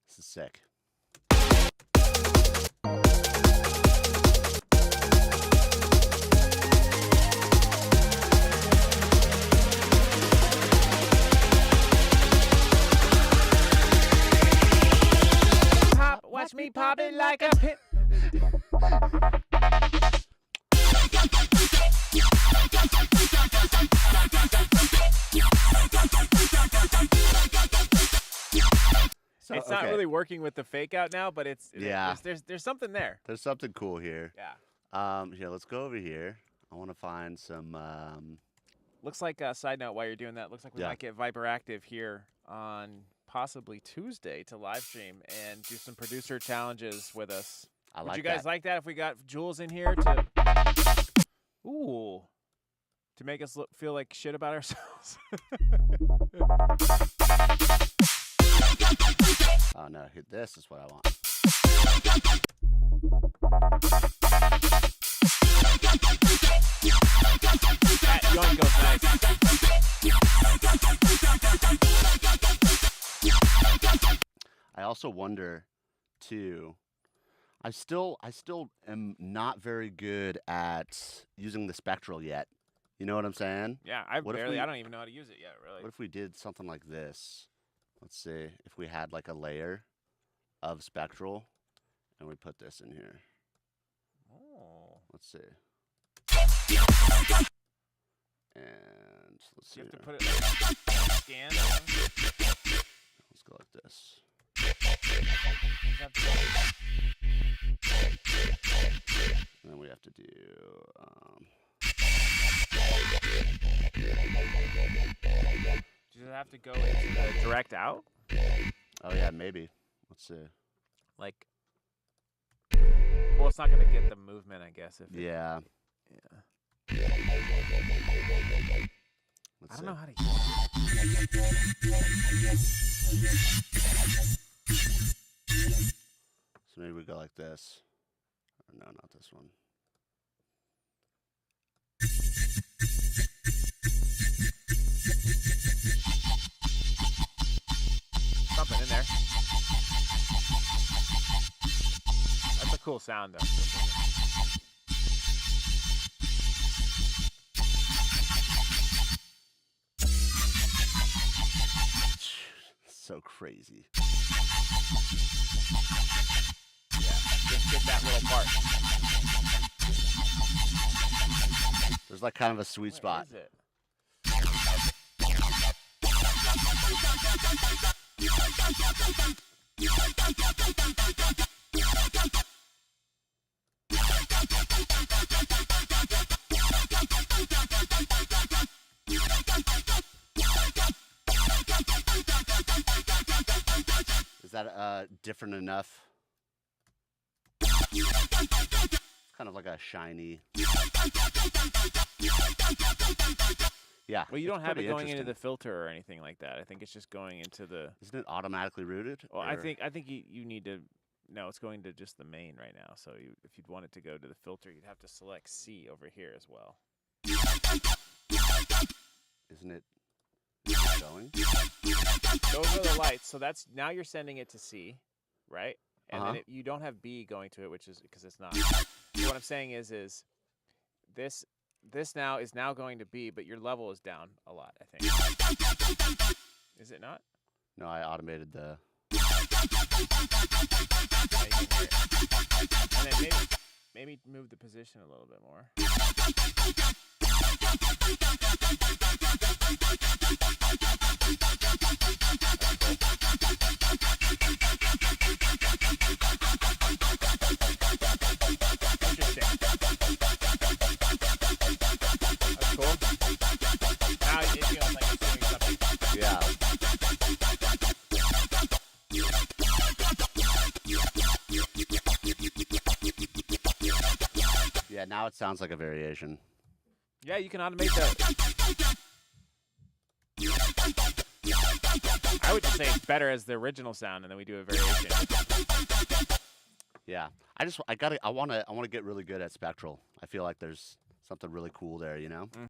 This is sick. Watch me pop it like a pit. So, It's not okay. really working with the fake out now, but Yeah. there's something there. There's something cool here. Yeah. Here, let's go over here. I want to find some. Looks like side note while you're doing that, looks like we Yeah. might get Viper active here on possibly Tuesday to live stream and do some producer challenges with us. I Would like you guys that. like that if we got Jules in here to make us feel like shit about ourselves? Oh no, this is what I want. That yoink goes nice. I also wonder, too. I still am not very good at using the Spectral yet. You know what I'm saying? Yeah, I What if barely. we- I don't even know how to use it yet, really. What if we did something like this? Let's see if we had like a layer of Spectral, and we put this in here. Oh. Let's see. And let's see. You have to here. put it like scan. Let's go like this. And then we have to do. Does it have to go into the direct out? Oh yeah, maybe. Let's see. Like, well, it's not gonna get the movement, I guess. If it, Yeah. yeah. Let's I see. don't know how to use it. So maybe we go like this. Or no, not this one. Something in there. That's a cool sound, though. so crazy. Just get that little part. There's like kind of a sweet Where spot. is it? Is that different enough? It's kind of like a shiny. Yeah. Well, you don't it's have it pretty going into interesting. the filter or anything like that. I think it's just going into the. Isn't it automatically rooted? Well, I or- think you need to. No, it's going to just the main right now. So if you'd want it to go to the filter, you'd have to select C over here as well. Isn't it going? Those are the lights. So that's now you're sending it to C, right? And Uh-huh. then you don't have B going to it, which is because it's not. So what I'm saying is this now is now going to B, but your level is down a lot. I think. Is it not? No, I automated the. Yeah, you can hear it. And then maybe move the position a little bit more. Interesting. That's cool. Now it feels like it's doing something. Yeah. Yeah, now it sounds like a variation. Yeah, you can automate that. I would just say it's better as the original sound, and then we do a variation. Yeah. I want to get really good at Spectral. I feel like there's something really cool there, you know?